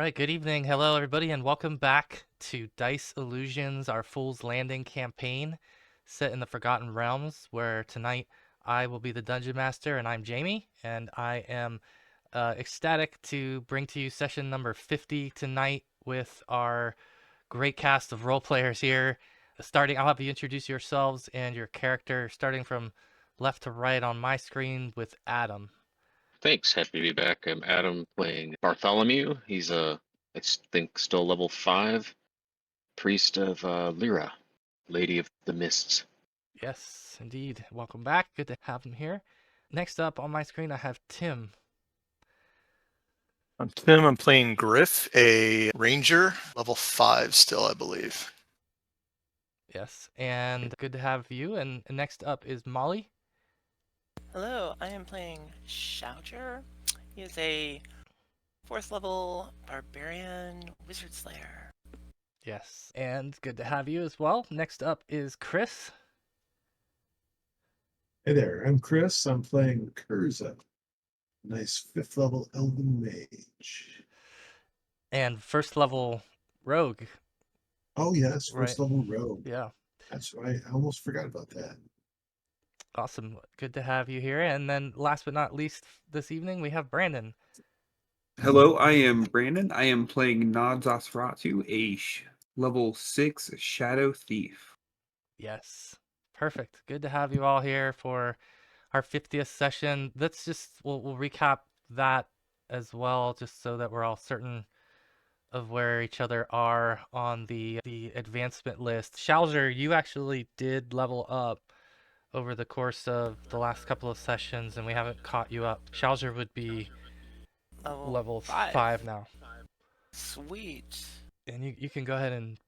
right, good evening. Hello, everybody, and welcome back to Dice Illusions, our Fool's Landing campaign set in the Forgotten Realms, where tonight I will be the Dungeon Master, and I'm Jamie, and I am ecstatic to bring to you session number 50 tonight with our great cast of role players here. I'll have you introduce yourselves and your character, starting from left to right on my screen with Adam. Thanks. Happy to be back. I'm Adam playing Bartholomew. He's I think still level 5, priest of Lyra, Lady of the Mists. Yes, indeed. Welcome back. Good to have him here. Next up on my screen, I have Tim. I'm Tim. I'm playing Griff, a ranger, level 5 still, I believe. Yes, and good to have you. And next up is Molly. Hello, I am playing Shouter. He is a 4th level barbarian wizard slayer. Yes, and good to have you as well. Next up is Chris. Hey there, I'm Chris. I'm playing Kurza, nice 5th level elven mage. And first level rogue. Oh yes, Right. first level rogue. Yeah. That's right. I almost forgot about that. Awesome. Good to have you here. And then last but not least this evening, we have Brandon. Hello, I am Brandon. I am playing Nod Zasratu, a level 6 Shadow Thief. Yes. Perfect. Good to have you all here for our 50th session. We'll recap that as well, just so that we're all certain of where each other are on the advancement list. Shalzer, you actually did level up over the course of the last couple of sessions, and we haven't caught you up. Shalzer would be level 5 now. Sweet. And you can go ahead and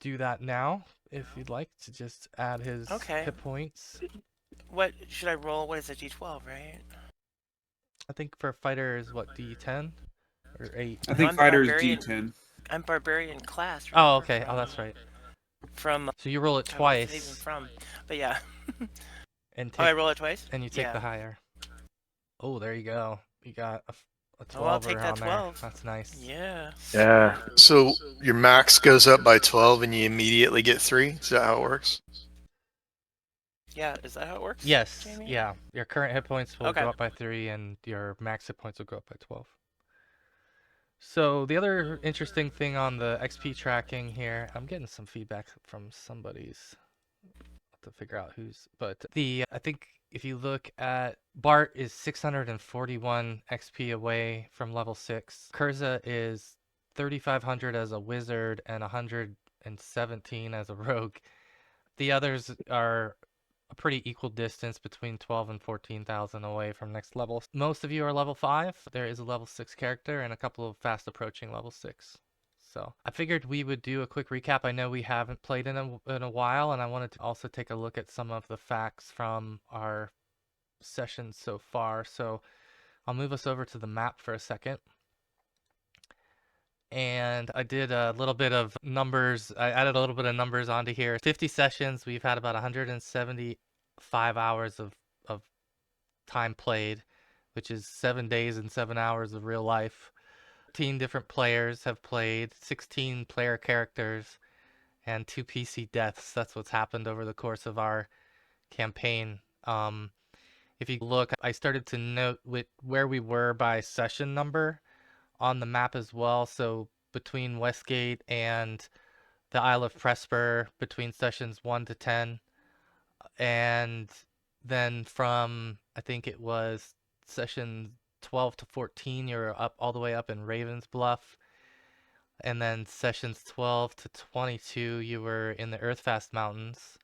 do that now if you'd like to just add his hit points. What should I roll? What is it, D12, right? I think for a fighter is what, D10 or 8? I think fighter is D10. I'm barbarian class. Oh, okay. Oh, that's right. So you roll it twice. Even from, but yeah. And I roll it twice. And you take the higher. Oh, there you go. You got a 12 I'll take that on 12. There. That's nice. Yeah. Yeah. So your max goes up by 12 and you immediately get 3? Is that how it works? Yeah, is that how it works? Yes. Jamie? Yeah. Your current hit points will go up by 3 and your max hit points will go up by 12. So the other interesting thing on the XP tracking here, I'm getting some feedback from somebody's to figure out who's, but I think if you look at Bart is 641 XP away from level 6. Kurza is 3,500 as a wizard and 117 as a rogue. The others are a pretty equal distance between 12 and 14,000 away from next level. Most of you are level 5. There is a level 6 character and a couple of fast approaching level 6. So I figured we would do a quick recap. I know we haven't played in a while, and I wanted to also take a look at some of the facts from our sessions so far. So I'll move us over to the map for a second. And I did a little bit of numbers. I added a little bit of numbers onto here. 50 sessions. We've had about 175 hours of time played, which is 7 days and 7 hours of real life. 15 different players have played, 16 player characters, and 2 PC deaths. That's what's happened over the course of our campaign. If you look, I started to note where we were by session number on the map as well. So between Westgate and the Isle of Presper, between sessions 1 to 10, and then from, I think it was session 12 to 14, you're up all the way up in Ravens Bluff. And then sessions 12 to 22, you were in the Earthfast Mountains.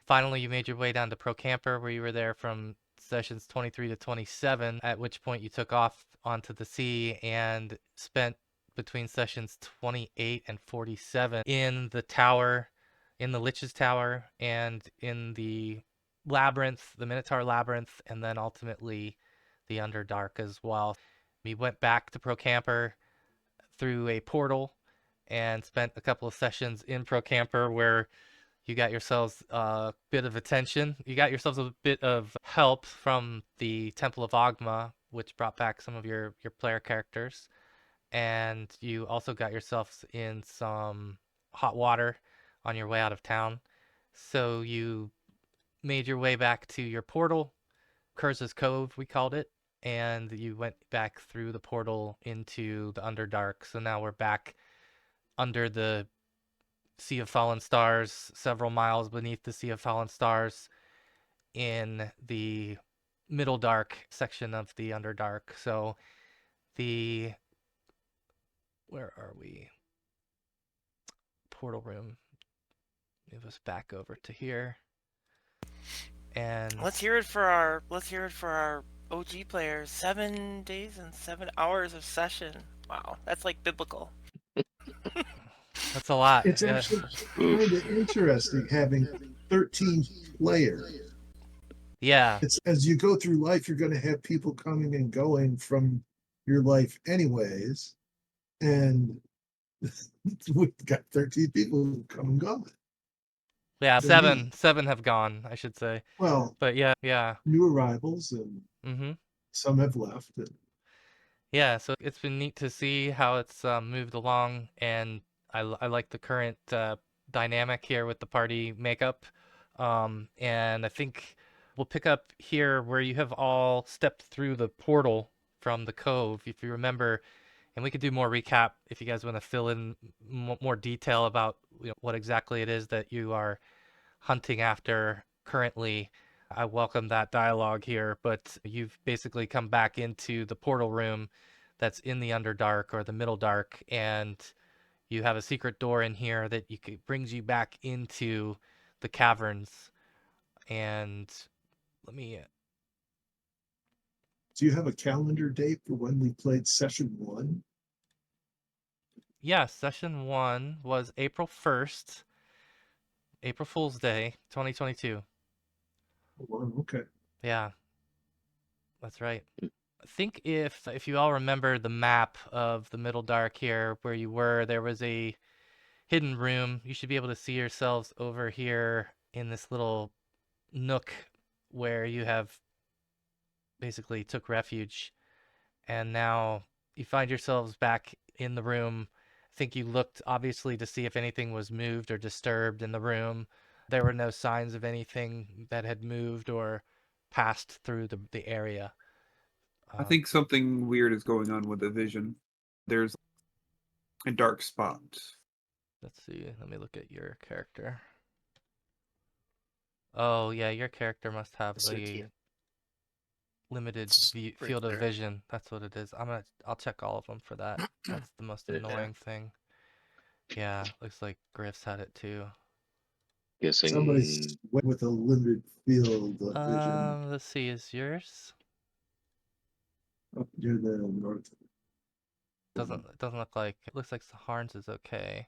Finally, you made your way down to Pro Camper, where you were there from sessions 23 to 27, at which point you took off onto the sea and spent between sessions 28 and 47 in the tower, in the Lich's Tower, and in the Labyrinth, the Minotaur Labyrinth, and then ultimately the Underdark as well. We went back to Pro Camper through a portal and spent a couple of sessions in Pro Camper where you got yourselves a bit of attention. You got yourselves a bit of help from the Temple of Ogma, which brought back some of your player characters. and you also got yourselves in some hot water on your way out of town. So you made your way back to your portal, Curse's Cove, we called it, and you went back through the portal into the Underdark. So now we're back under the Sea of Fallen Stars, several miles beneath the Sea of Fallen Stars, in the Middle Dark section of the Underdark. So where are we? Portal room. Move us back over to here. And Let's hear it for our OG players. 7 days and 7 hours of session. Wow, that's like biblical. that's a lot. It's Yeah. actually kind of interesting having 13 players. Yeah. It's as you go through life, you're going to have people coming and going from your life anyways. And we've got 13 people who come and go. Yeah, They're seven have gone, I should say. Well, But yeah. new arrivals and Mm-hmm. some have left. Yeah, so it's been neat to see how it's moved along, and I like the current dynamic here with the party makeup. And I think we'll pick up here where you have all stepped through the portal from the cove, if you remember, and we could do more recap if you guys want to fill in more detail about what exactly it is that you are hunting after currently. I welcome that dialogue here, but you've basically come back into the portal room that's in the Underdark or the Middle Dark, and you have a secret door in here that brings you back into the caverns. And let me. Do you have a calendar date for when we played session 1? Yeah, session 1 was April 1st, April Fool's Day, 2022. Well, okay. Yeah, that's right. I think if you all remember the map of the Middle Dark here, where you were, there was a hidden room. You should be able to see yourselves over here in this little nook where you have basically took refuge, and now you find yourselves back in the room. I think you looked obviously to see if anything was moved or disturbed in the room. There were no signs of anything that had moved or passed through the area. I think something weird is going on with the vision. There's a dark spot. Let's see. Let me look at your character. Oh, yeah, your character must have It's right the here. limited It's right field of there. vision. That's what it is. I'll check all of them for that. That's the most Yeah. annoying thing. Yeah, looks like Griff's had it too. Somebody's Guessing with a limited field of vision Let's see, is yours? up near the north. It doesn't look like it. Looks like Harn's is okay.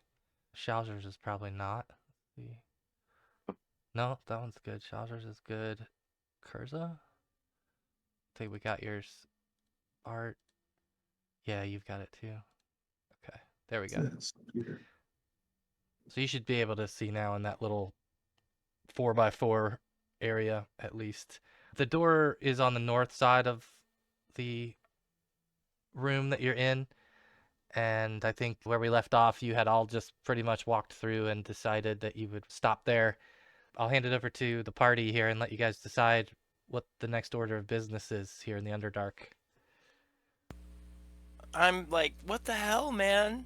Schauser's is probably not. Let's see. No, that one's good. Schauser's is good. Kurza? I think we got yours. Art. Yeah, you've got it too. Okay, there we go. Yes, here. So you should be able to see now in that little 4x4 area, at least. The door is on the north side of the room that you're in. And I think where we left off, you had all just pretty much walked through and decided that you would stop there. I'll hand it over to the party here and let you guys decide what the next order of business is here in the Underdark. I'm like, what the hell, man?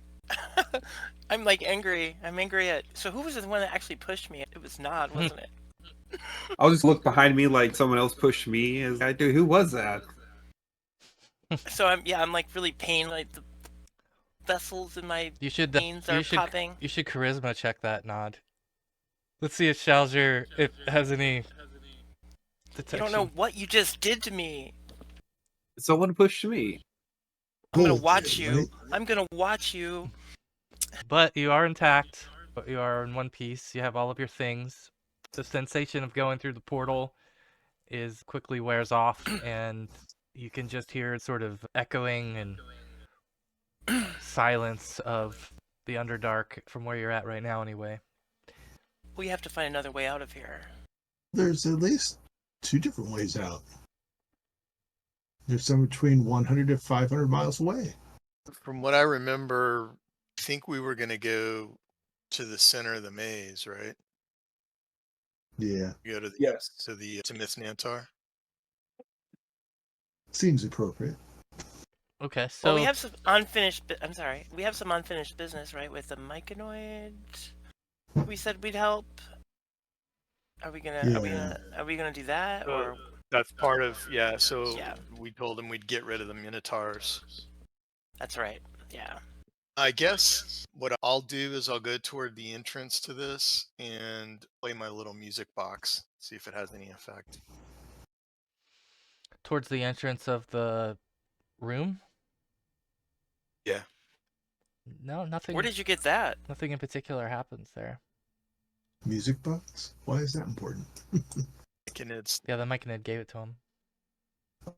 I'm like angry. I'm angry at. So who was the one that actually pushed me? It was Nod, wasn't it? I'll just look behind me like someone else pushed me. As I do, who was that? So I'm like really pained. Like the vessels in my You should veins are popping. you should charisma check that, Nod. Let's see if Schauser has any detection. You don't know what you just did to me. Someone pushed me. I'm gonna Oh, watch okay, you. right? I'm gonna watch you. But you are intact. But you are in one piece. You have all of your things. The sensation of going through the portal is quickly wears off, and you can just hear sort of echoing and silence of the Underdark from where you're at right now, anyway. We have to find another way out of here. There's at least 2 different ways out. There's some between 100 to 500 miles away. From what I remember, I think we were going to go to the center of the maze, right? Yeah, Go to the Yes. to Myth Nantar. seems appropriate. Okay, Well, we so have some unfinished. I'm sorry. We have some unfinished business, right? With the myconoid. We said we'd help. Are we gonna? Are we Yeah. gonna? Are we gonna do that or? That's part of So Yeah. we told him we'd get rid of the minotaurs. That's right. Yeah. I guess what I'll do is I'll go toward the entrance to this and play my little music box, see if it has any effect. towards the entrance of the room? Yeah. No, nothing. Where did you get that? Nothing in particular happens there. Music box? Why is that important? And it's Yeah, the Myconid gave it to him.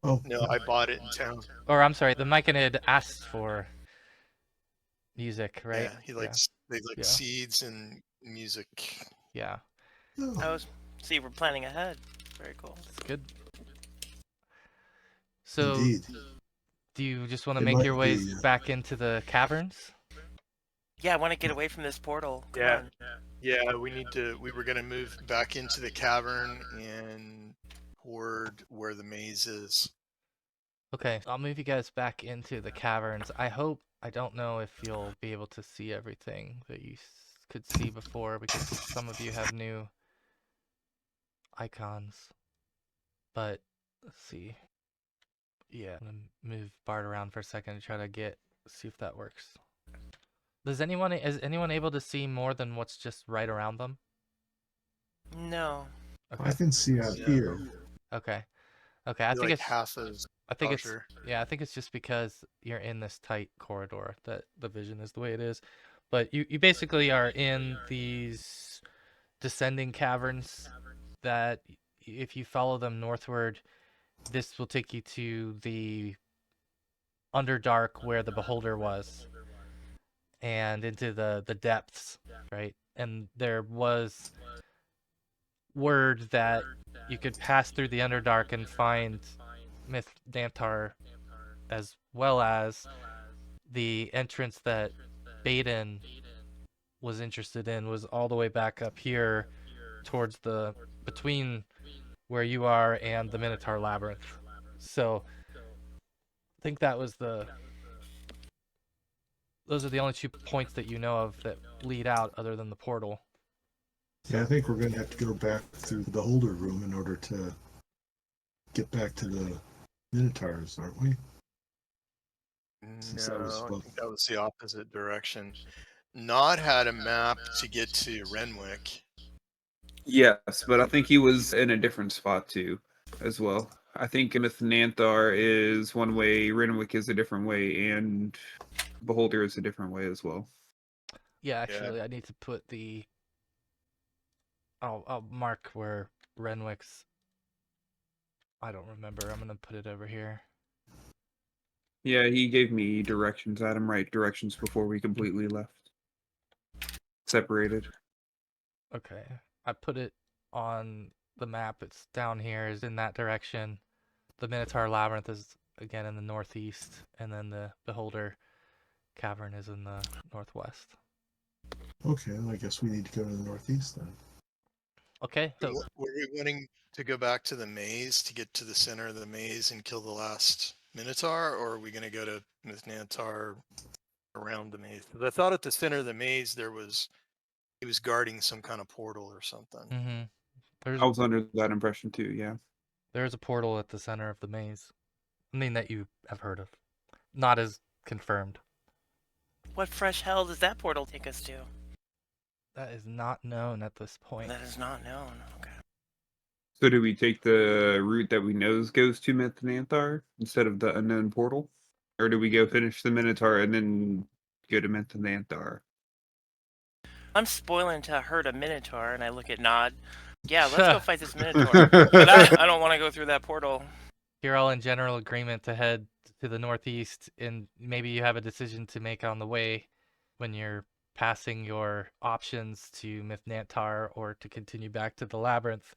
Oh, no, I bought it in town. Or I'm sorry, the Myconid asked for music, right? Yeah, they like Yeah. seeds and music. Yeah, no. I was. See, we're planning ahead. Very cool. it's good. So, Indeed. do you just want to It make might your ways be, back into the caverns? Yeah, I want to get away from this portal. Come Yeah. on. Yeah, we were gonna move back into the cavern and toward where the maze is. Okay, I'll move you guys back into the caverns. I don't know if you'll be able to see everything that you could see before because some of you have new icons. But let's see. Yeah, I'm gonna move Bart around for a second to try to see if that works. Is anyone able to see more than what's just right around them? No. Okay. I can see out here. Okay. Okay. I think like it's half as I think it's Roger. yeah, I think it's just because you're in this tight corridor that the vision is the way it is. But you basically are in these descending caverns that if you follow them northward, this will take you to the Underdark where the beholder was and into the depths, right? And there was word that you could pass through the Underdark and find Myth Dantar, as well as the entrance that Baden was interested in was all the way back up here towards between where you are and the Minotaur Labyrinth. So I think those are the only 2 points that you know of that lead out other than the portal. Yeah, I think we're going to have to go back through the beholder room in order to get back to the Minotaurs, aren't we? Since that was No, I both- think that was the opposite direction. Nod had a map to get to Renwick. Yes, but I think he was in a different spot too, as well. I think Myth Nanthar is one way, Renwick is a different way, and Beholder is a different way as well. Yeah, actually, I need to put I'll mark where Renwick's. I don't remember. I'm gonna put it over here. Yeah, he gave me directions, Adam, right directions before we completely left. Separated. Okay, I put it on the map. It's down here. Is in that direction. The Minotaur Labyrinth is again in the northeast, and then the Beholder Cavern is in the northwest. Okay, well, I guess we need to go to the northeast then. Okay, so Were we wanting to go back to the maze to get to the center of the maze and kill the last Minotaur, or are we going to go to Myth Nantar around the maze? Because I thought at the center of the maze he was guarding some kind of portal or something. I was under that impression too, yeah. There's a portal at the center of the maze. I mean, that you have heard of. Not as confirmed. What fresh hell does that portal take us to? That is not known at this point. That is not known. Okay. So do we take the route that we know goes to Myth Nanthar instead of the unknown portal? Or do we go finish the Minotaur and then go to Myth Nanthar? I'm spoiling to hurt a Minotaur, and I look at Nod. Yeah, let's go fight this Minotaur. But I don't want to go through that portal. You're all in general agreement to head to the northeast, and maybe you have a decision to make on the way when you're passing your options to Myth Nantar or to continue back to the labyrinth.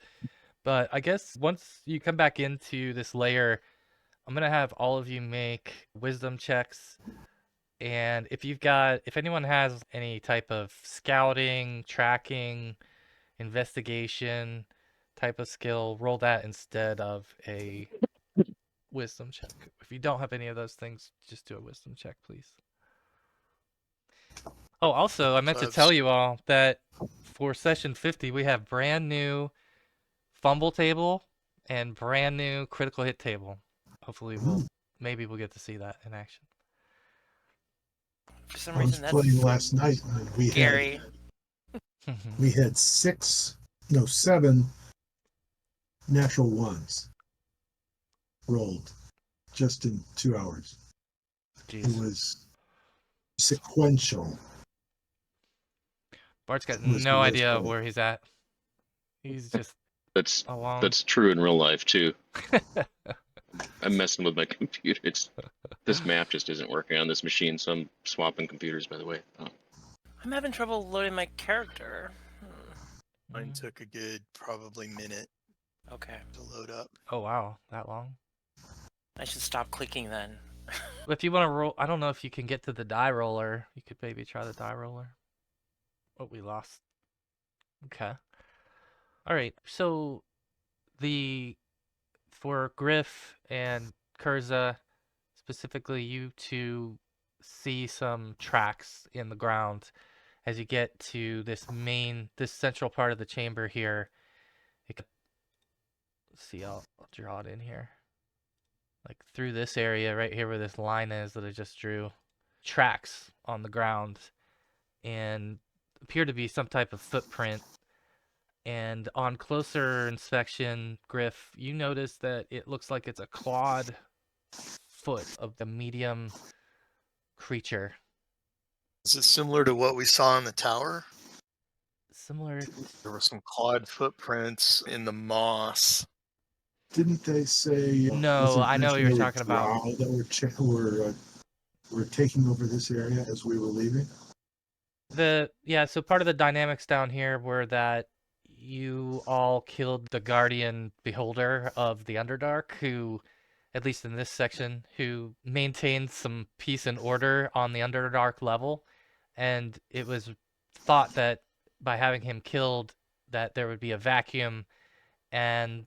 But I guess once you come back into this layer, I'm going to have all of you make wisdom checks And if anyone has any type of scouting, tracking, investigation type of skill, roll that instead of a wisdom check. If you don't have any of those things, just do a wisdom check, please. Oh, also, I meant So to I've tell you all that for session 50, we have brand new fumble table and brand new critical hit table. Hopefully, maybe we'll get to see that in action. For some I was reason, that's playing last night and scary. we had 7 natural ones rolled just in 2 hours. It Jeez. was sequential. Bart's got Was the no worst idea part. where he's at. He's just That's alone. true in real life too. I'm messing with my computer. This map just isn't working on this machine, so I'm swapping computers. By the way. Oh. I'm having trouble loading my character. Mine took a good probably minute Okay. to load up. Oh, wow. That long? I should stop clicking then. If you want to roll, I don't know if you can get to the die roller. You could maybe try the die roller. Oh, we lost. Okay. All right. So for Griff and Kurza, specifically you two see some tracks in the ground as you get to this central part of the chamber here. Let's see, I'll draw it in here. Like through this area right here where this line is that I just drew. Tracks on the ground and appear to be some type of footprint. And on closer inspection, Griff, you notice that it looks like it's a clawed foot of the medium creature. Is it similar to what we saw in the tower? Similar. There were some clawed footprints in the moss. Didn't they say? No, was it I know what mentioned you're there were talking about. drow that were taking over this area as we were leaving? So part of the dynamics down here were that you all killed the guardian beholder of the Underdark, who, at least in this section, who maintained some peace and order on the Underdark level, and it was thought that by having him killed, that there would be a vacuum, and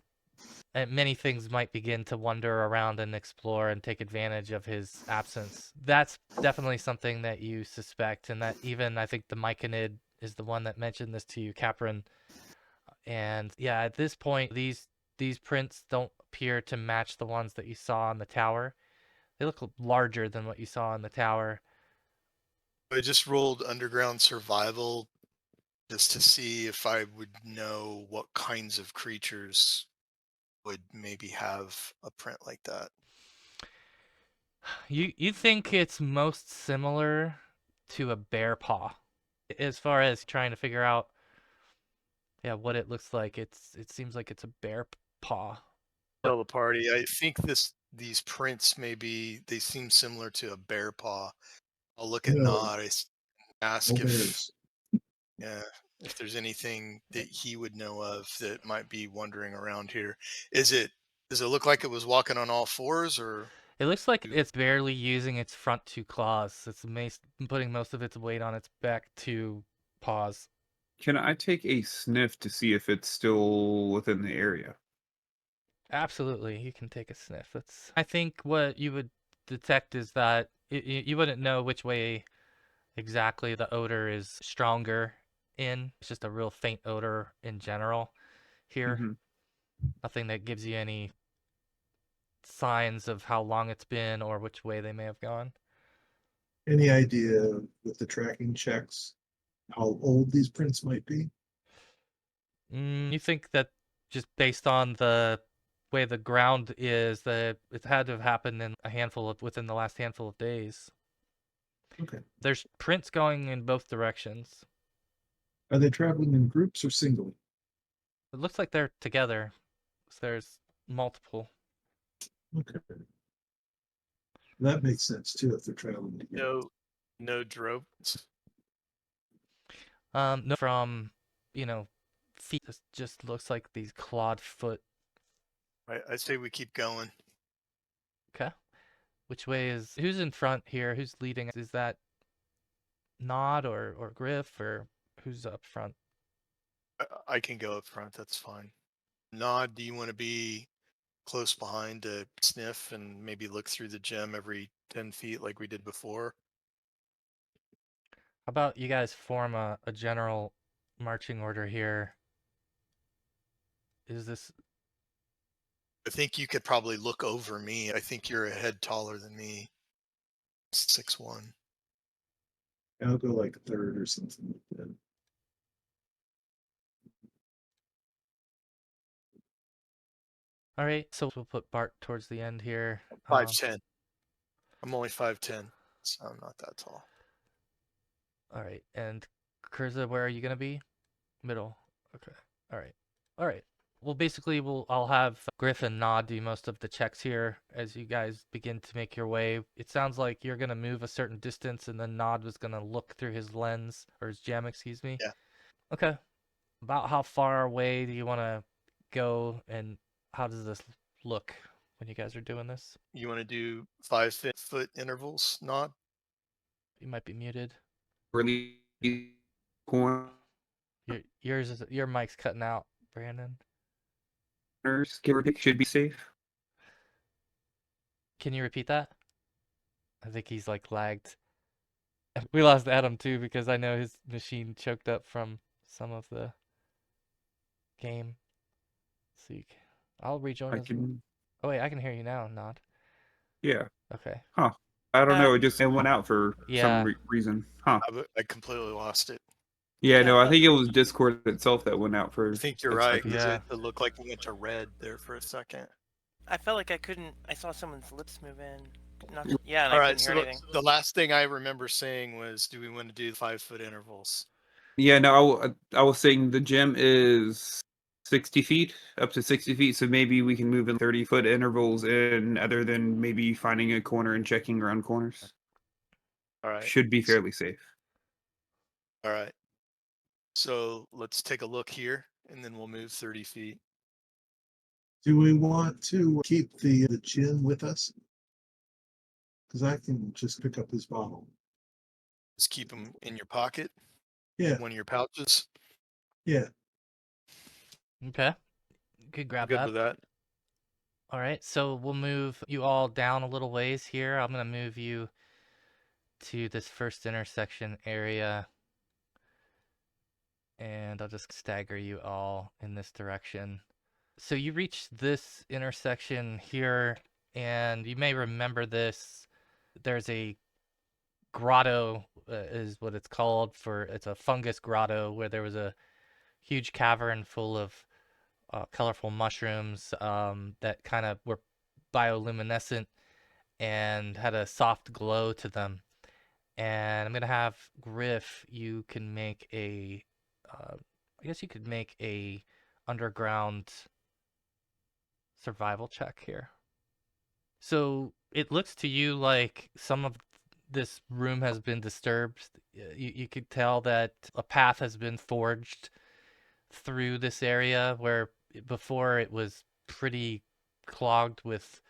many things might begin to wander around and explore and take advantage of his absence. That's definitely something that you suspect, and that even I think the Myconid is the one that mentioned this to you, Caprin. And yeah, at this point, these prints don't appear to match the ones that you saw in the tower. They look larger than what you saw in the tower. I just rolled underground survival just to see if I would know what kinds of creatures would maybe have a print like that. You think it's most similar to a bear paw, as far as trying to figure out, yeah, what it looks like. It seems like it's a bear paw. Tell the party. I think these prints they seem similar to a bear paw. I'll look at No. Nod. Ask No if bears. if there's anything that he would know of that might be wandering around here. Does it look like it was walking on all fours, or It looks like it's barely using its front two claws. It's putting most of its weight on its back two paws. Can I take a sniff to see if it's still within the area? Absolutely, you can take a sniff. I think what you would detect is that you wouldn't know which way exactly the odor is stronger in. It's just a real faint odor in general here. Mm-hmm. Nothing that gives you any signs of how long it's been or which way they may have gone. Any idea with the tracking checks how old these prints might be? You think that just based on the way the ground is, that it had to have happened in within the last handful of days. Okay. There's prints going in both directions. Are they traveling in groups or singly? It looks like they're together. So there's multiple. Okay. That makes sense too if they're traveling together. no drones? No, from feet. It just looks like these clawed foot. I say we keep going. Okay. Which way is who's in front here? Who's leading? Is that Nod or Griff or who's up front? I can go up front. That's fine. Nod, do you want to be close behind to sniff and maybe look through the gem every 10 feet like we did before? How about you guys form a general marching order here? Is this I think you could probably look over me. I think you're a head taller than me. 6'1". I'll go like third or something like that. all right? So we'll put Bart towards the end here. 5'10". I'm only 5'10", so I'm not that tall. All right, and Kurza, where are you gonna be? Middle. Okay. All right. All right. Well, basically, I'll have Griff and Nod do most of the checks here as you guys begin to make your way. It sounds like you're gonna move a certain distance, and then Nod was gonna look through his lens or his gem, excuse me. Yeah. Okay. About how far away do you want to go, and how does this look when you guys are doing this? You want to do 5-foot intervals, Nod? You might be muted. Really corners, Your mic's cutting out, Brandon. give or take, should be safe. Can you repeat that? I think he's like lagged. We lost Adam too because I know his machine choked up from some of the game. So I'll rejoin I as. can, Oh wait, I can hear you now. Nod. yeah. Okay. Huh. I don't know. It went out for Yeah. some reason. Huh. I completely lost it. Yeah, Yeah, no, I but- think it was Discord itself that went out for. I think you're a right, second. because Yeah. it looked like we went to red there for a second. I felt like I couldn't. I saw someone's lips move in. Not, yeah, and All I right, couldn't so hear anything. the last thing I remember saying was, do we want to do 5-foot intervals? Yeah, no, I was saying the gym is 60 feet, up to 60 feet, so maybe we can move in 30-foot intervals in, other than maybe finding a corner and checking around corners. All right. Should be fairly safe. All right. So let's take a look here, and then we'll move 30 feet. Do we want to keep the gin with us? Because I can just pick up his bottle. Just keep them in your pocket, Yeah, one of your pouches. yeah. Okay. You could I'm grab good that. with that. All right. So we'll move you all down a little ways here. I'm gonna move you to this first intersection area, and I'll just stagger you all in this direction. So you reach this intersection here, and you may remember this. There's a grotto, is what it's called. It's a fungus grotto where there was a huge cavern full of colorful mushrooms that kind of were bioluminescent and had a soft glow to them. And I'm gonna have Griff. You can make I guess you could make a underground survival check here. So it looks to you like some of this room has been disturbed. You could tell that a path has been forged through this area where before it was pretty clogged with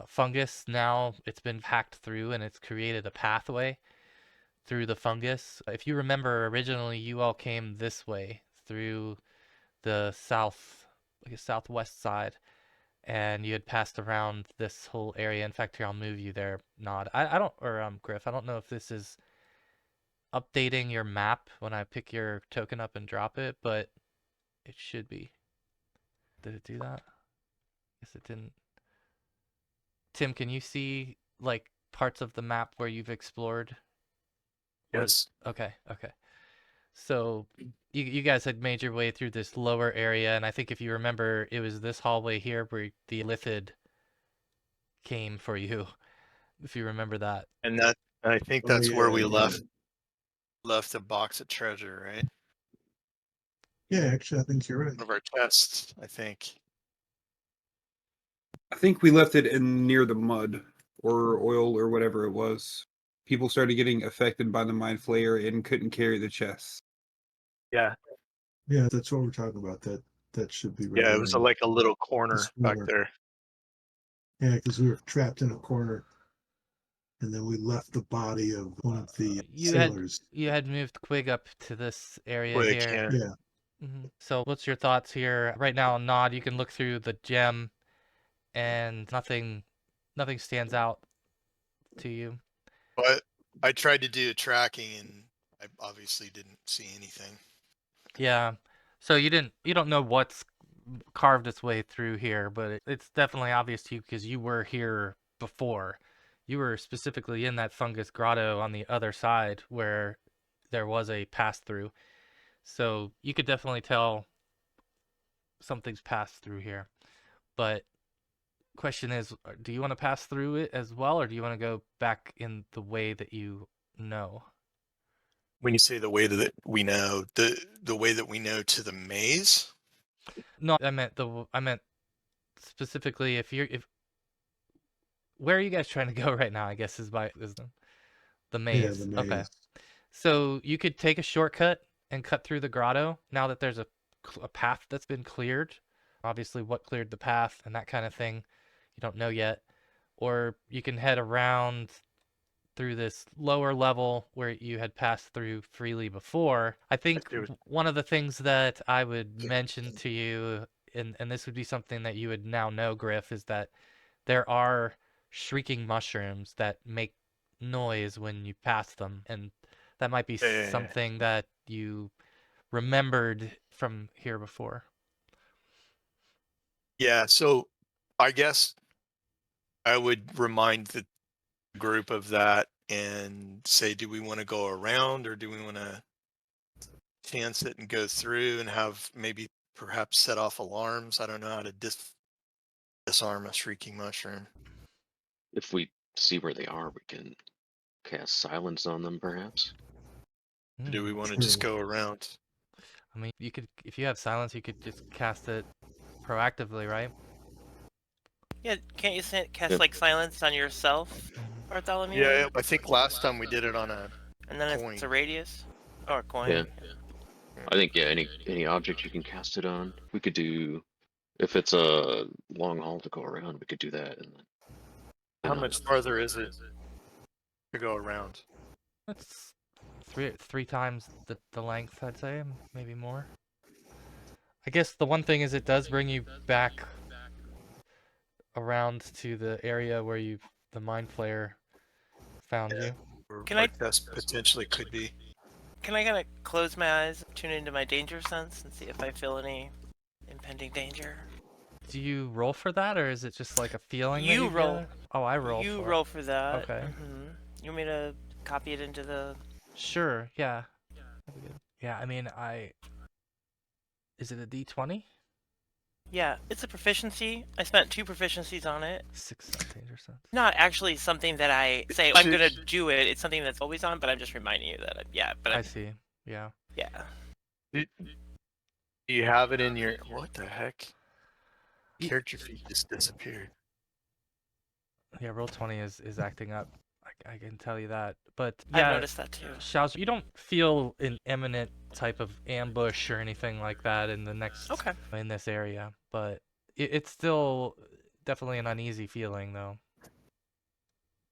fungus. Now it's been hacked through and it's created a pathway through the fungus. If you remember, originally you all came this way through the southwest side, and you had passed around this whole area. In fact, here I'll move you there, Nod. I don't, or Griff. I don't know if this is updating your map when I pick your token up and drop it, but it should be. Did it do that? Guess it didn't. Tim, can you see like parts of the map where you've explored? Yes. Okay. So you guys had made your way through this lower area, and I think if you remember, it was this hallway here where the Lithid came for you, if you remember that. And I think Oh, that's where yeah, we yeah. left a box of treasure, right? Yeah, actually, I think you're right. One of our chests, I think. I think we left it in near the mud or oil or whatever it was. People started getting affected by the mind flayer and couldn't carry the chests. Yeah. Yeah, that's what we're talking about. That should be right. Yeah, it was around like a little corner this back corner. there. Yeah, because we were trapped in a corner. and then we left the body of one of the You had sailors. moved Quig up to this area Quick, here. yeah. Yeah. So what's your thoughts here? Right now, Nod, you can look through the gem and nothing stands out to you. But I tried to do a tracking and I obviously didn't see anything. Yeah. So you don't know what's carved its way through here, but it's definitely obvious to you because you were here before. You were specifically in that fungus grotto on the other side where there was a pass through. So you could definitely tell something's passed through here. But question is, do you want to pass through it as well, or do you want to go back in the way that you know? When you say the way that we know, the way that we know to the maze? No, I meant specifically if where are you guys trying to go right now? I guess is the Yeah, maze. the Okay. maze. So you could take a shortcut and cut through the grotto now that there's a path that's been cleared. Obviously, what cleared the path and that kind of thing, you don't know yet. Or you can head around through this lower level where you had passed through freely before. I think see what- one of the things that I would mention to you, and this would be something that you would now know, Griff, is that there are shrieking mushrooms that make noise when you pass them, and that might be Yeah. something that you remembered from here before. Yeah, so I guess I would remind the group of that and say, do we want to go around or do we want to chance it and go through and have maybe perhaps set off alarms? I don't know how to disarm a shrieking mushroom. If we see where they are, we can cast silence on them, perhaps. Or do we want to True. just go around? I mean, you could, if you have silence, you could just cast it proactively, right? Yeah, can't you cast Yep. like silence on yourself, Bartholomew? Yeah, I think last time we did it on a And then coin. it's a radius or a coin. Yeah. I think any object you can cast it on. We could do if it's a long haul to go around. We could do that. And How much farther is it to go around? It's three times the length, I'd say, maybe more. I guess the one thing is it does bring you back around to the area where the mind flayer found Yeah. you. Or Can what I- this potentially could be? Can I kind of close my eyes, tune into my danger sense, and see if I feel any impending danger? Do you roll for that, or is it just like a feeling? that You you roll. get? Oh, I roll. You for roll it. for that. Okay. You want me to copy it into the? Sure. Yeah. That'd be good. Yeah. I mean, is it a D20? Yeah, it's a proficiency. I spent 2 proficiencies on it. 6 danger sense. Not actually something that I say I'm gonna do it. It's something that's always on, but I'm just reminding you that. I see. Yeah. Yeah. Do you have it in your? What the heck? Ye- Character feed just disappeared. Yeah. Roll20 is acting up. I can tell you that. But I've yeah, noticed that too. Shaoz, you don't feel an imminent type of ambush or anything like that in Okay. in this area, but it's still definitely an uneasy feeling though.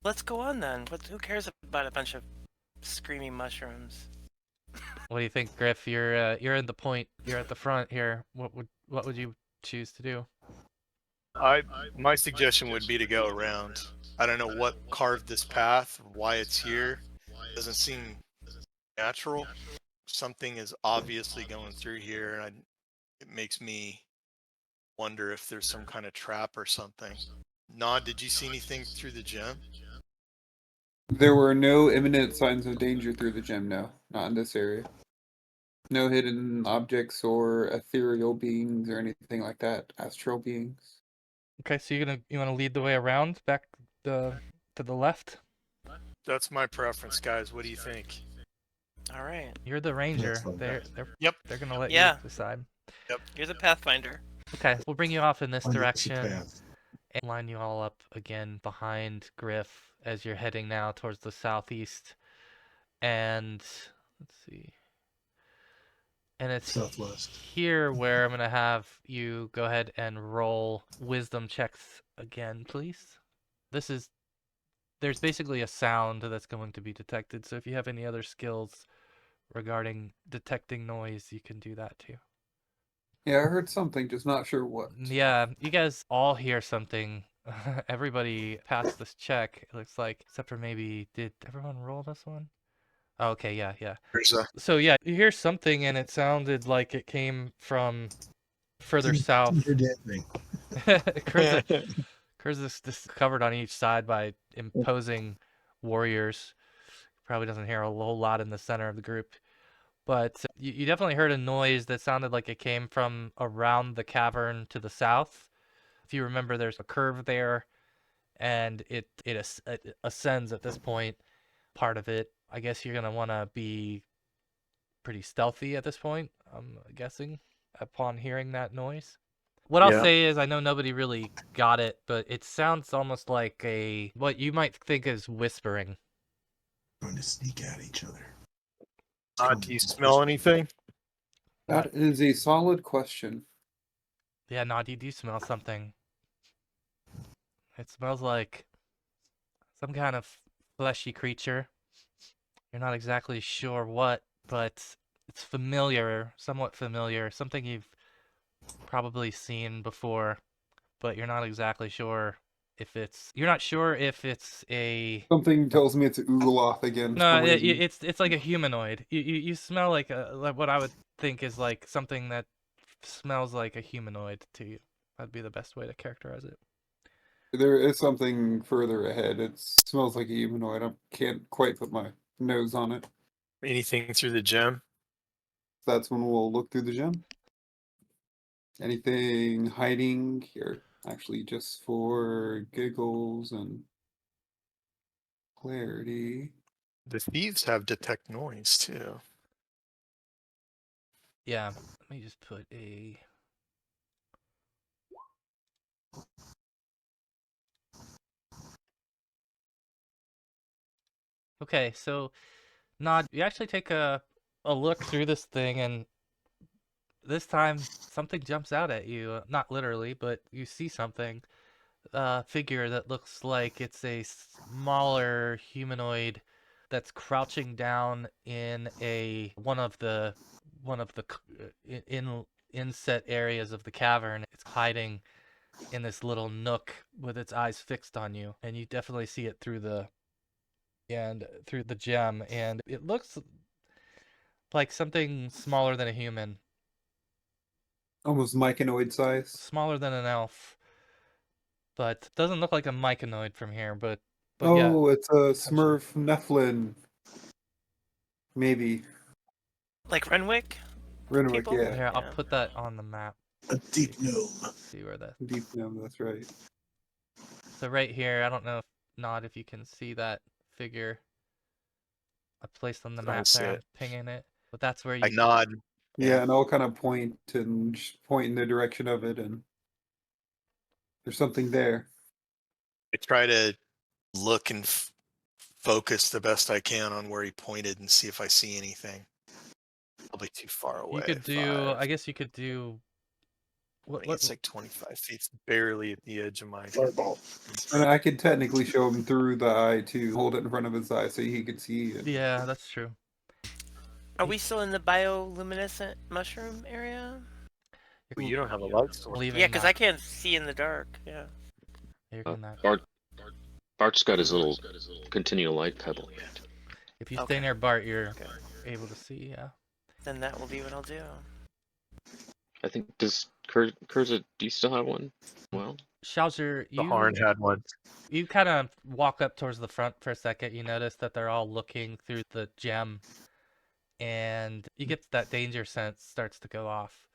Let's go on then. Who cares about a bunch of screaming mushrooms? What do you think, Griff? You're in the point. You're at the front here. What would you choose to do? My suggestion would be to go around. I don't know what carved this path, why it's here. Doesn't seem natural. Something is obviously going through here, and it makes me wonder if there's some kind of trap or something. Nod, did you see anything through the gem? There were no imminent signs of danger through the gem, no. Not in this area. No hidden objects or ethereal beings or anything like that. Astral beings. Okay, so you want to lead the way around back to the left? That's my preference, guys. What do you think? All right. You're the ranger. fine. They're gonna let Yeah. you decide. You're the pathfinder. Okay, we'll bring you off in this On the direction path. and line you all up again behind Griff as you're heading now towards the southeast. And let's see. And it's Southwest. here where I'm gonna have you go ahead and roll wisdom checks again, please. This is there's basically a sound that's going to be detected. So if you have any other skills regarding detecting noise, you can do that too. Yeah, I heard something, just not sure what. Yeah, you guys all hear something. Everybody passed this check, it looks like, except for maybe, did everyone roll this one? Oh, okay, yeah, yeah. There's a So yeah, you hear something and it sounded like it came from further south. Didn't hear damn thing. Kurz is just covered on each side by imposing warriors. Probably doesn't hear a whole lot in the center of the group. But you definitely heard a noise that sounded like it came from around the cavern to the south. If you remember, there's a curve there, and it ascends at this point. Part of it, I guess you're going to want to be pretty stealthy at this point, I'm guessing, upon hearing that noise. What I'll Yeah. say is, I know nobody really got it, but it sounds almost like what you might think is whispering. Going to sneak at each other. do you smell anything? That is a solid question. Yeah, Nod, you do smell something. It smells like some kind of fleshy creature. You're not exactly sure what, but it's familiar, somewhat familiar, something you've probably seen before, but you're not exactly sure if it's. You're not sure if it's a. Something tells me it's Ooloth again. No, for reason. it's like a humanoid. You smell like what I would think is like something that smells like a humanoid to you. That'd be the best way to characterize it. There is something further ahead. It smells like a humanoid. I can't quite put my nose on it. Anything through the gem? That's when we'll look through the gem. Anything hiding here? Actually, just for giggles and clarity. The thieves have detect noise too. Yeah, let me just put a. Okay, so Nod, you actually take a look through this thing, and this time something jumps out at you. Not literally, but you see something. Figure that looks like it's a smaller humanoid that's crouching down in one of the inset areas of the cavern. It's hiding in this little nook with its eyes fixed on you, and you definitely see it through the gem, and it looks like something smaller than a human, Almost myconoid size. smaller than an elf, but doesn't look like a myconoid from here. But Oh, yeah, it's a Smurf Nephilim. Maybe. Like Renwick? Renwick, People? yeah. here I'll Yeah. put that on the map. A deep gnome. See where that. Deep gnome, that's right. So right here, I don't know if you can see that figure I placed on the I map see there, it. pinging it. But that's where I you. nod. Yeah, and I'll kind of point in the direction of it, and there's something there. I try to look and focus the best I can on where he pointed and see if I see anything. Probably too far away. You could do. 5, I guess you could do. I think it's like 25 feet. It's barely at the edge of my. Fireball. And I could technically show him through the eye to hold it in front of his eye so he could see it. Yeah, that's true. Are we still in the bioluminescent mushroom area? Well, you don't have a light source. Leaving Yeah, because that. I can't see in the dark. Yeah. You're in that. Bart's got his little continual light pebble. If you Okay. stay near Bart, you're Okay. able to see. Yeah. Then that will be what I'll do. I think does Kurza, do you still have one? Well, Schauser, The Harn had one. you kind of walk up towards the front for a second. You notice that they're all looking through the gem, and you get that danger sense starts to go off.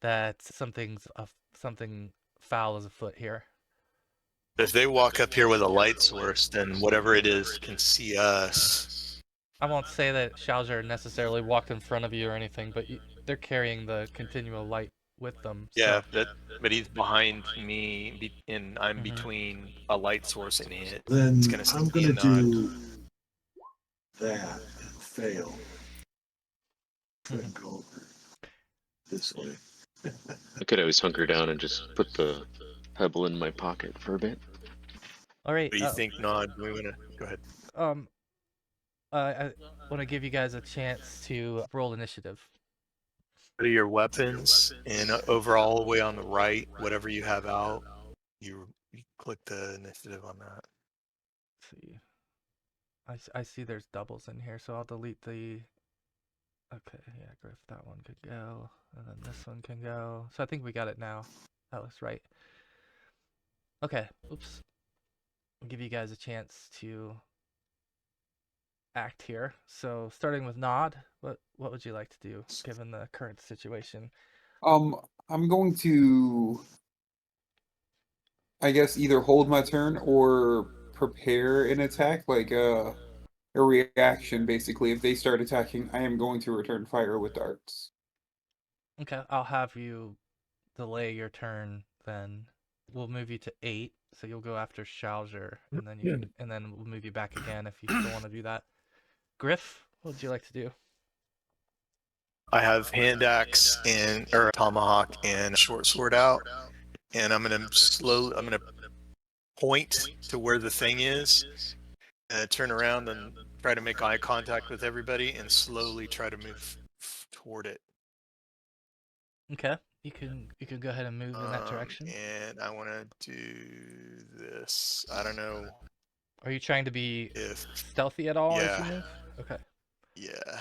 That something foul is afoot here. If they walk up here with a light source, then whatever it is can see us. I won't say that Schauser necessarily walked in front of you or anything, but they're carrying the continual light with them. Yeah, So. but he's behind me, and I'm Mhm. between a light source and it. Then It's gonna I'm be a gonna nod. do that and fail. Try and go over this way. I could always hunker down and just put the pebble in my pocket for a bit. All right. What do you think, Nod? Do we want to go ahead? I want to give you guys a chance to roll initiative. What are your weapons? And over all the way on the right, whatever you have out, you click the initiative on that. Let's see. I see there's doubles in here, so I'll delete the. Okay, yeah, Griff, that one could go, and then this one can go. So I think we got it now. That looks right. Okay, oops. I'll give you guys a chance to act here. So starting with Nod, what would you like to do given the current situation? I'm going to, I guess, either hold my turn or prepare an attack, like a reaction. Basically, if they start attacking, I am going to return fire with darts. Okay, I'll have you delay your turn then. We'll move you to 8, so you'll go after Shalger, and then and then we'll move you back again if you still want to do that. Griff, what would you like to do? I have hand axe and or tomahawk and short sword out, and I'm gonna point to where the thing is, turn around and try to make eye contact with everybody, and slowly try to move toward it. Okay, you can go ahead and move in that direction. And I want to do this. I don't know. Are you trying to be if stealthy at all as you move? Okay. Yeah.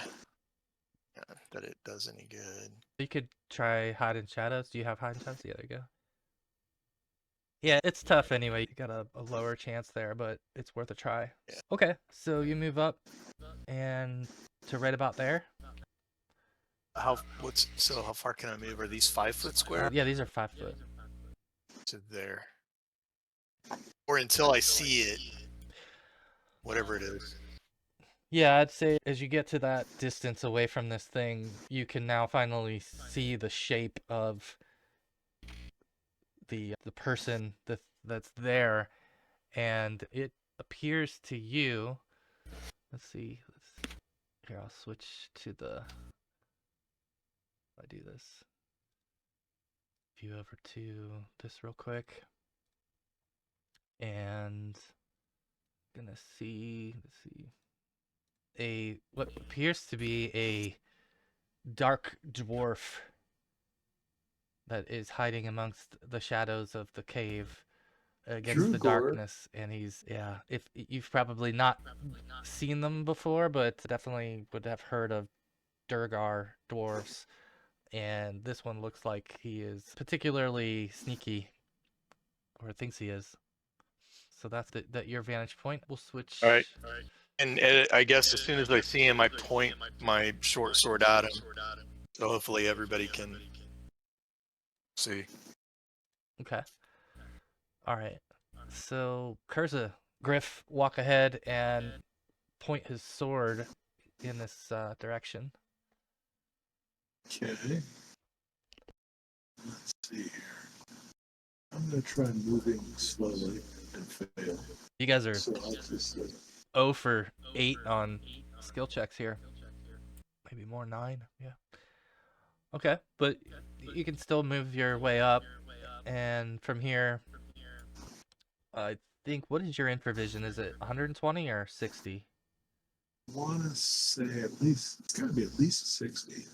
That it does any good. You could try hide in shadows. Do you have hide in shadows? Yeah, there you go. Yeah, it's tough anyway. You got a lower chance there, but it's worth a try. Yeah. Okay, so you move up and to right about there. How far can I move? Are these 5 foot square? Yeah, these are 5 foot. To there. Or until I see it. Whatever it is. Yeah, I'd say as you get to that distance away from this thing, you can now finally see the shape of the person that's there, and it appears to you. Let's see. Here, I'll switch to the. If I do this, view over to this real quick, and gonna see. Let's see. What appears to be a dark dwarf that is hiding amongst the shadows of the cave against the darkness, and if you've probably not seen them before, but definitely would have heard of Durgar dwarves, and this one looks like he is particularly sneaky, or thinks he is. So that's your vantage point. We'll switch. All right. And I guess as soon as I see him, I point my short sword at him. So hopefully everybody can see. Okay. All right. So Curza, Griff, walk ahead and point his sword in this direction. Okay. Let's see here. I'm going to try moving slowly and fail. You guys are So I'll just 0 for 8 on skill checks here. Maybe more 9. Yeah. Okay, but you can still move your way up, and from here, I think. What is your infravision? Is it 120 or 60? I want to say it's got to be at least 60.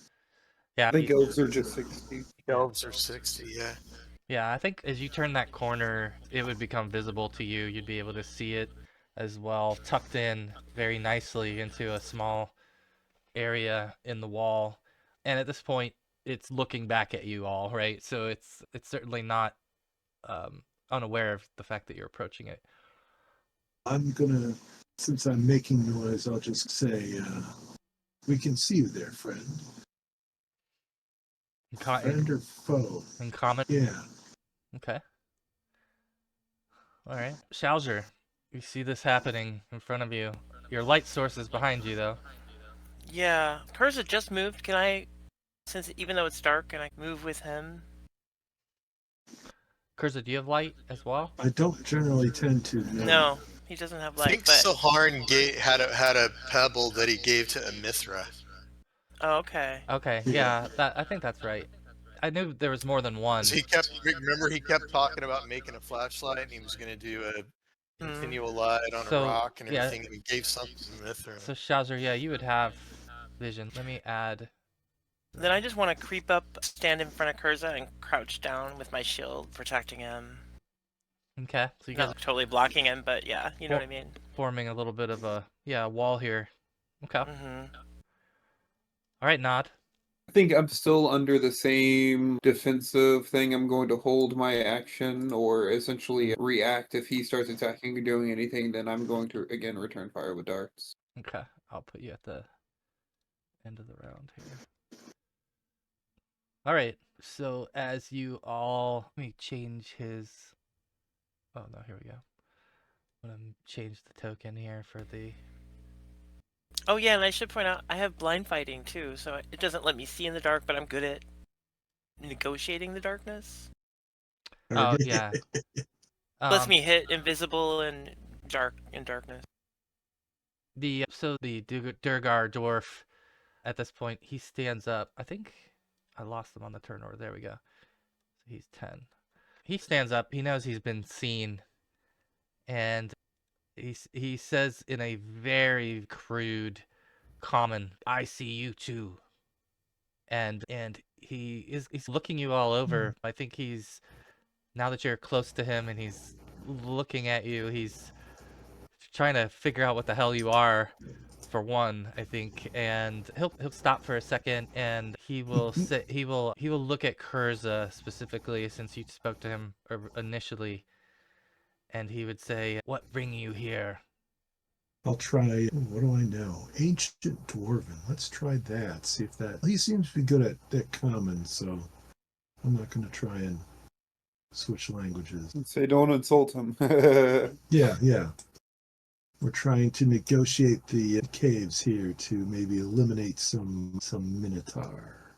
Yeah, I think elves are just 60. Elves are 60, yeah. Yeah, I think as you turn that corner, it would become visible to you. You'd be able to see it as well, tucked in very nicely into a small area in the wall. And at this point, it's looking back at you all, right? So it's certainly not unaware of the fact that you're approaching it. I'm going to, since I'm making noise, I'll just say, we can see you there, friend. Friend or foe? In common? Yeah. Okay. All right. Shalger, you see this happening in front of you. Your light source is behind you, though. Yeah. Curza just moved. Can I, even though it's dark, can I move with him? Curza, do you have light as well? I don't generally tend to. No, he doesn't have light. I think but... Saharn had a pebble that he gave to Amithra. Oh, okay. Okay, yeah, I think that's right. I knew there was more than one. So he kept talking about making a flashlight, and he was going to do continual light on So, a rock and yeah. everything. And we gave some to Mithra. So Shauzer, yeah, you would have vision. Let me add. Then I just want to creep up, stand in front of Kurza, and crouch down with my shield, protecting him. Okay, so you guys Not totally blocking him, but yeah, you know what I mean. forming a little bit of a wall here. Okay. Mm-hmm. All right, Nod. I think I'm still under the same defensive thing. I'm going to hold my action or essentially react if he starts attacking or doing anything. Then I'm going to again return fire with darts. Okay, I'll put you at the end of the round here. All right. So as you all, let me change his. Oh no, here we go. I'm gonna change the token here for the. Oh yeah, and I should point out, I have blind fighting too, so it doesn't let me see in the dark, but I'm good at negotiating the darkness. Oh yeah. Lets me hit invisible and darkness. The Durgar dwarf, at this point, he stands up. I think I lost him on the turn order. There we go. So he's 10. He stands up. He knows he's been seen, and he says in a very crude, common, "I see you too." And he's looking you all over. I think he's, now that you're close to him and he's looking at you, he's trying to figure out what the hell you are, for one, I think. And he'll stop for a second, and he will say, he will look at Kurza specifically, since you spoke to him initially, and he would say, "What bring you here?" I'll try. What do I know? Ancient Dwarven. Let's try that. See if that. He seems to be good at that common, so I'm not going to try and switch languages. Say don't insult him. Yeah. We're trying to negotiate the caves here to maybe eliminate some Minotaur.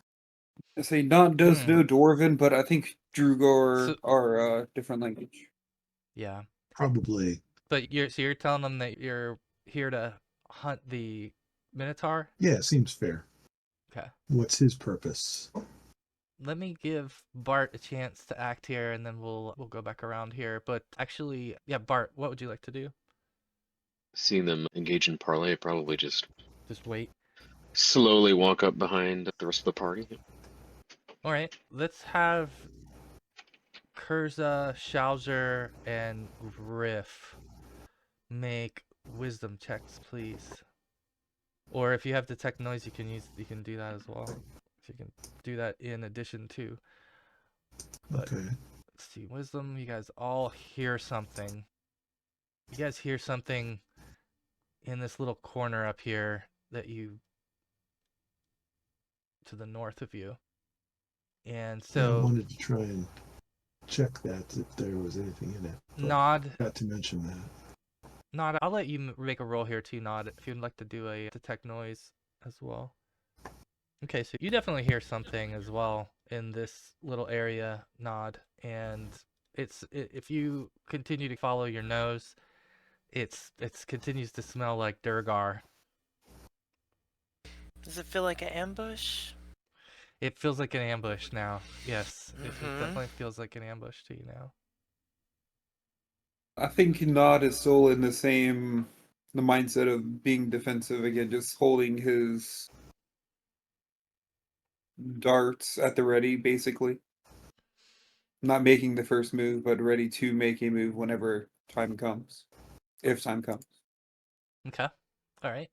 I say Nod does know Dwarven, but I think Durgar are different language. Yeah. Probably. But you're telling them that you're here to hunt the Minotaur? Yeah, seems fair. Okay. What's his purpose? Let me give Bart a chance to act here, and then we'll go back around here. But actually, yeah, Bart, what would you like to do? Seeing them engage in parley, probably just wait. slowly walk up behind the rest of the party. All right, let's have Kurza, Shauzer, and Griff make wisdom checks, please. Or if you have detect noise, you can do that as well. If you can do that in addition to. But, okay. Let's see, wisdom. You guys all hear something. You guys hear something in this little corner up here to the north of you. And so I wanted to try and check that if there was anything in it. Nod. Got to mention that. Nod, I'll let you make a roll here too, Nod, if you'd like to do a detect noise as well. Okay, so you definitely hear something as well in this little area, Nod, and if you continue to follow your nose, it continues to smell like Durgar. Does it feel like an ambush? It feels like an ambush now. Yes, it definitely feels like an ambush to you now. I think Nod is still in the mindset of being defensive again, just holding his darts at the ready, basically. Not making the first move, but ready to make a move whenever time comes. If time comes. Okay. All right.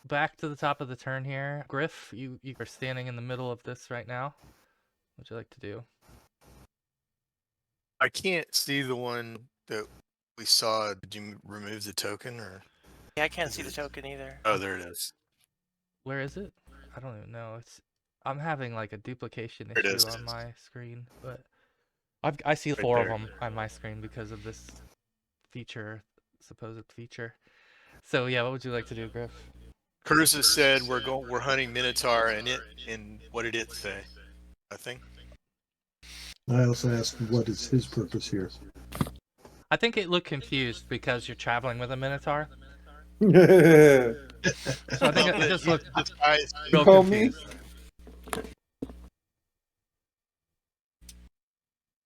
Back to the top of the turn here. Griff, you are standing in the middle of this right now. What would you like to do? I can't see the one that we saw. Did you remove the token, or? Yeah, I can't see the token either. Oh, there it is. Where is it? I don't even know. I'm having like a duplication There it issue is. on my screen, but I see Right 4 of there. them on my screen because of this supposed feature. So yeah, what would you like to do, Griff? Kurza said we're hunting Minotaur, and what did it say? Nothing. I also asked what is his purpose here. I think it looked confused because you're traveling with a Minotaur. You So I think it just looked real call me? confused.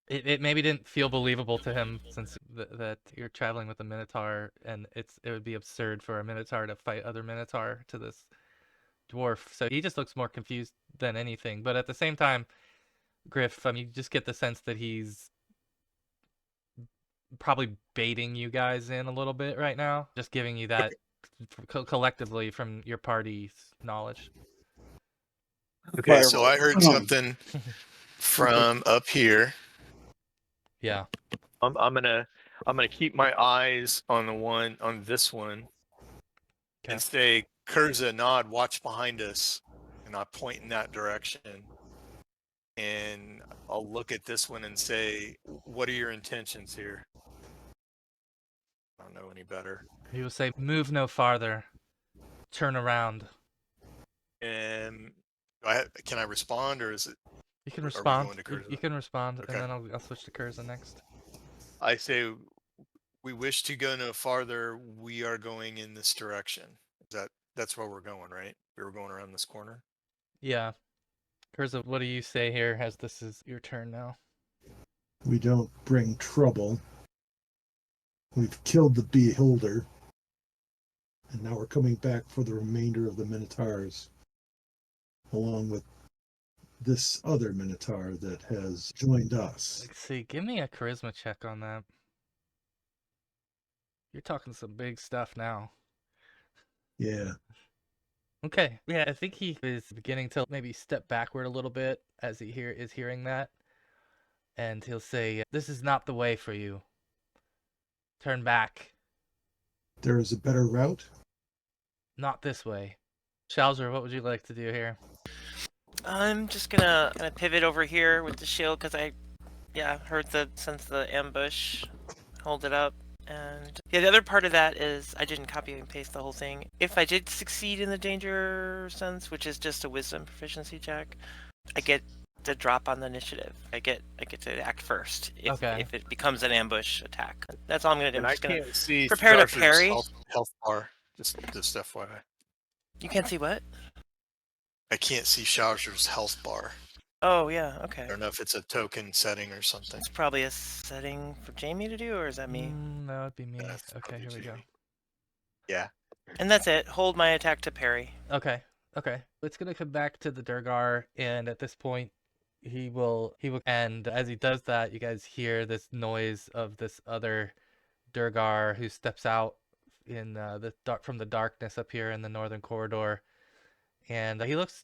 It maybe didn't feel believable to him since that you're traveling with a minotaur, and it would be absurd for a minotaur to fight other minotaur to this dwarf. So he just looks more confused than anything. But at the same time, Griff, you just get the sense that he's probably baiting you guys in a little bit right now, just giving you that collectively from your party's knowledge. Okay, so I heard Fireball. something from up here. Yeah. I'm gonna keep my eyes on this one, Okay. and say, Kurza, nod, watch behind us, and I point in that direction. And I'll look at this one and say, what are your intentions here? I don't know any better. He will say, "Move no farther. Turn around." And can I respond, or is it? You can Are we respond. going to Kurza? You can respond, Okay. and then I'll switch to Kurza next. I say, we wish to go no farther. We are going in this direction. That's where we're going, right? We were going around this corner. Yeah. Kurza, what do you say here as this is your turn now? We don't bring trouble. We've killed the beholder. And now we're coming back for the remainder of the minotaurs, along with this other minotaur that has joined us. Let's see, give me a charisma check on that. You're talking some big stuff now. Yeah. Okay. Yeah, I think he is beginning to maybe step backward a little bit as he is hearing that. And he'll say, "This is not the way for you. Turn back. There is a better route. Not this way." Shalzer, what would you like to do here? I'm just gonna pivot over here with the shield because I heard sense the ambush. Hold it up. And the other part of that is I didn't copy and paste the whole thing. If I did succeed in the danger sense, which is just a wisdom proficiency check, I get the drop on the initiative. I get to act first if it becomes an ambush attack. That's all I'm gonna do. And I'm I just gonna can't see prepare to Starshar's parry. health bar. Just FYI. You can't see what? I can't see Starshar's health bar. Oh yeah, okay. I don't know if it's a token setting or something. It's probably a setting for Jamie to do, or is that me? That would be me. That's Okay, here we go. Jamie. Yeah. And that's it. Hold my attack to parry. Okay. It's gonna come back to the Durgar, and at this point, he will, and as he does that, you guys hear this noise of this other Durgar who steps out in from the darkness up here in the northern corridor, and he looks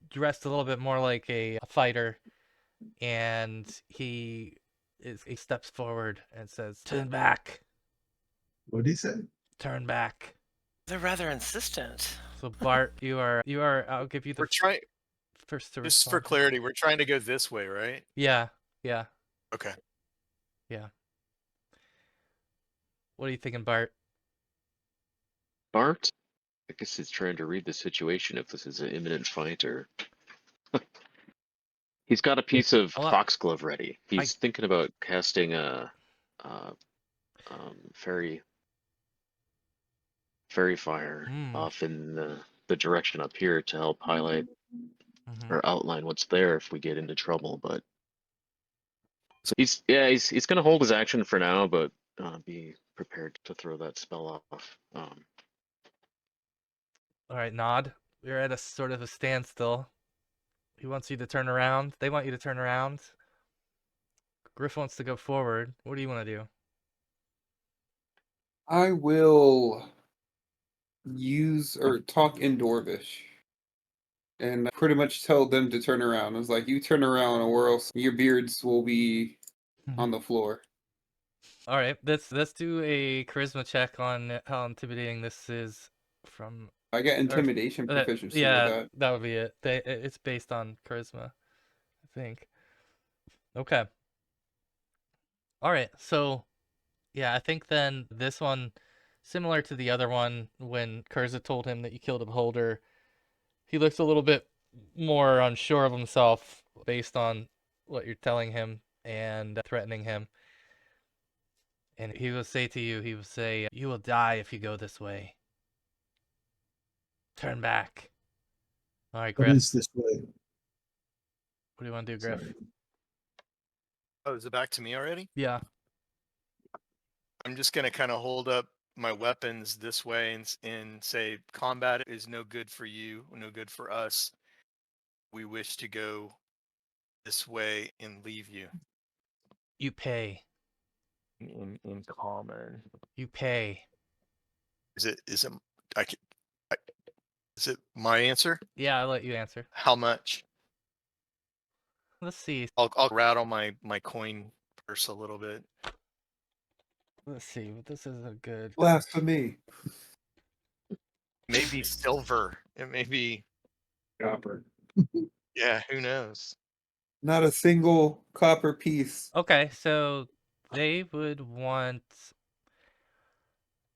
dressed a little bit more like a fighter, and he steps forward and says, "Turn back. What did he say? Turn back." They're rather insistent. So Bart, you are. I'll give you the We're trying. first to Just for respond. clarity, we're trying to go this way, right? Yeah. Okay. What are you thinking, Bart? Bart, I guess he's trying to read the situation if this is an imminent fight or. He's got a piece of foxglove ready. He's thinking about casting a fairy fire off in the direction up here to help highlight or outline what's there if we get into trouble. But so he's gonna hold his action for now, but be prepared to throw that spell off. All right, Nod. You're at a sort of a standstill. He wants you to turn around. They want you to turn around. Griff wants to go forward. What do you want to do? I will use or talk in Dwarvish and pretty much tell them to turn around. I was like, you turn around or else your beards will be on the floor. All right, let's do a charisma check on how intimidating this is from. I got intimidation proficiency with that. That would be it. It's based on charisma, I think. Okay. All right, so yeah, I think then this one, similar to the other one, when Kurza told him that you killed a beholder, he looks a little bit more unsure of himself based on what you're telling him and threatening him. And he will say to you, "You will die if you go this way. Turn back." All right, Griff. What is this way? What do you want to do, Griff? Sorry. Oh, is it back to me already? Yeah. I'm just gonna kind of hold up my weapons this way and say, combat is no good for you, no good for us. We wish to go this way and leave you. You pay. In common. You pay. Is it I, can- I is it my answer? Yeah, I'll let you answer. How much? Let's see. I'll rattle my coin purse a little bit. Let's see. This is a good. Blasphemy. Maybe silver. It may be. Copper. Yeah, who knows? Not a single copper piece. Okay, so they would want,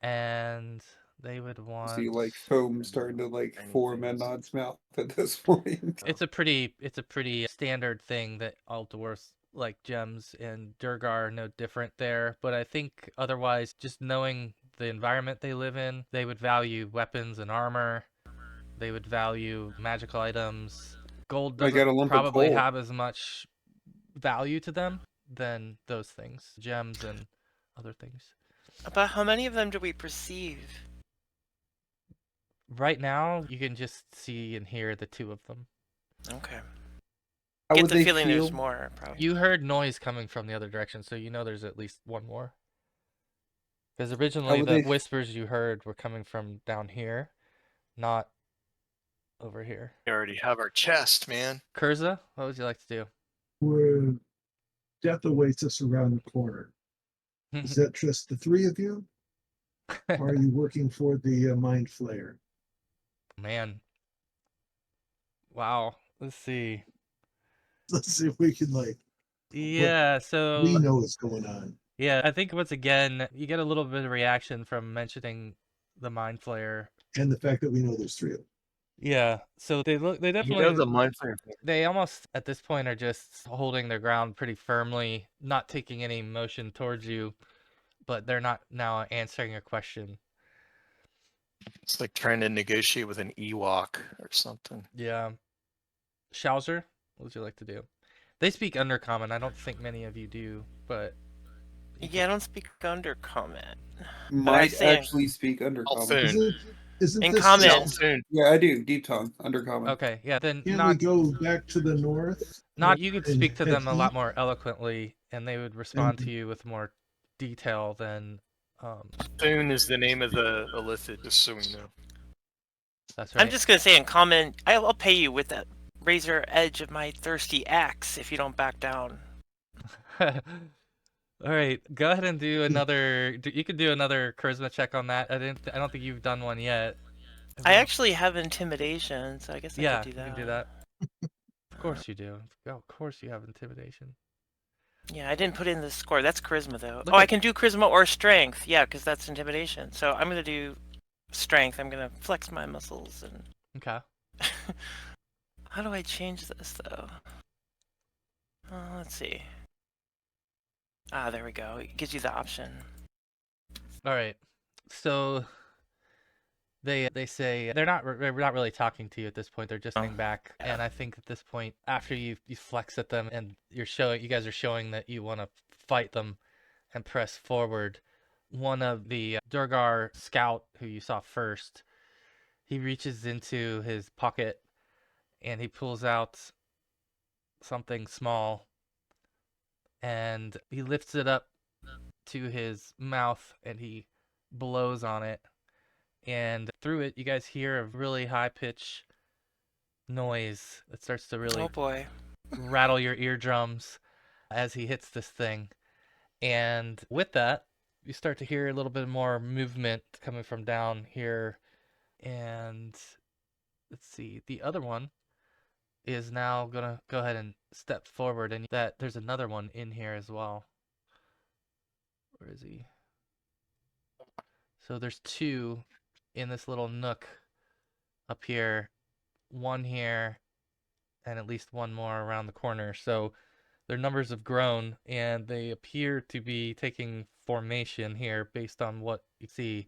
and they would want. See, like foam starting to like Tiny form in things. Nod's mouth at this point. It's a pretty standard thing that all dwarves like gems, and Durgar are no different there. But I think otherwise, just knowing the environment they live in, they would value weapons and armor. They would value magical items. Gold I got a doesn't lump of probably coal. have as much value to them than those things, gems and other things. About how many of them do we perceive? Right now, you can just see and hear the two of them. Okay. How Get would the they feeling feel? there's more, probably. You heard noise coming from the other direction, so you know there's at least one more. Because originally would the they- whispers you heard were coming from down here, not over here. We already have our chest, man. Kurza, what would you like to do? Where death awaits us around the corner. Is that just the three of you? Or are you working for the Mind Flayer? Man. Wow. Let's see. Let's see if we can Yeah, so we know what's going on. yeah, I think once again you get a little bit of reaction from mentioning the Mind Flayer. And the fact that we know there's three of them. Yeah, so they You definitely know the mind flayer. they almost at this point are just holding their ground pretty firmly, not taking any motion towards you, but they're not now answering your question. It's like trying to negotiate with an Ewok or something. Yeah. Schauser, what would you like to do? They speak Undercommon. I don't think many of you do, but Yeah, I don't speak Undercommon. Might say- actually speak Undercommon. Alfoon. Isn't In this common. Alfoon. Yeah, I do. Deep tongue. Undercommon. okay, yeah, then Can we not go back to the north? you could and speak to head them a lot east? more eloquently, and they would respond to you with more detail than Alfoon is the name of the illicit, just so we know. that's right. I'm just gonna say in common, I'll pay you with that razor edge of my thirsty axe if you don't back down. All right, go ahead and do another. You could do another charisma check on that. I don't think you've done one yet. I actually have intimidation, so I guess Yeah, I could do you that. can do that. Of course you do. Oh, of course you have intimidation. Yeah, I didn't put in the score. That's charisma, though. Look Oh, I at- can do charisma or strength. Yeah, because that's intimidation. So I'm going to do strength. I'm going to flex my muscles. And Okay. how do I change this, though? Let's see. Ah, there we go. It gives you the option. All right. So they say they're not really talking to you at this point. They're just Oh. hanging back. Yeah. And I think at this point, after you flex at them and you guys are showing that you want to fight them and press forward. One of the Duergar Scout who you saw first, he reaches into his pocket and he pulls out something small and he lifts it up to his mouth and he blows on it. And through it, you guys hear a really high pitch noise that starts to really Oh, boy. rattle your eardrums as he hits this thing. And with that, you start to hear a little bit more movement coming from down here. And let's see, the other one is now gonna go ahead and step forward, and that there's another one in here as well. Where is he? So there's two in this little nook up here, one here, and at least one more around the corner. So their numbers have grown, and they appear to be taking formation here based on what you see.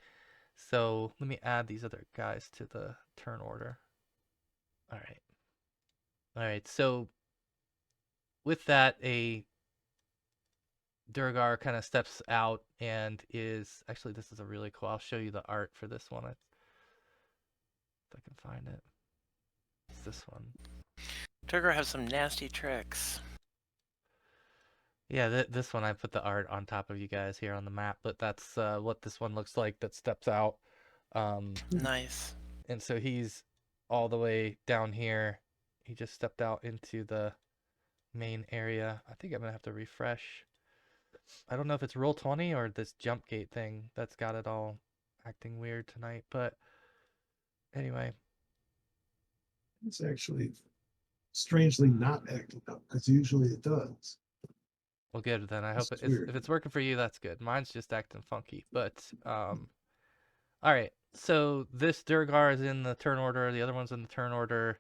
So let me add these other guys to the turn order. All right. All right. So with that, Durgar kind of steps out and is actually, this is a really cool. I'll show you the art for this one. If I can find it. It's this one. Durgar has some nasty tricks. Yeah, this one I put the art on top of you guys here on the map, but that's what this one looks like that steps out. Nice. And so he's all the way down here. He just stepped out into the main area. I think I'm gonna have to refresh. I don't know if it's Roll20 or this jump gate thing that's got it all acting weird tonight, but anyway. It's actually strangely not acting up because usually it does. Well, good then. I hope It's if weird. it's working for you, that's good. Mine's just acting funky, but all right. So this Durgar is in the turn order. The other one's in the turn order,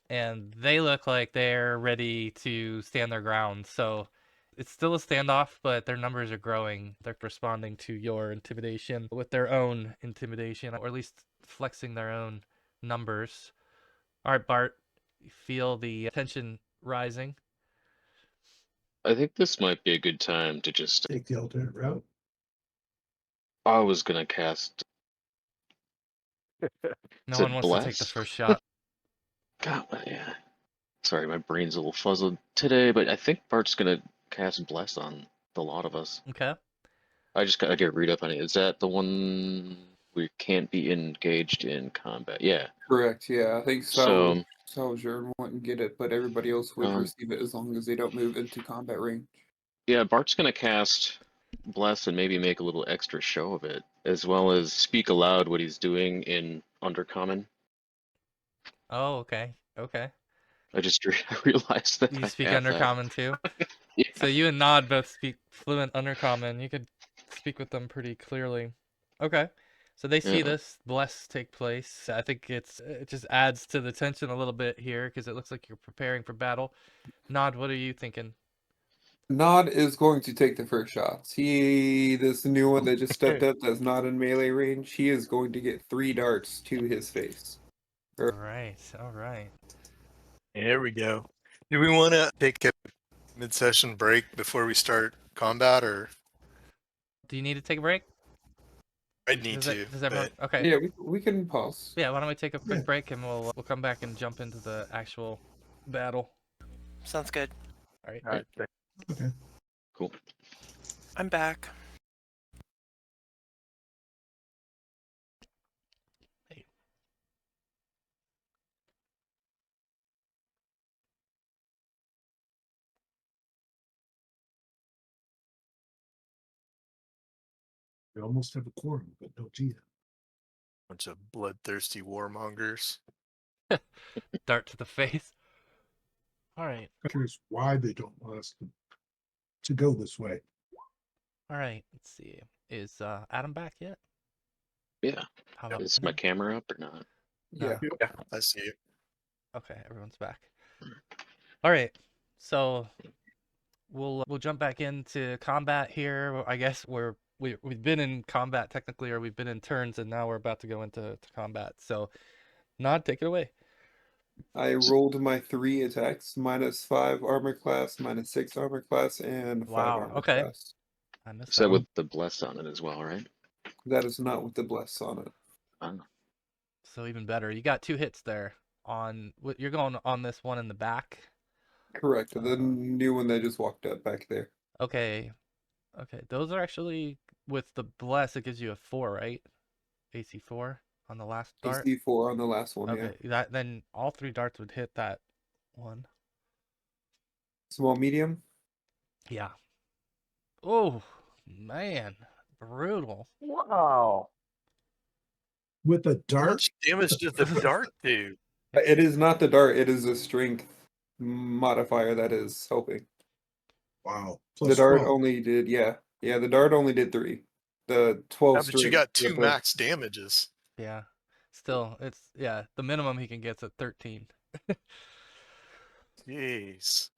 and they look like they're ready to stand their ground. So it's still a standoff, but their numbers are growing. They're responding to your intimidation with their own intimidation, or at least flexing their own numbers. All right, Bart, you feel the tension rising. I think this might be a good time to just. Take the alternate route. I was gonna cast. No Is one it wants to take the bless? first shot. God, yeah. Sorry, my brain's a little fuzzled today, but I think Bart's gonna cast bless on the lot of us. Okay. I just gotta get a read up on it. Is that the one we can't be engaged in combat? Yeah. Correct. Yeah, I think So, Salvager wouldn't get it, but everybody else would receive it as long as they don't move into combat range. yeah, Bart's gonna cast bless and maybe make a little extra show of it, as well as speak aloud what he's doing in Undercommon. Oh, okay. Okay. I just realized that You I speak have that. Undercommon too? Yeah. So you and Nod both speak fluent Undercommon. You could speak with them pretty clearly. Okay. So they see Yeah. this bless take place. I think it just adds to the tension a little bit here because it looks like you're preparing for battle. Nod, what are you thinking? Nod is going to take the first shots. This new one that just stepped up that's not in melee range, he is going to get 3 darts to his face. All right. All right. There we go. Do we want to take a mid-session break before we start combat, or Do you need to take a break? I'd need to? Does everyone? Okay. Yeah, we can pause. Yeah. Why don't we take a quick Yeah. break and we'll come back and jump into the actual battle. Sounds good. All right. All right. Okay. Cool. I'm back. We almost have a quorum, but no Gita. Bunch of bloodthirsty warmongers. Dart to the face. All right. I'm curious why they don't want us to go this way. All right. Let's see. Is Adam back yet? Yeah. How about Is my camera up or not? Yeah. Yeah, I see it. Okay, everyone's back. All right. So we'll jump back into combat here. I guess we've been in combat technically, or we've been in turns, and now we're about to go into combat. So, Nod, take it away. I rolled my 3 attacks, -5 armor class, -6 armor class, and 5 Wow, armor okay. class. I missed Is that that one. with the bless on it as well, right? That is not with the bless on it. So even better. You got 2 hits there. You're going on this one in the back. Correct. The new one that just walked up back there. Okay. Okay. Those are actually with the bless. It gives you a 4, right? AC 4 on the last dart. AC 4 on the last one. Okay, Yeah. then all 3 darts would hit that one. Small, medium. Yeah. Oh man, brutal. Wow. With a How dart, much damage does the dart do? It is not the dart. It is a strength modifier that is helping. wow. The Plus dart 12. only did the dart only did 3. The 12 Yeah, but you strength got with 2 the- max damages. Yeah. Still, it's the minimum he can get's at 13. Jeez.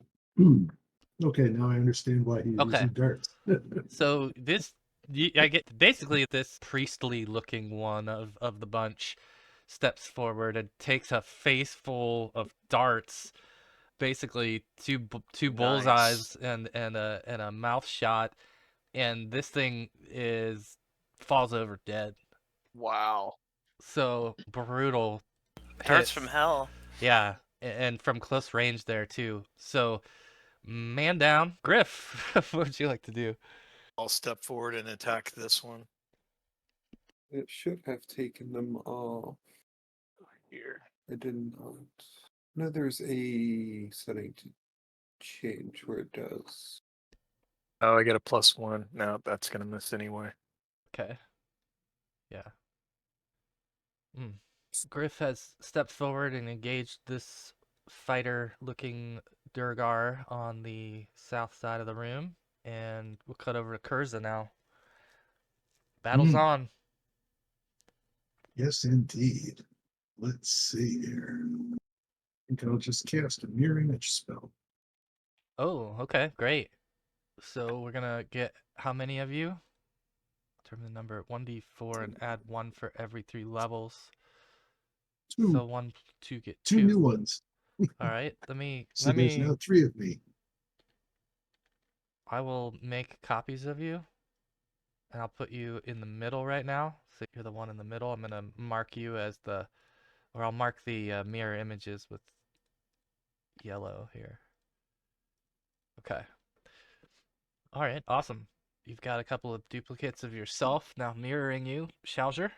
Okay, now I understand why he's Okay. using darts. So I get basically this priestly looking one of the bunch steps forward and takes a face full of darts, basically two bullseyes and a mouth shot, and this thing falls over dead. Wow. So brutal Darts from hits. hell. Yeah, and from close range there too. So man down. Griff, what would you like to do? I'll step forward and attack this one It should have taken them off. here. It did not. No, there's a setting to change where it does. Oh, I get a +1. No, that's gonna miss anyway. Okay. Yeah. Griff has stepped forward and engaged this fighter-looking Durgar on the south side of the room, and we'll cut over to Kurza now. Battle's on. Yes, indeed. Let's see here. I think I'll just cast a mirror image spell. Oh, okay, great. So we're gonna get how many of you? Determine the number 1d4 and add 1 for every 3 levels. Two. So 1, 2 get Two 2. new ones. All right, let me So there's now 3 of me. I will make copies of you, and I'll put you in the middle right now. So you're the one in the middle. I'm gonna mark you as I'll mark the mirror images with yellow here. Okay. All right, awesome. You've got a couple of duplicates of yourself now mirroring you, Shalger.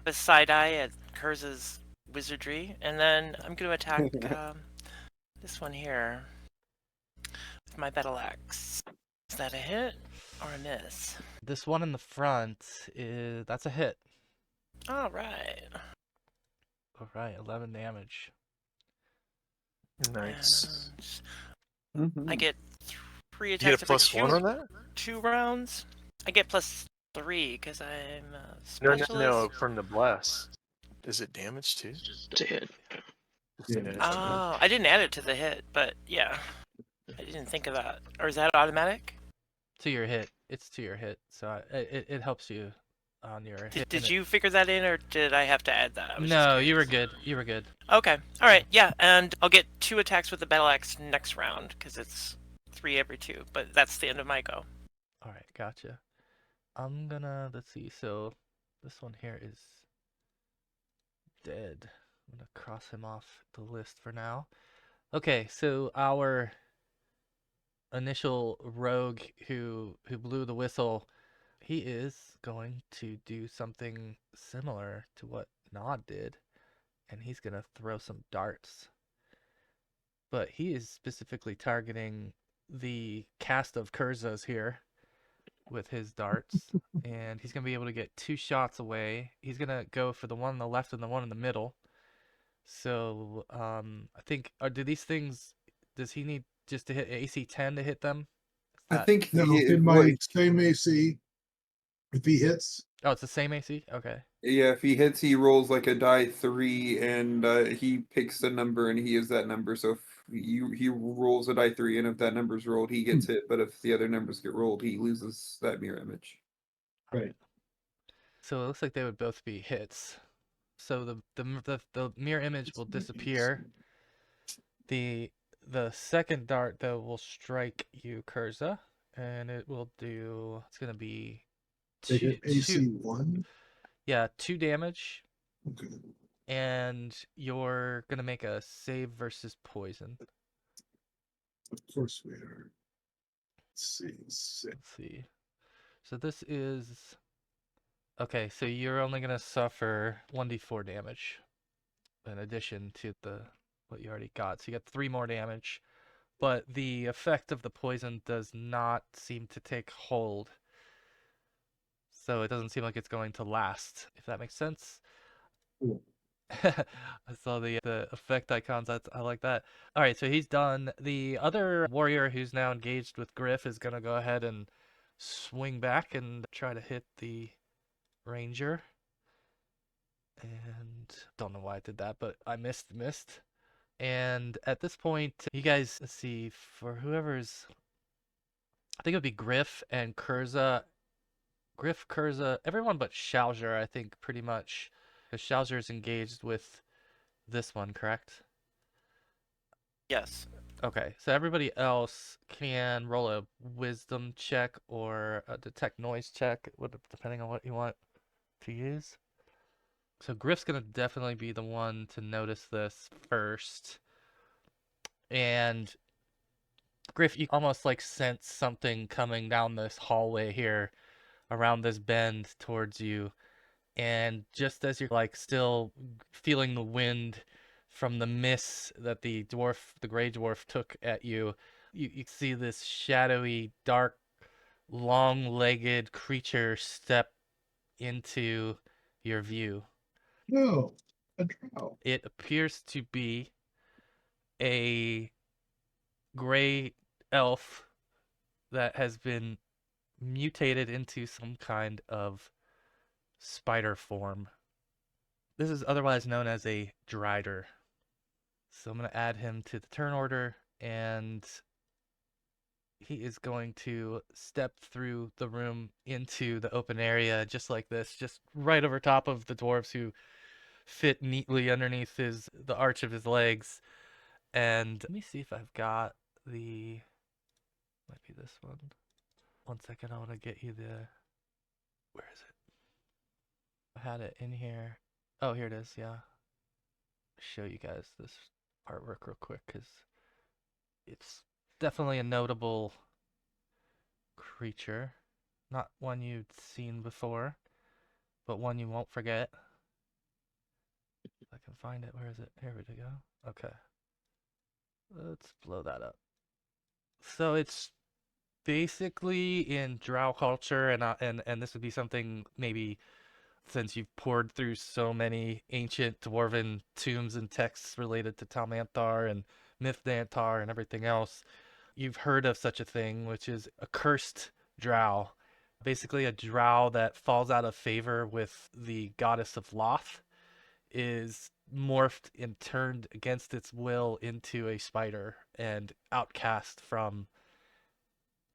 The side eye at Kurza's wizardry, and then I'm going to attack this one here with my battle axe. Is that a hit or a miss? This one in the front that's a hit. All right. All right, 11 damage. Nice. And I get 3 You get attacks a every +1 on that? 2 rounds. I get +3 because I'm a No, specialist. no, from the bless. Is it damage too? Just a hit. Just a hit. Oh, I didn't add it to the hit, but yeah. I didn't think of that. Or is that automatic? To your hit. It's to your hit, so it helps you on your hit. Did you figure that in, or did I have to add that? I was just No, you were curious. good. You were good. Okay. All right. Yeah, and I'll get 2 attacks with the battle axe next round because it's 3 every 2. But that's the end of my go. All right, gotcha. I'm gonna let's see. So this one here is dead. I'm gonna cross him off the list for now. Okay, so our initial rogue who blew the whistle, he is going to do something similar to what Nod did, and he's gonna throw some darts. But he is specifically targeting the cast of Kurzas here with his darts, and he's gonna be able to get 2 shots away. He's gonna go for the one on the left and the one in the middle. So I think do these things? Does he need just to hit AC 10 to hit them? I think No, he- in my what- same AC, if he hits, Oh, it's the same AC. Okay. yeah, if he hits, he rolls like a die 3, and he picks a number, and he is that number. So if he rolls a die 3, and if that number's rolled, he gets hit. But if the other numbers get rolled, he loses that mirror image. right. So it looks like they would both be hits. So the mirror image will disappear. The second dart though will strike you, Kurza, and it will do. It's gonna be They hit AC 2. 1. Yeah, 2 damage, Okay. and you're gonna make a save versus poison. Of course we are. Let's see. Let's see. So this is okay. So you're only gonna suffer 1d4 damage in addition to what you already got. So you got 3 more damage, but the effect of the poison does not seem to take hold. So it doesn't seem like it's going to last, if that makes sense. Cool. I saw the effect icons. I like that. All right, so he's done. The other warrior who's now engaged with Griff is going to go ahead and swing back and try to hit the ranger. And don't know why I did that, but I missed. And at this point, you guys, let's see, for whoever's, I think it would be Griff and Kurza. Griff, Kurza, everyone but Shalger, I think, pretty much. Because Shalger is engaged with this one, correct? Yes. Okay, so everybody else can roll a wisdom check or a detect noise check, depending on what you want to use. So Griff's gonna definitely be the one to notice this first. And Griff, you almost like sense something coming down this hallway here around this bend towards you. And just as you're like still feeling the wind from the miss that the gray dwarf took at you, you see this shadowy, dark, long-legged creature step into your view. No, a drow. It appears to be a gray elf that has been mutated into some kind of spider form. This is otherwise known as a Drider. So I'm going to add him to the turn order, and he is going to step through the room into the open area just like this, just right over top of the dwarves who fit neatly underneath the arch of his legs. And let me see if I've got might be this one. 1 second, I want to get you where is it? I had it in here. Oh, here it is, yeah. Show you guys this artwork real quick, because it's definitely a notable creature. Not one you've seen before, but one you won't forget. If I can find it, where is it? Here we go. Okay. Let's blow that up. So it's basically in drow culture, and this would be something maybe since you've poured through so many ancient dwarven tombs and texts related to Talmanthar and Mythdantar and everything else, you've heard of such a thing, which is a cursed drow. Basically, a drow that falls out of favor with the goddess of Loth is morphed and turned against its will into a spider and outcast from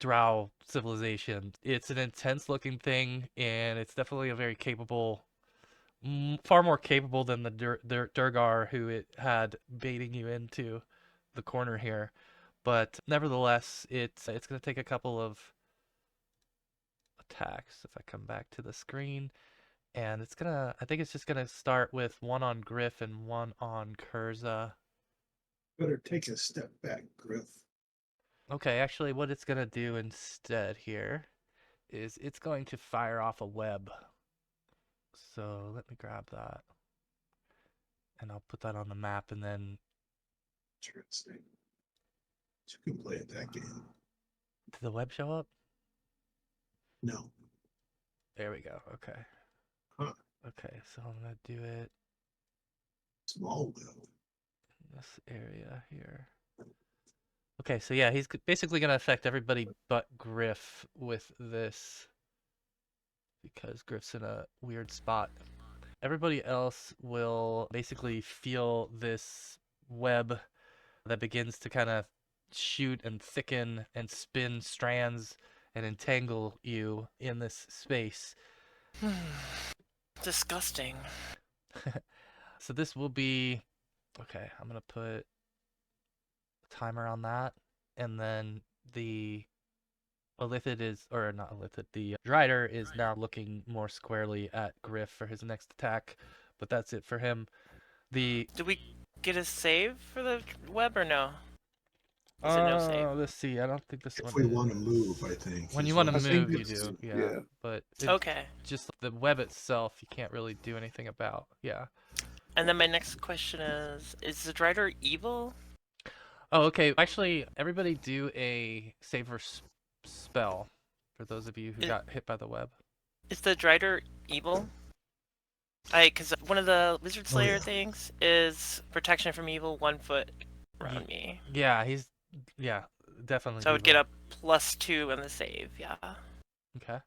drow civilization. It's an intense looking thing, and it's definitely a very capable, far more capable than the Durgar who it had baiting you into the corner here. But nevertheless, it's going to take a couple of attacks if I come back to the screen. And I think it's just going to start with one on Griff and one on Kurza. Better take a step back, Griff. Okay, actually what it's going to do instead here is it's going to fire off a web. So let me grab that. And I'll put that on the map, and then... Interesting. You can play at that game. Did the web show up? No. There we go. Okay. Huh. Okay, so I'm going to do it Small wheel. in this area here. Okay, so yeah, he's basically going to affect everybody but Griff with this, because Griff's in a weird spot. Everybody else will basically feel this web that begins to kind of shoot and thicken and spin strands and entangle you in this space. Disgusting. So this will be... Okay, I'm going to put a timer on that. And then the Illithid the Drider is now looking more squarely at Griff for his next attack. But that's it for him. Do we get a save for the web or no? Is it no save? Let's see. I don't think this one If we is. want to move, I think. When is you want to what- move, you do. Yeah. yeah. But Okay. just the web itself, you can't really do anything about. Yeah. And then my next question is the Drider evil? Oh, okay. Actually, everybody do a save or spell for those of you who got hit by the web. Is the Drider evil? Because one of the Wizard Slayer things is protection from evil 1 foot around me. Yeah, definitely. So I would get a +2 on the save, yeah. Okay.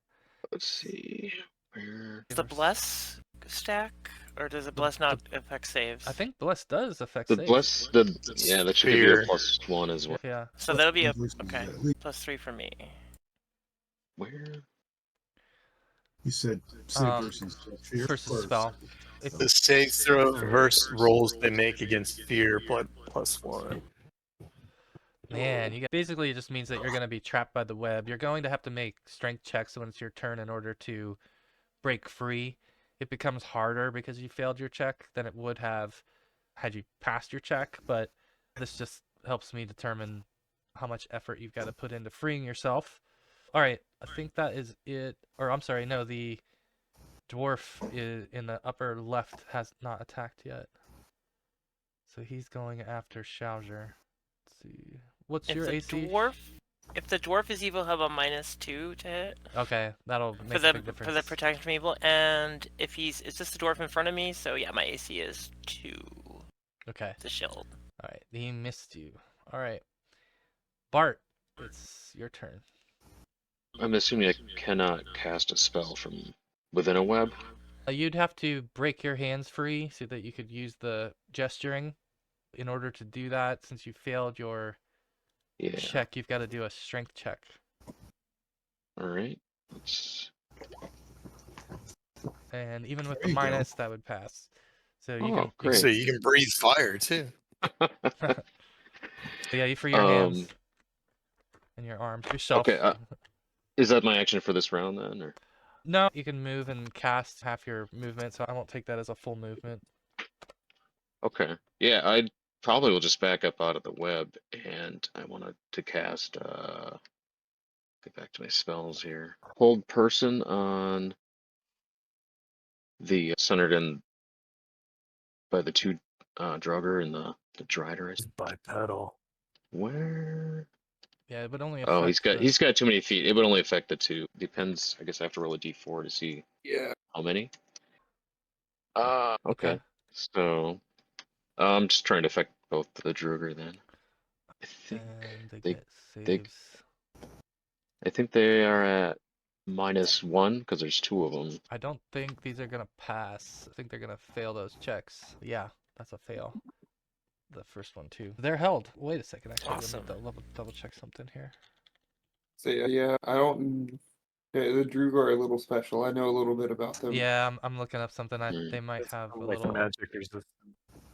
Let's see. Where? Does the Bless stack? Or does the Bless not affect saves? I think Bless does affect The saves. bless yeah, that should give you a +1 as well. Yeah. So that'll be a Versus, okay least +3 for me. Where? You said save versus fear versus or- spell. The save throw versus rolls they make against fear +1. Man, basically it just means that you're going to be trapped by the web. You're going to have to make strength checks when it's your turn in order to break free. It becomes harder because you failed your check than it would have had you passed your check, but this just helps me determine how much effort you've got to put into freeing yourself. All right, I think that is it. Or I'm sorry, no, the dwarf in the upper left has not attacked yet. So he's going after Schauser. Let's see. What's If your the AC? if the dwarf is evil, he'll have a -2 to hit Okay, that'll for make a the big difference. for the protection from evil. And if it's just the dwarf in front of me, so yeah, my AC is 2. Okay. The shield. All right, he missed you. All right, Bart, it's your turn. I'm assuming I cannot cast a spell from within a web. You'd have to break your hands free so that you could use the gesturing. In order to do that, since you failed your check, you've got to do a strength check. All right. Let's... And even with There the you go. minus, that would pass. So you Oh, can. great. So you can breathe fire too. So yeah, you free your hands and your arms yourself. Okay. Is that my action for this round then, or? No, you can move and cast half your movement, so I won't take that as a full movement. Okay. Yeah, I probably will just back up out of the web, and I wanted to cast. Get back to my spells here. Hold person on the centered in by the two Drugger and the Drider. Bipedal. Where? Yeah, it would only affect. Oh, he's got too many feet. It would only affect the two. Depends. I guess I have to roll a d4 to see how many. Okay. So I'm just trying to affect both the Druger then. I think And they they get saves. I think they are at -1 because there's two of them. I don't think these are gonna pass. I think they're gonna fail those checks. Yeah, that's a fail. The first one too. They're held. Wait a second. Actually, Awesome. let me double check something here. So yeah, I don't. Yeah, the Durgar are a little special. I know a little bit about them. Yeah, I'm looking up something. Hmm. They might have a Like little magic resistance.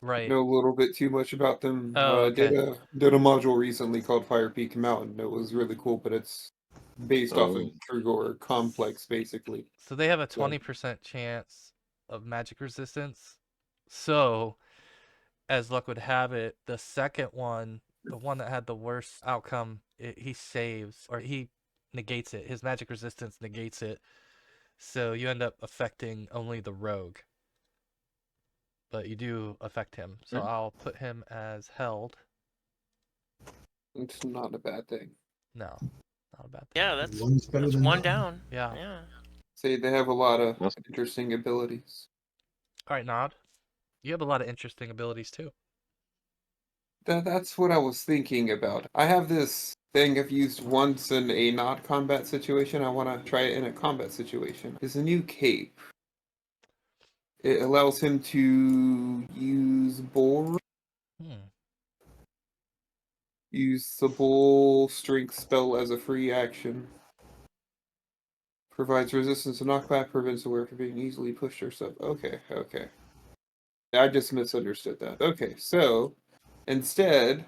right. Know a little bit too much about them. Oh, okay. Did a module recently called Fire Peak Mountain. It was really cool, but it's based off of Oh. Durgar complex, basically. So they have a So- 20% chance of magic resistance. So, as luck would have it, the second one, the one that had the worst outcome, he saves or he negates it. His magic resistance negates it. So you end up affecting only the rogue. But you do affect him. So I'll put him as held. It's not a bad thing. No, not a bad thing. Yeah, that's One's better than one none. down. Yeah. Yeah. Say they have a lot of Awesome. interesting abilities. All right, Nod. You have a lot of interesting abilities too. That's what I was thinking about. I have this thing I've used once in a not combat situation. I want to try it in a combat situation. It's a new cape. It allows him to use bull. Use the bull strength spell as a free action. Provides resistance to knockback, prevents the wearer from being easily pushed or stuff. Okay. I just misunderstood that. Okay, so instead,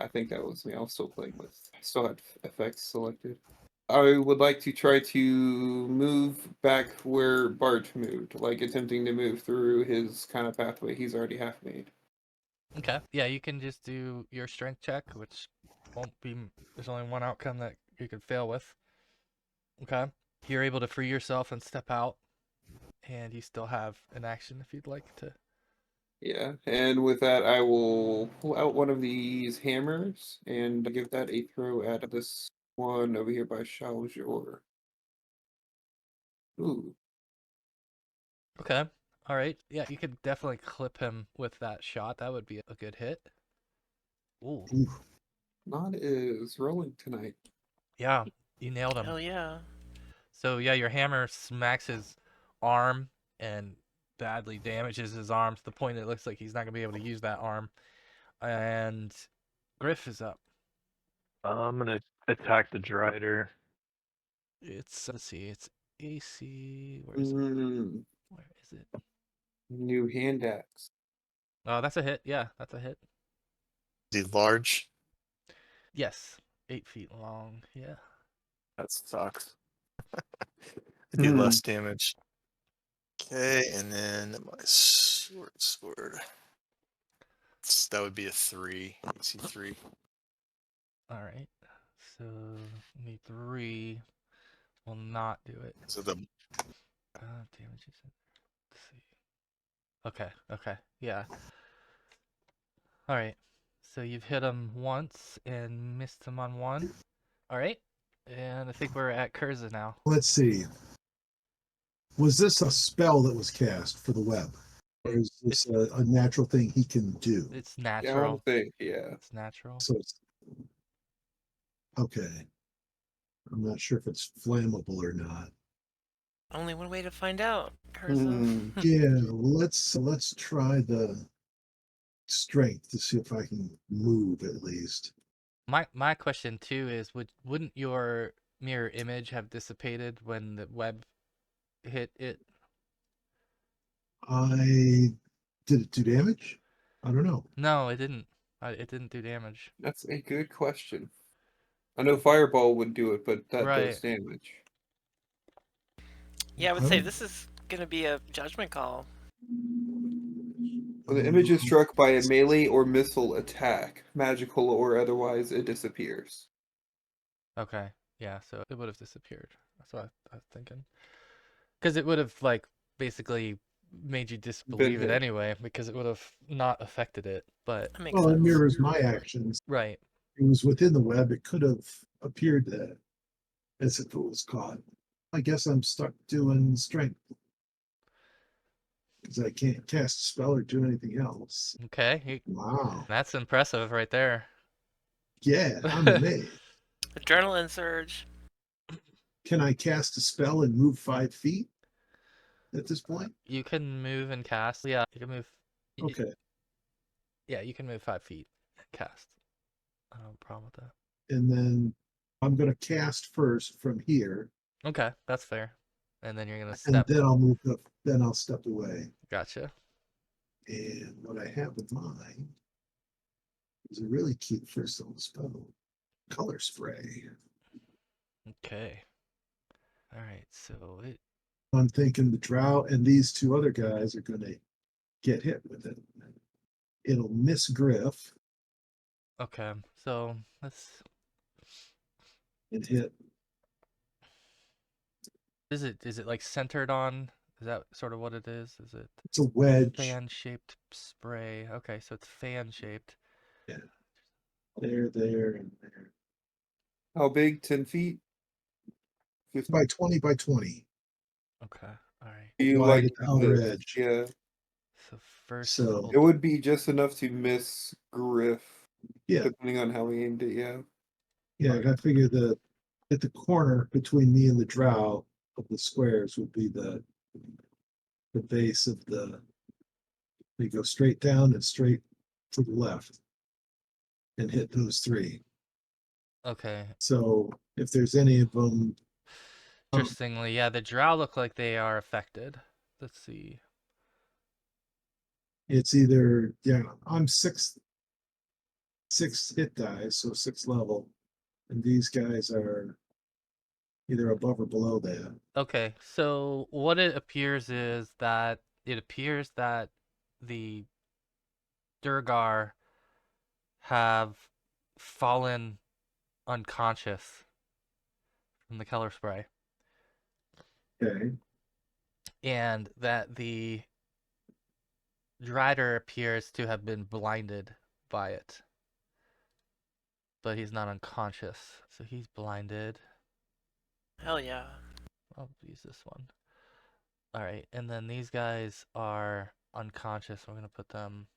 I think that was me. I was still playing with. I still had effects selected. I would like to try to move back where Bart moved, like attempting to move through his kind of pathway he's already half made. Okay. Yeah, you can just do your strength check, which won't be. There's only one outcome that you could fail with. Okay. You're able to free yourself and step out, and you still have an action if you'd like to. Yeah, and with that, I will pull out one of these hammers and give that a throw at this one over here by Shaojor. Ooh. Okay. All right. Yeah, you could definitely clip him with that shot. That would be a good hit. Ooh. Not is rolling tonight. Yeah, you nailed him. Hell yeah. So yeah, your hammer smacks his arm and badly damages his arm to the point that it looks like he's not gonna be able to use that arm. And Griff is up. I'm gonna attack the Drider. It's let's see, it's AC. Where is it? Where is it? New hand axe. Oh, that's a hit. Yeah, that's a hit. Is he large? Yes, 8 feet long. Yeah. That sucks. I do less damage. Okay, and then my sword. That would be a 3. AC 3. All right. So me 3 will not do it. So the Damage is in. Let's see. Okay. Okay. Yeah. All right. So you've hit him once and missed him on one. All right. And I think we're at Kurza now. Let's see. Was this a spell that was cast for the web? Or is this a natural thing he can do? It's Yeah, I natural. want to say, yeah. It's natural. So it's okay. I'm not sure if it's flammable or not. Only one way to find out. Curza. Yeah, let's try the strength to see if I can move at least. My question too is wouldn't your mirror image have dissipated when the web hit it? Did it do damage? I don't know. No, it didn't. It didn't do damage. That's a good question. I know Fireball would do it, but that Right. does damage. Yeah, I would say this is gonna be a judgment call. When the image is struck by a melee or missile attack, magical or otherwise, it disappears. Okay. Yeah, so it would have disappeared. That's what I was thinking. Because it would have like basically made you disbelieve it hit. anyway, because it would have not affected it. But That makes Well, it sense. mirrors my actions. right. It was within the web. It could have appeared that as if it was caught. I guess I'm stuck doing strength because I can't cast a spell or do anything else. Okay. Wow. That's impressive right there. Yeah, I'm amazed. Adrenaline surge. Can I cast a spell and move 5 feet at this point? You can move and cast. Yeah, you can move. Okay. Yeah, you can move 5 feet and cast. I don't have a problem with that. And then I'm going to cast first from here. Okay, that's fair. And then you're gonna And step. then I'll move up. Then I'll step away. Gotcha. And what I have in mind is a really cute first level spell. Color spray. Okay. All right. So it. I'm thinking the drow and these two other guys are going to get hit with it. It'll miss Griff Okay. So let's. and hit. Is it like centered on? Is that sort of what it is? Is it It's a wedge. fan-shaped spray? Okay, so it's fan-shaped. Yeah. There, and there. How big? 10 feet? 50? By 20 by 20. Okay. All right. You Wide like at the outer this? edge. Yeah. So first So- level. It would be just enough to miss Griff. Yeah. Depending on how he aimed it, yeah. Yeah, I figure at the corner between me and the drow of the squares would be the base of the. They go straight down and straight to the left and hit those 3. Okay. So if there's any of them, Interestingly, yeah, the drow look like they are affected. Let's see. it's either I'm 6 hit dice, so 6 level, and these guys are either above or below that. Okay, so what it appears is that the Durgar have fallen unconscious from the color spray, Okay. and that the Drider appears to have been blinded by it. But he's not unconscious, so he's blinded. Hell yeah. I'll use this one. All right, and then these guys are unconscious. We're gonna put them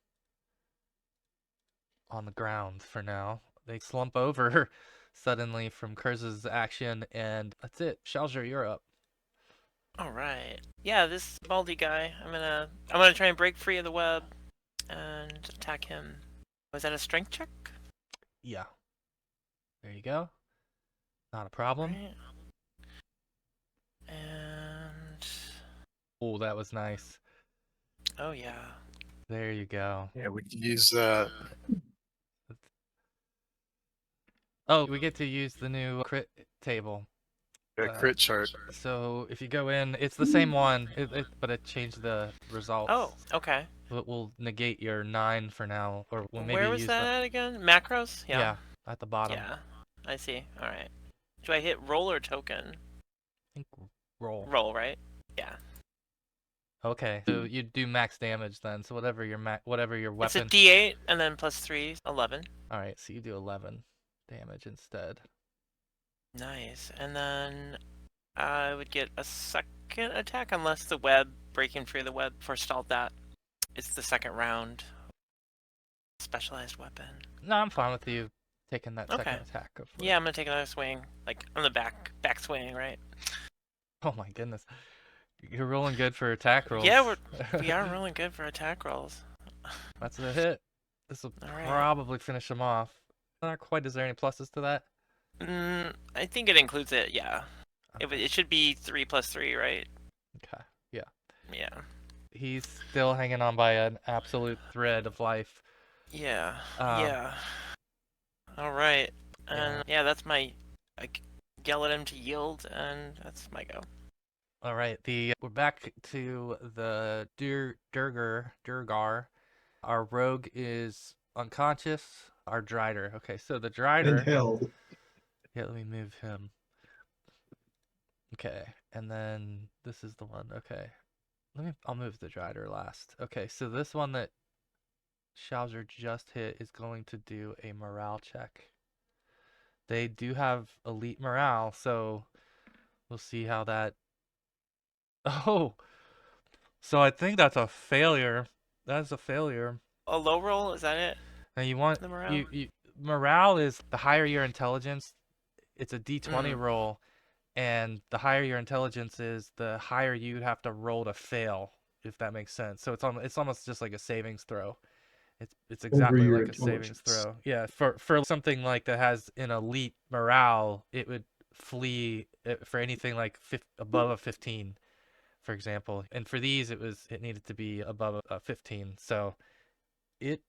on the ground for now. They slump over suddenly from Kurza's action, and that's it. Shalger, you're up. All right. Yeah, this baldy guy. I'm gonna try and break free of the web and attack him. Was that a strength check? Yeah. There you go. Not a problem. Right. And Oh, that was nice. oh yeah. There you go. Yeah, we could use that. Oh, we get to use the new crit table. Crit chart. So if you go in, it's the same one, but it changed the results. Oh, okay. But we'll negate your 9 for now, or we'll maybe Where was use that at again? Macros? yeah, at the bottom. Yeah, I see. All right. Do I hit roll or token? I think roll. Roll, right? Yeah. Okay, so you do max damage then. So whatever your It's a weapon. D8 and then plus 3, 11. All right, so you do 11 damage instead. Nice. And then I would get a second attack unless the web, breaking free of the web, forestalled that. It's the second round. Specialized weapon. No, I'm fine with you taking that Okay. second attack. Go for it. Yeah, I'm gonna take another swing. Like on the back swing, right? Oh my goodness. You're rolling good for attack rolls. Yeah, we are rolling good for attack rolls. That's a hit. This will All right. probably finish him off. Not quite. Is there any pluses to that? I think it includes it. Yeah. Okay. It should be 3 plus 3, right? Okay. Yeah. Yeah. He's still hanging on by an absolute thread of life. Yeah. Um, Yeah. All right. yeah. And yeah, that's my. I yell at him to yield, and that's my go. All right. We're back to the Durgar. Our rogue is unconscious. Our Drider. Okay, so the In Drider. hell. Yeah, let me move him. Okay, and then this is the one. Okay, I'll move the Drider last. Okay, so this one that Schauser just hit is going to do a morale check. They do have elite morale, so we'll see how that. Oh, so I think that's a failure. That's a failure. A low roll, is that it? And you want The morale? morale is the higher your intelligence. It's a D20 roll, and the higher your intelligence is, the higher you'd have to roll to fail, if that makes sense. So it's almost just like a savings throw. It's exactly your like a savings intelligence. throw. Yeah, for something like that has an elite morale, it would flee for anything like above a 15, for example. And for these, it needed to be above a 15. So it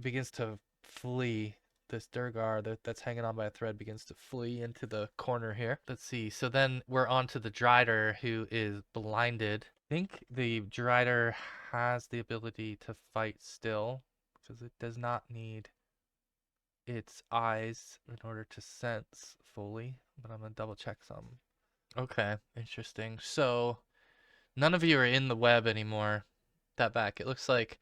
begins to flee. This Durgar that's hanging on by a thread begins to flee into the corner here. Let's see. So then we're on to the Drider, who is blinded. I think the Drider has the ability to fight still, because it does not need its eyes in order to sense fully. But I'm going to double check some. Okay, interesting. So none of you are in the web anymore. That back. It looks like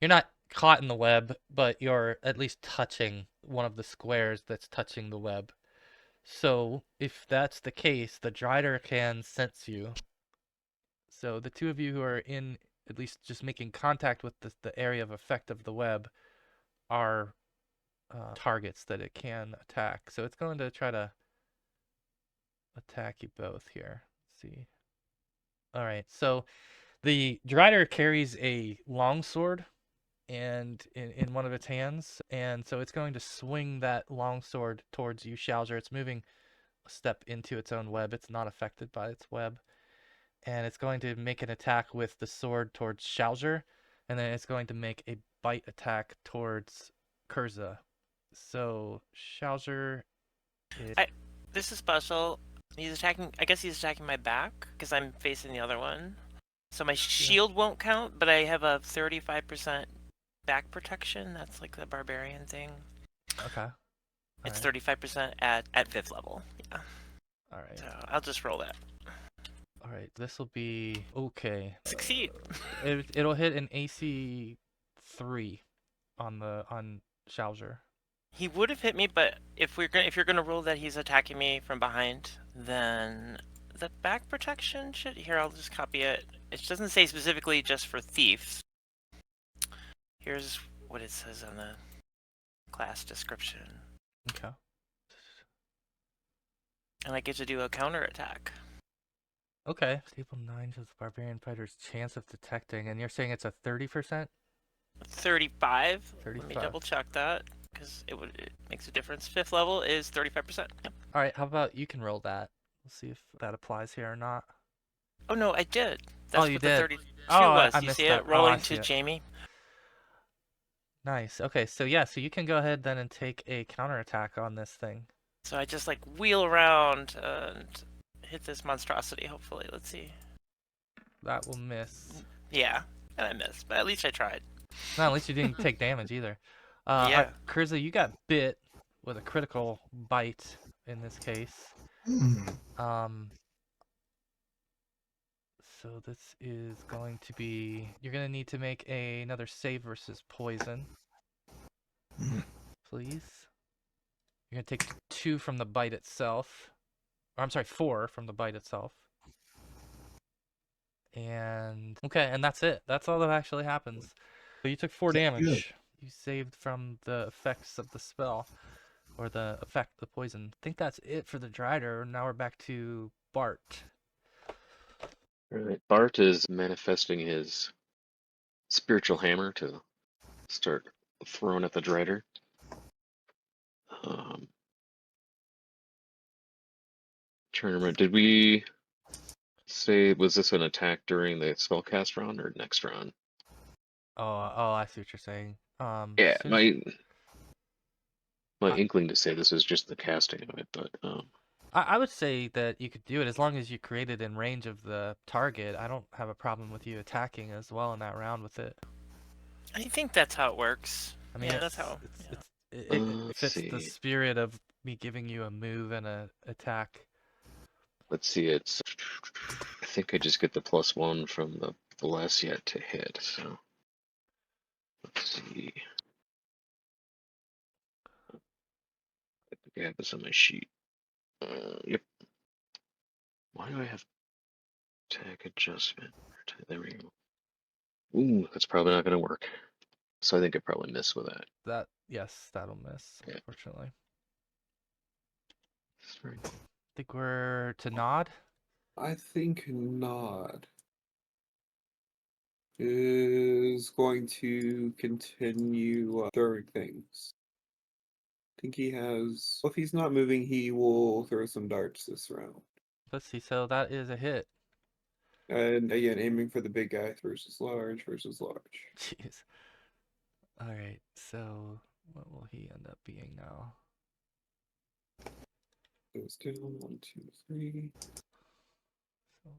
you're not caught in the web, but you're at least touching one of the squares that's touching the web. So if that's the case, the Drider can sense you. So the two of you who are in at least just making contact with the area of effect of the web are targets that it can attack. So it's going to try to attack you both here. Let's see. All right. So the Drider carries a longsword and in one of its hands, and so it's going to swing that longsword towards you, Schauser. It's moving a step into its own web. It's not affected by its web, and it's going to make an attack with the sword towards Schauser, and then it's going to make a bite attack towards Kurza. So Schauser is... This is special. He's attacking. I guess he's attacking my back because I'm facing the other one. So my shield won't count, but I have a 35% back protection. That's like the barbarian thing. Okay. It's 35% at 5th level. Yeah. All right. So I'll just roll that. All right. This will be okay. Succeed. It'll hit an AC 3 on Schauser. He would have hit me, but if you're gonna roll that he's attacking me from behind, then the back protection should. Here, I'll just copy it. It doesn't say specifically just for thieves. Here's what it says on the class description. Okay. And I get to do a counter attack. Okay. Stable 9 to the barbarian fighter's chance of detecting, and you're saying it's a 30%? 35. 35. Let me double check that because it makes a difference. 5th level is 35%. Yep. All right. How about you can roll that? We'll see if that applies here or not. Oh no, I did. That's you what did. the 32 Oh, was. I You missed see that. it rolling I see to it. Jamie. Nice. Okay, so yeah, so you can go ahead then and take a counterattack on this thing. So I just like wheel around and hit this monstrosity. Hopefully, let's see. That will miss. Yeah, and I missed, but at least I tried. No, at least you didn't take damage either. Yeah. Kurza, you got bit with a critical bite in this case. So this is going to be... You're going to need to make another save versus poison. Please. You're going to take 2 from the bite itself. Or I'm sorry, 4 from the bite itself. And... Okay, and that's it. That's all that actually happens. So you took 4 damage. Good. You saved from the effects of the spell. Or the effect, the poison. I think that's it for the Drider. Now we're back to Bart. Alright, Bart is manifesting his spiritual hammer to start throwing at the Drider. Trying to remember, did we say, was this an attack during the spellcast round or next round? Oh, I see what you're saying. Yeah, as soon as- my inkling to say this was just the casting of it, but I would say that you could do it as long as you create it in range of the target. I don't have a problem with you attacking as well in that round with it. I think that's how it works. I mean, yeah, that's how. it let's fits the see. spirit of me giving you a move and a attack. Let's see, it's, I think I just get the +1 from the bless yet to hit, so let's see. I think I have this on my sheet. Yep. Why do I have attack adjustment? There we go. Ooh, that's probably not going to work. So I think I probably miss with that. Yes, that'll miss, Yeah. unfortunately. Sorry. I think we're to Nod. I think Nod is going to continue throwing things. I think he has. Well, if he's not moving, he will throw some darts this round. Let's see. So that is a hit. And again, aiming for the big guy versus large versus large. Jeez. All right. So what will he end up being now? Goes down 1, 2, 3. So,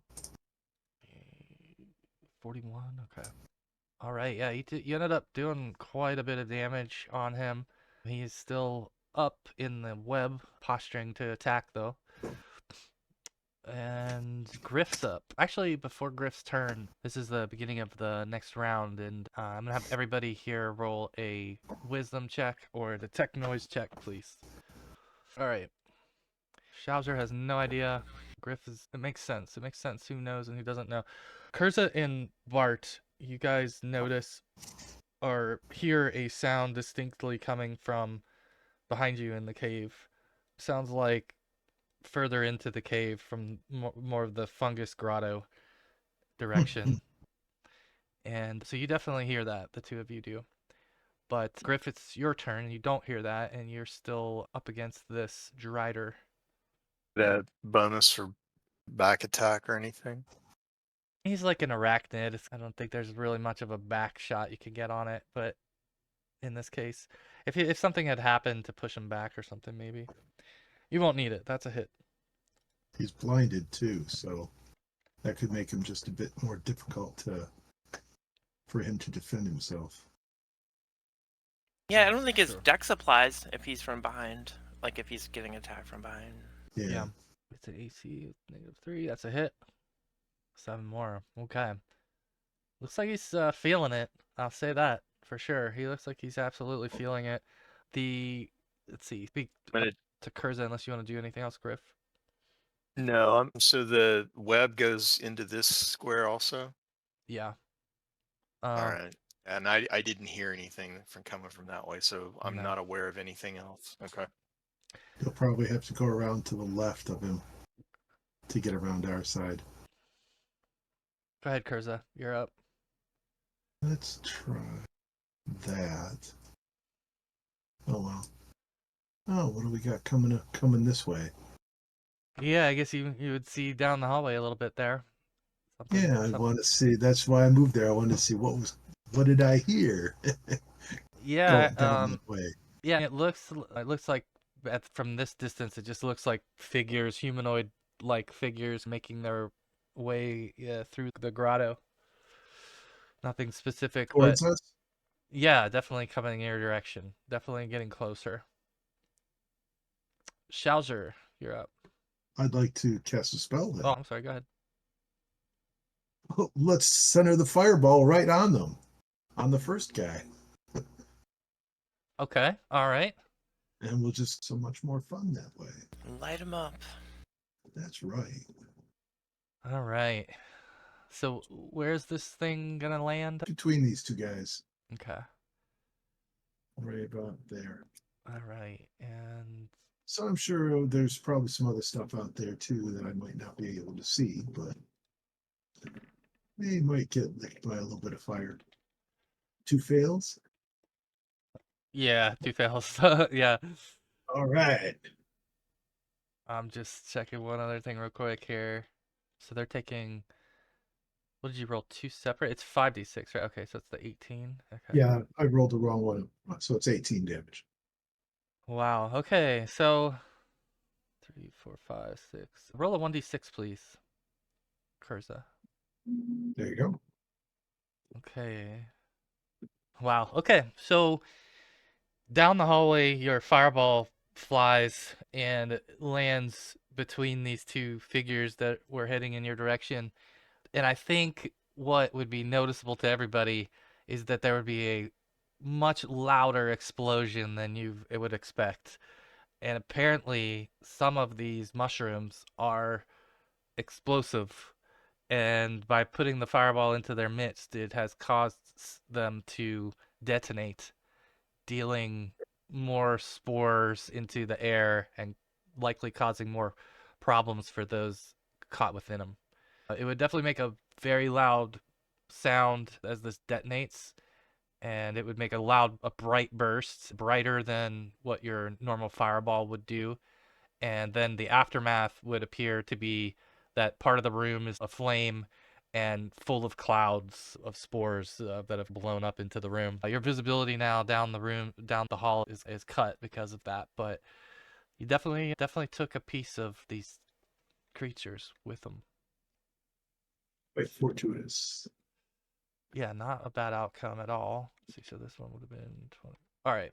41. Okay. All right. Yeah, you ended up doing quite a bit of damage on him. He's still up in the web, posturing to attack though. And Griff's up. Actually, before Griff's turn, this is the beginning of the next round, and I'm gonna have everybody here roll a wisdom check or a detect noise check, please. All right. Schauser has no idea. Griff is. It makes sense. It makes sense who knows and who doesn't know. Kurza and Bart, you guys notice or hear a sound distinctly coming from behind you in the cave. Sounds like further into the cave from more of the fungus grotto direction. And so you definitely hear that, the two of you do. But Griff, it's your turn, and you don't hear that, and you're still up against this Drider. That bonus for back attack or anything? He's like an arachnid. I don't think there's really much of a back shot you can get on it, but in this case, if something had happened to push him back or something, maybe. You won't need it. That's a hit. He's blinded too, so that could make him just a bit more difficult for him to defend himself. Yeah, I don't think his Sure. dex applies if he's from behind. Like if he's getting attacked from behind. Yeah. It's an AC -3. That's a hit. 7 more. Okay. Looks like he's feeling it. I'll say that for sure. He looks like he's absolutely feeling it. Let's see. Speak to Kurza unless you want to do anything else, Griff. No, so the web goes into this square also? Yeah. All right. And I didn't hear anything from coming from that way, so I'm No. not aware of anything else. Okay. He'll probably have to go around to the left of him to get around our side. Go ahead, Kurza. You're up. Let's try that. Oh well. Oh, what do we got coming this way? Yeah, I guess you would see down the hallway a little bit there. I want to see. That's why I moved there. I wanted to see what did I hear. Yeah, going down that way. yeah, it looks like from this distance it just looks like figures, humanoid like figures making their way through the grotto. Nothing specific, but Towards us? yeah, definitely coming in your direction. Definitely getting closer. Shalger, you're up. I'd like to cast a spell then. Oh, I'm sorry, go ahead. Let's center the fireball right on them. On the first guy. Okay, all right. And we'll just so much more fun that way. Light them up. That's right. All right. So where's this thing gonna land? Between these two guys. Okay. Right about there. All right. And So I'm sure there's probably some other stuff out there too that I might not be able to see, but they might get licked by a little bit of fire. 2 fails. yeah, 2 fails. Yeah. All right. I'm just checking one other thing real quick here. So they're taking, what did you roll? 2 separate? It's 5d6, right? Okay, so it's the 18. Okay. Yeah, I rolled the wrong one. So it's 18 damage. Wow. Okay, so 3, 4, 5, 6. Roll a 1d6, please. Curza. There you go. Okay. Wow. Okay, so down the hallway, your fireball flies and lands between these two figures that were heading in your direction. And I think what would be noticeable to everybody is that there would be a much louder explosion than it would expect. And apparently, some of these mushrooms are explosive. And by putting the fireball into their midst, it has caused them to detonate, dealing more spores into the air and likely causing more problems for those caught within them. It would definitely make a very loud sound as this detonates, and it would make a bright burst, brighter than what your normal fireball would do. And then the aftermath would appear to be that part of the room is aflame and full of clouds of spores that have blown up into the room. Your visibility now down the hall is cut because of that, but you definitely took a piece of these creatures with them. Quite fortuitous. Yeah, not a bad outcome at all. Let's see, so this one would have been 20. All right,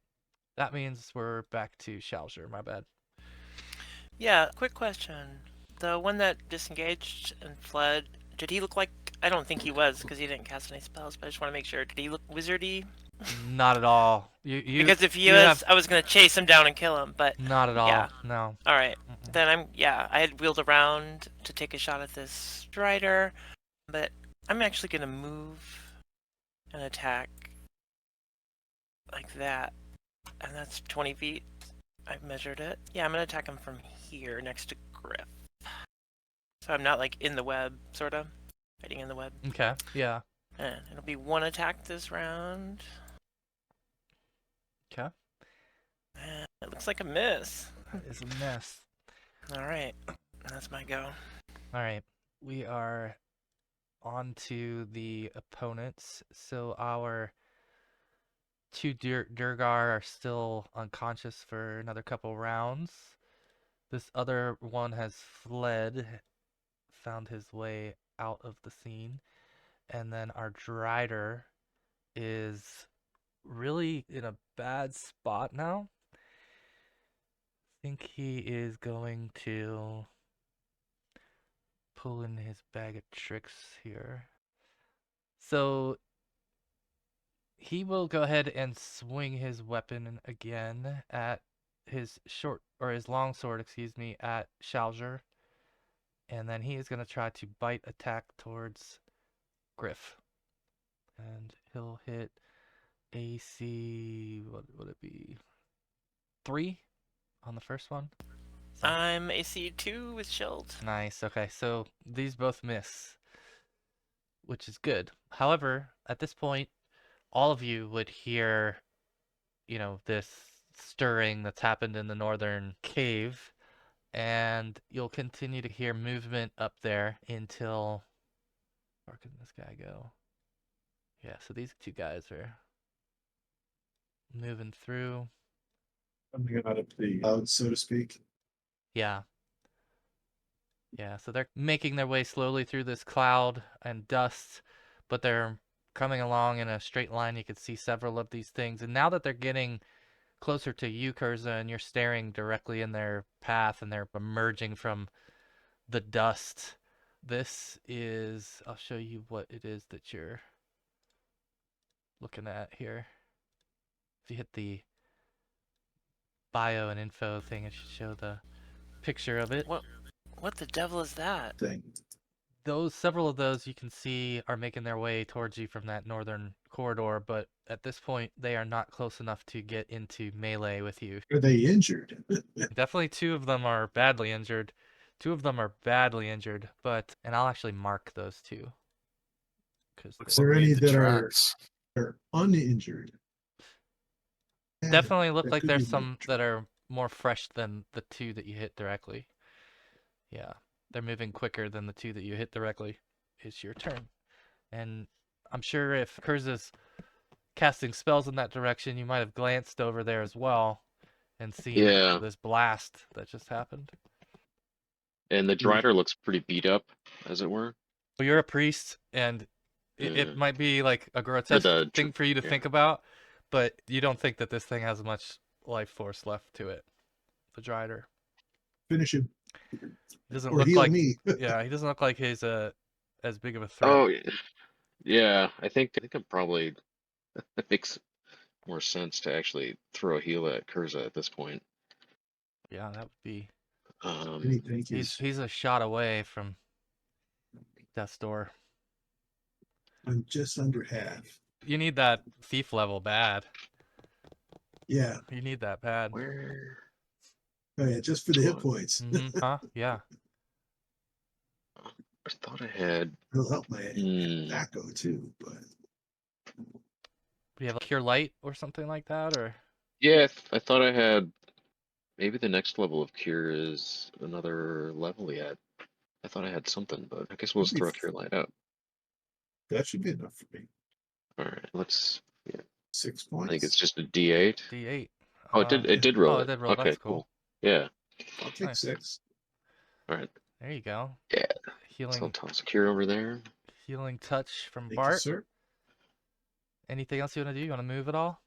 that means we're back to Shalger. My bad. Yeah, quick question. The one that disengaged and fled, did he look like... I don't think he was, because he didn't cast any spells, but I just want to make sure. Did he look wizardy? Not at all. Because if he you was, have I was going to chase him down and kill him, but... not at all. Yeah. No. Alright. Mm-mm. Then I had wheeled around to take a shot at this Drider, but I'm actually going to move and attack like that. And that's 20 feet. I've measured it. Yeah, I'm going to attack him from here next to Griff. So I'm not like in the web, sort of. Hiding in the web. Okay. Yeah. And it'll be 1 attack this round. Okay. And it looks like a miss. That is a mess. Alright. That's my go. All right. We are on to the opponents. So our 2 Durgar are still unconscious for another couple rounds. This other one has fled, found his way out of the scene. And then our Drider is really in a bad spot now. I think he is going to pull in his bag of tricks here. So he will go ahead and swing his weapon again at his long sword, at Shalger. And then he is going to try to bite attack towards Griff. And he'll hit AC, what would it be? 3 on the first one. So, I'm AC 2 with shield. nice. Okay, so these both miss, which is good. However, at this point, all of you would hear, this stirring that's happened in the northern cave, and you'll continue to hear movement up there until... Where can this guy go? Yeah, so these 2 guys are moving through. Coming out of the cloud, so to speak. Yeah. Yeah, so they're making their way slowly through this cloud and dust, but they're coming along in a straight line. You can see several of these things. And now that they're getting closer to you, Kurza, and you're staring directly in their path and they're emerging from the dust, this is, I'll show you what it is that you're looking at here. If you hit the bio and info thing, it should show the picture of it. What the devil is that? Thing. Several of those you can see are making their way towards you from that northern corridor, but at this point they are not close enough to get into melee with you. Are they injured? Definitely two of them are badly injured. But and I'll actually mark those two. Looks Is there like any the that are tracks. uninjured? Definitely look That like could there's be some that are more fresh than the two that you hit directly. Yeah, they're moving quicker than the two that you hit directly. It's your turn. And I'm sure if Kurza's casting spells in that direction, you might have glanced over there as well and seen Yeah, this blast that just happened. and the Drider looks pretty beat up, as it were. Well, you're a priest, and it Yeah. might be like a Or grotesque the thing for you to yeah. think about, but you don't think that this thing has much life force left to it. The Drider. Finish him. He doesn't Or look heal like me. yeah, he doesn't look like he's as big of a threat. Oh, yeah. I think I'm probably it makes more sense to actually throw a heal at Kurza at this point. Yeah, that would be. Thank you. He's a shot away from death's door. I'm just under half. You need that thief level bad. Yeah. You need that bad. Where? Oh, yeah, just for the hit points. Huh? Yeah. I thought I had. It'll help my Hmm. tobacco too, but Do you have a cure light or something like that, or? Yeah, I thought I had. Maybe the next level of cure is another level yet. I thought I had something, but I guess we'll just throw Cure Light out. that should be enough for me. All right, let's. Yeah, 6 I points. think it's just a D8. D8. Oh, it did roll Oh, it. it did roll. Okay, That's cool. cool. Yeah. I'll take Nice. 6. All right. There you go. Yeah. So Healing. I'll toss a cure over there. Healing touch from Thank you, Bart. sir. Anything else you want to do? You want to move at all?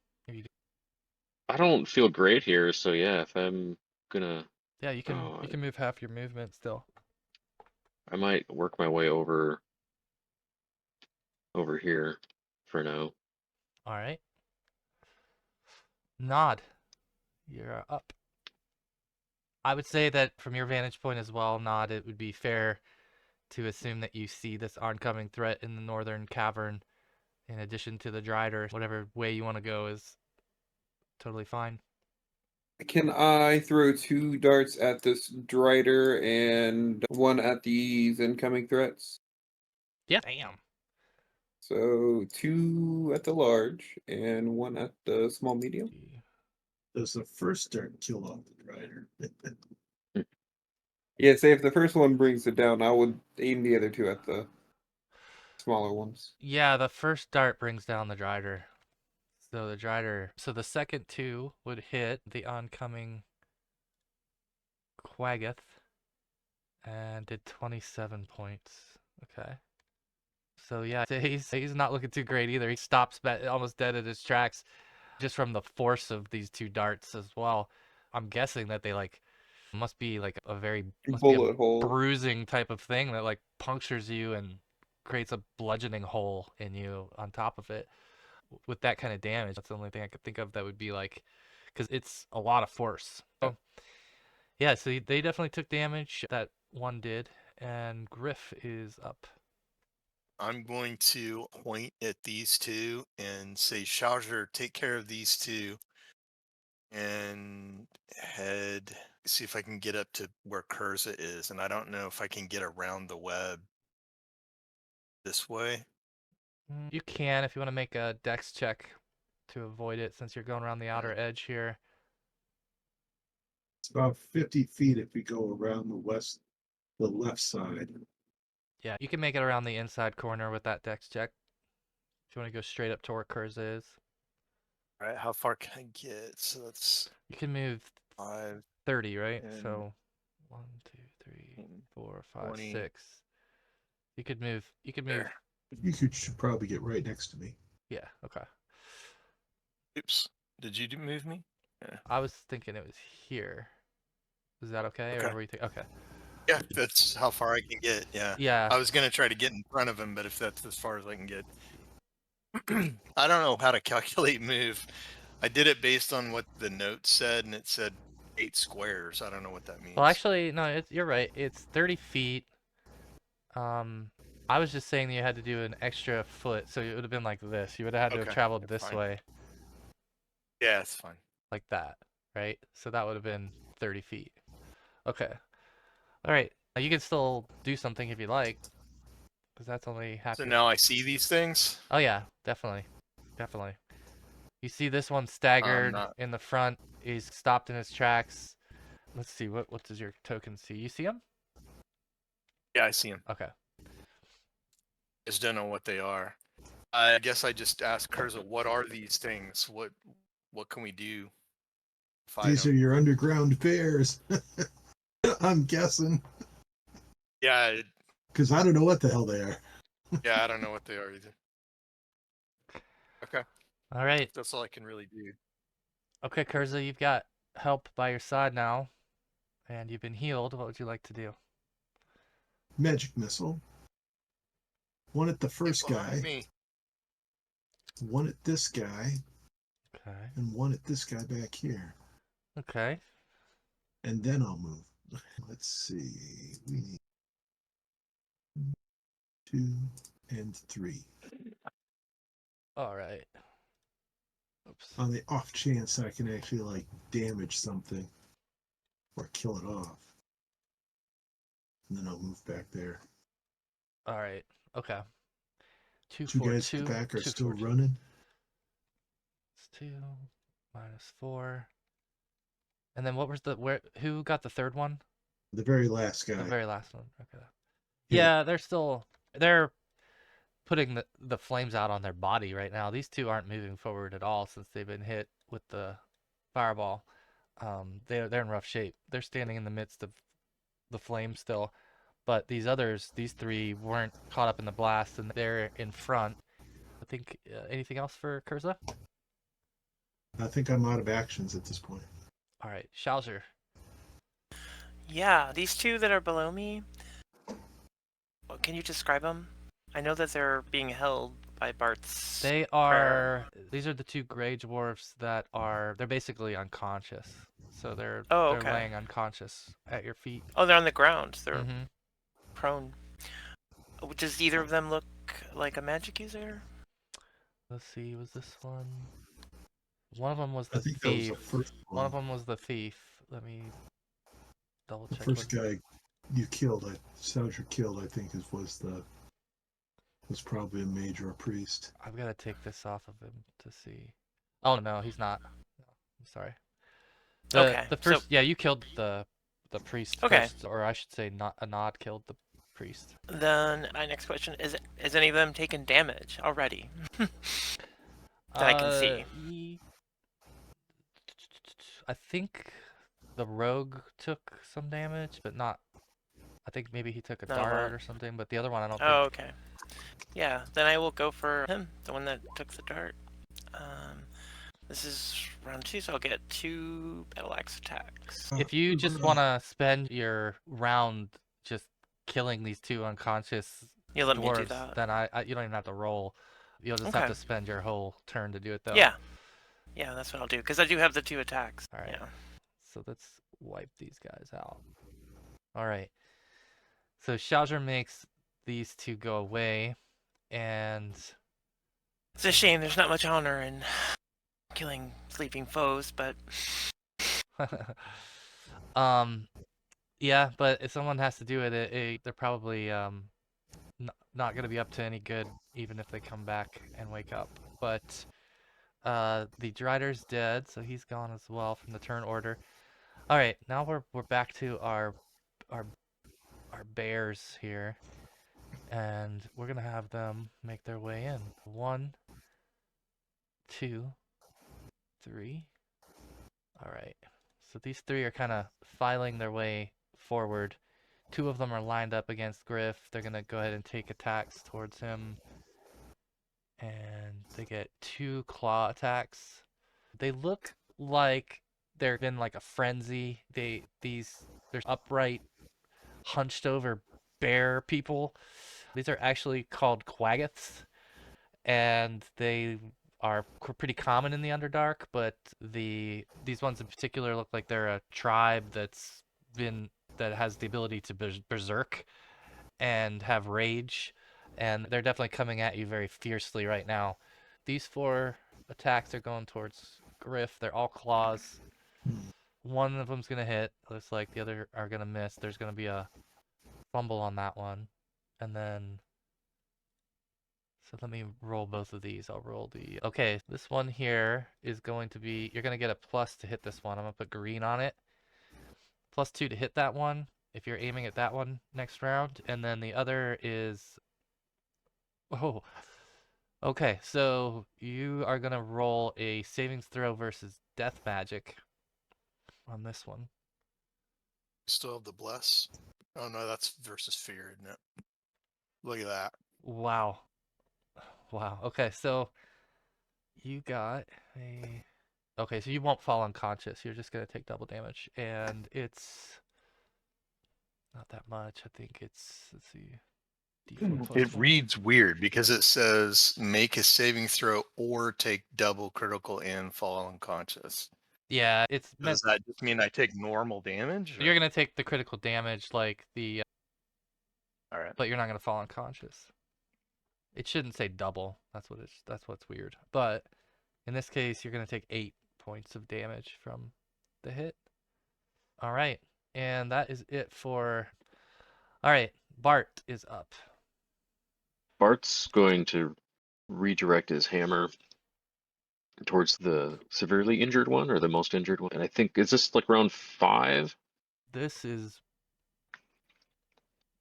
I don't feel great here, so yeah, if I'm gonna. Yeah, you can move half your movement still. I might work my way over here for now. All right. Nod. You're up. I would say that from your vantage point as well, Nod, it would be fair to assume that you see this oncoming threat in the northern cavern in addition to the Drider. Whatever way you want to go is totally fine. Can I throw 2 darts at this Drider and 1 at these incoming threats? Yeah. Damn. So 2 at the large and 1 at the small medium. Does the first dart kill off the rider? Yeah, say if the first one brings it down, I would aim the other 2 at the smaller ones. Yeah, the first dart brings down the Drider. So the second 2 would hit the oncoming Quaggoth and did 27 points. Okay. So yeah, he's not looking too great either. He stops almost dead at his tracks just from the force of these 2 darts as well. I'm guessing that they must be a very bullet hole bruising type of thing that punctures you and creates a bludgeoning hole in you on top of it. With that kind of damage, that's the only thing I could think of that would be because it's a lot of force. So yeah, so they definitely took damage. That one did, and Griff is up. I'm going to point at these 2 and say, Charger, take care of these 2. And see if I can get up to where Kurza is. And I don't know if I can get around the web this way. You can if you want to make a dex check to avoid it since you're going around the outer edge here. It's about 50 feet if we go around the left side. Yeah, you can make it around the inside corner with that dex check. If you want to go straight up to where Kurza is. All right, how far can I get? So that's You can move 5, 30, right? 10, So 1, 2, 3, 15, 4, 5, 20. 6. You could move. You could move. There. Should probably get right next to me. Yeah. Okay. Oops. Did you move me? Yeah. I was thinking it was here. Is that okay, Okay. or were you think? Okay. Yeah, that's how far I can get. Yeah. Yeah. I was gonna try to get in front of him, but if that's as far as I can get, I don't know how to calculate move. I did it based on what the note said, and it said 8 squares. I don't know what that means. Well, actually, no. You're right. It's 30 feet. I was just saying that you had to do an extra foot, so it would have been like this. You would have had to have Okay, traveled that's this fine. way, Yeah, it's fine. like that, right? So that would have been 30 feet. Okay. All right. You can still do something if you like, because that's only half. So now I see these things. Oh yeah, definitely, definitely. You see this one I'm staggered not. in the front. He's stopped in his tracks. Let's see. What does your token see? You see him? Yeah, I see him. Okay. Just don't know what they are. I guess I just asked Kurza, what are these things? What can we do? Fight These are 'em? your underground bears. I'm guessing. Yeah, Because I don't know what the hell they are. yeah, I don't know what they are either. Okay, All right. that's all I can really do. Okay, Kurza, you've got help by your side now, and you've been healed. What would you like to do? Magic missile. One at the Get first behind guy, me. one at this guy, Okay. and one at this guy back here. Okay. And then I'll move. Let's see. We need 2 and 3. All right. Oops. On the off chance I can actually like damage something or kill it off. And then I'll move back there. All right. Okay. 2, 2 4, guys 2. at the back are 2, still 4, 2. running. It's 2 minus 4. And then what was who got the third one? The very last guy. The very last one. Okay. Yeah. Yeah, they're putting the flames out on their body right now. These two aren't moving forward at all since they've been hit with the fireball. They're in rough shape. They're standing in the midst of the flames still, but these three weren't caught up in the blast, and they're in front. I think anything else for Kurza? I think I'm out of actions at this point. All right, Schauser. Yeah, these two that are below me. Can you describe them? I know that they're being held by Bart's. These are the two gray dwarfs that they're basically unconscious. So they're okay. laying unconscious at your feet. Oh, they're on the ground. They're Mhm. prone. Does either of them look like a magic user? Let's see, was this one? One of them was I the think that was the thief. first One of one. them was the thief. Let me double The check. first guy you killed, Sauger killed, I think was probably a mage or a priest. I've got to take this off of him to see. Oh no, he's not. No, I'm sorry. Okay, The first, yeah, you killed the priest Okay. first, or I should say, not a nod killed the priest. Then my next question is any of them taken damage already? That I can see. I think the rogue took some damage, but not. I think maybe he took a Not a dart lot. or something, but the other one I don't Oh, think. okay. Yeah, then I will go for him, the one that took the dart. This is round 2, so I'll get 2 battle axe attacks. If you just want to spend your round just killing these two unconscious You let me do dwarves, that. then you don't even have to roll. You'll just have to spend your whole turn to do it, though. Yeah. Yeah, that's what I'll do, because I do have the 2 attacks. All right. Yeah. So let's wipe these guys out. All right. So Schauser makes these two go away, and It's a shame there's not much honor in killing sleeping foes, but yeah, but if someone has to do it, they're probably not going to be up to any good, even if they come back and wake up. But the Drider's dead, so he's gone as well from the turn order. All right, now we're back to our bears here, and we're gonna have them make their way in. 1, 2, 3. All right. So these 3 are kind of filing their way forward. 2 of them are lined up against Griff. They're going to go ahead and take attacks towards him. And they get 2 claw attacks. They look like they're in like a frenzy. They're upright, hunched over bear people. These are actually called Quaggoths, and they are pretty common in the Underdark, but these ones in particular look like they're a tribe that has the ability to berserk and have rage, and they're definitely coming at you very fiercely right now. These 4 attacks are going towards Griff. They're all claws. One of them's gonna hit. Looks like the other are gonna miss. There's gonna be a fumble on that one, and then. So let me roll both of these. I'll roll okay, this one here is going to be, you're going to get a plus to hit this one. I'm going to put green on it. +2 to hit that one if you're aiming at that one next round. And then the other is, oh, okay. So you are going to roll a savings throw versus death magic on this one. Still have the bless. Oh no, that's versus fear, isn't it? Look at that. Wow. Wow. Okay, so you got a... Okay, so you won't fall unconscious. You're just going to take double damage. And it's not that much. I think it's, let's see, D4 plus It 1. reads weird because it says make a saving throw or take double critical and fall unconscious. Yeah, it's meant... Does that just mean I take normal damage? You're going to take the critical damage like the... All right. But you're not going to fall unconscious. It shouldn't say double. That's what's weird. But in this case, you're going to take 8 points of damage from the hit. All right. And that is it for... All right. Bart is up. Bart's going to redirect his hammer towards the severely injured one or the most injured one. And I think, is this like round 5? This is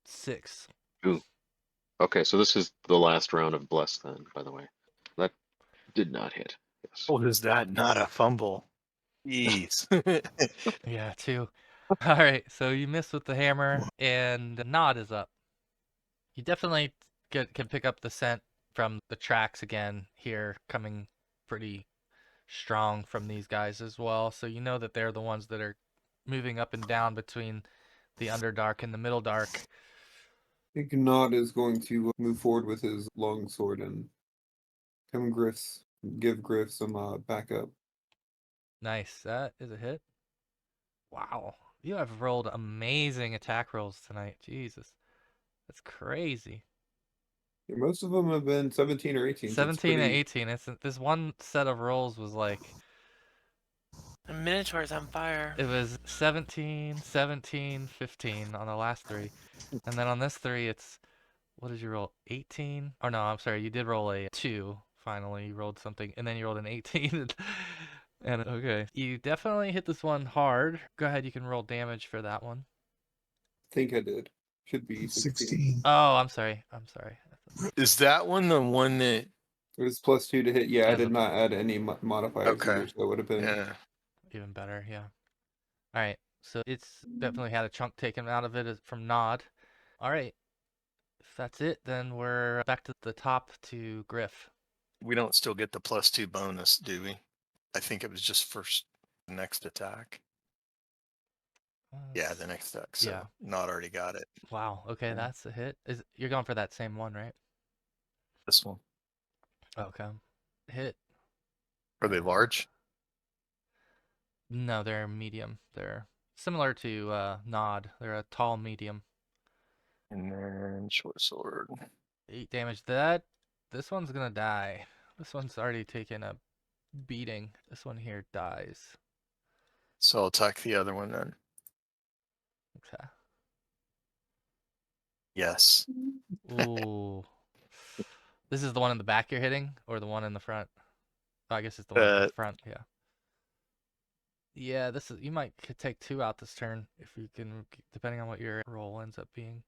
6. Ooh. Okay, so this is the last round of Bless then, by the way. That did not hit. Yes. Oh, is that not a fumble? Jeez. Yeah, 2. All right. So you miss with the hammer, and the Nod is up. You definitely can pick up the scent from the tracks again here, coming pretty strong from these guys as well. So you know that they're the ones that are moving up and down between the Underdark and the Middle Dark. I think Nod is going to move forward with his long sword and give Griff some backup. Nice. That is a hit. Wow. You have rolled amazing attack rolls tonight. Jesus. That's crazy. Yeah, most of them have been 17 or 18. 17 and 18. This one set of rolls was like... The Minotaur's on fire. It was 17, 17, 15 on the last 3. And then on this 3, it's... What did you roll? 18? Or no, I'm sorry. You did roll a 2. Finally, you rolled something. And then you rolled an 18. And okay. You definitely hit this one hard. Go ahead. You can roll damage for that one. I think I did. Should be 16. Oh, I'm sorry. Is that one the one that... It was +2 to hit. Yeah, I As did a- not add any modifiers Okay. either, so that would have been... Yeah. Even better, yeah. All right. So it's definitely had a chunk taken out of it from Nod. All right. If that's it, then we're back to the top to Griff. We don't still get the +2 bonus, do we? I think it was just first the next attack. Yeah, the next attack. So yeah. not already got it. Wow. Okay, that's a hit. You're going for that same one, right? This one. Okay. Hit. Are they large? No, they're medium. They're similar to Nod. They're a tall medium. And then short sword. 8 damage. This one's gonna die. This one's already taken a beating. This one here dies. So I'll attack the other one then. Okay. Yes. Ooh. This is the one in the back you're hitting, or the one in the front? Oh, I guess it's the one in the front. Yeah. Yeah, you might take 2 out this turn if you can, depending on what your roll ends up being.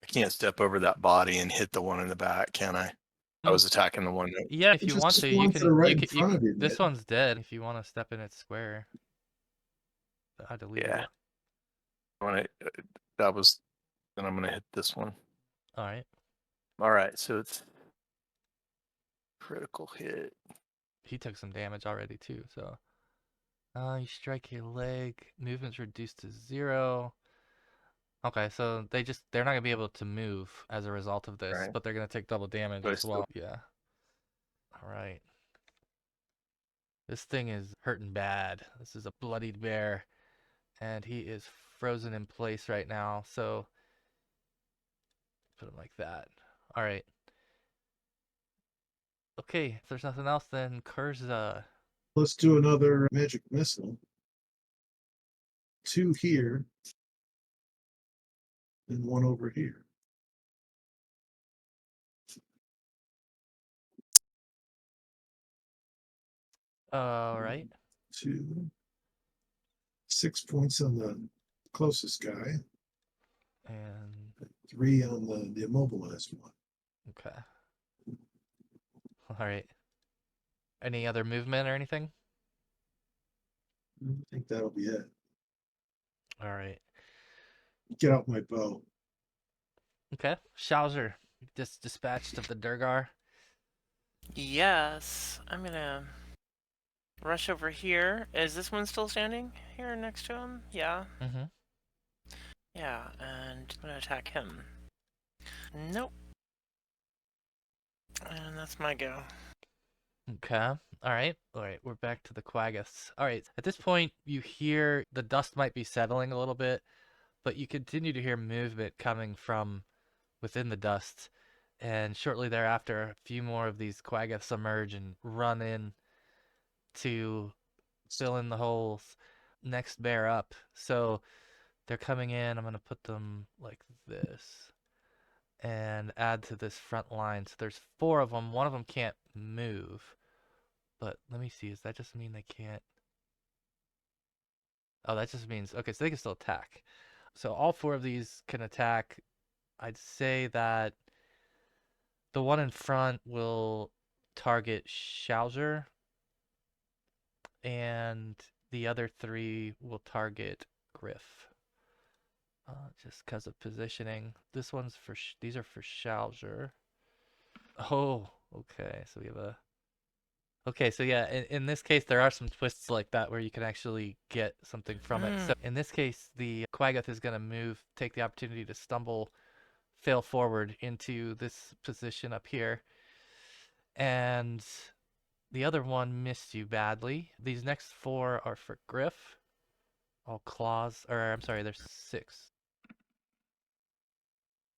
I can't step over that body and hit the one in the back, can I? I was attacking the one. Yeah, if you want Just to, you ones that are can. right You in can. front of you, This man. one's dead. If you want to step in its square, I deleted Yeah. it. When that was, then I'm gonna hit this one. All right. All right, so it's critical hit. He took some damage already too. So, you strike your leg. Movement's reduced to 0. Okay, so they're not gonna be able to move as a result of this, Right. but they're gonna take double damage But I as well. Yeah. All right. This thing is hurting bad. This is a bloodied bear, and he is frozen in place right now. So put him like that. All right. Okay, if there's nothing else, then Kurza. Let's do another magic missile. 2 here, and 1 over here. All right. 2. 6 points on the closest guy. And 3 on the immobilized one. okay. All right. Any other movement or anything? I think that'll be it. All right. Get out my bow. Okay. Schauser, dispatched of the Durgar. Yes, I'm gonna rush over here. Is this one still standing here next to him? Yeah. Mm-hmm. Yeah, and I'm gonna attack him. Nope. And that's my go. Okay. All right. All right. We're back to the Quaggoths. All right. At this point, you hear the dust might be settling a little bit, but you continue to hear movement coming from within the dust. And shortly thereafter, a few more of these Quaggoths emerge and run in to fill in the holes. Next bear up. So they're coming in. I'm going to put them like this and add to this front line. So there's 4 of them. One of them can't move. But let me see. Does that just mean they can't? Oh, that just means, okay, so they can still attack. So all 4 of these can attack. I'd say that the one in front will target Schauser, and the other 3 will target Griff. Just because of positioning. This one's for, these are for Schauser. Oh, okay, so we have a... Okay, so yeah, in this case, there are some twists like that where you can actually get something from it. So in this case, the Quaggoth is going to move, take the opportunity to stumble, fail forward into this position up here. And the other one missed you badly. These next 4 are for Griff. All claws, or I'm sorry, there's 6.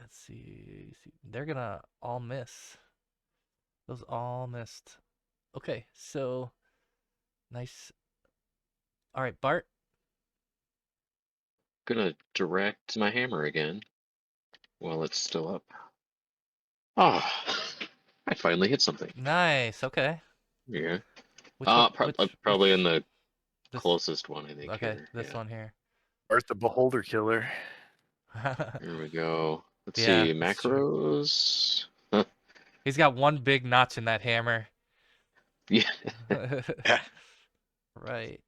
Let's see. They're going to all miss. Those all missed. Okay, so nice. All right, Bart. Gonna direct my hammer again while it's still up. Ah, I finally hit something. Nice. Okay. Yeah. Which Probably in the this, closest one, I think. okay, Here. this Yeah. one here. Art the Beholder Killer. Here we go. Let's Yeah, see. that's true. Macros. He's got one big notch in that hammer. Yeah. Right.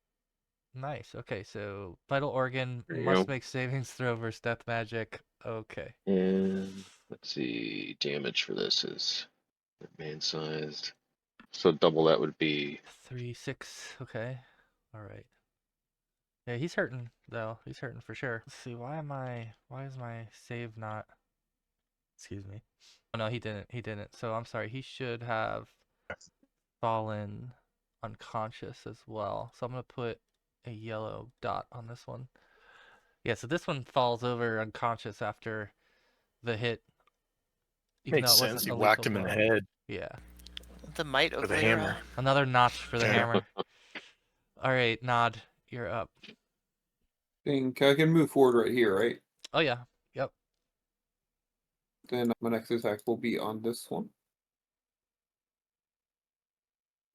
Nice. Okay, so vital organ There you must go. make savings throw versus death magic. Okay. And let's see. Damage for this is man-sized. So double that would be 3, 6. Okay. All right. Yeah, he's hurting though. He's hurting for sure. Let's see. Why is my save not? Excuse me. Oh no, he didn't. He didn't. So I'm sorry. He should have fallen unconscious as well. So I'm gonna put a yellow dot on this one. Yeah, so this one falls over unconscious after the hit. Even Makes though it sense. wasn't You a whacked lethal him in the blow. head Yeah. The might with over a your hammer. Another notch for the Yeah. hammer. All right, Nod, you're up. Think I can move forward right here, right? Oh yeah. Yep. Then my next attack will be on this one.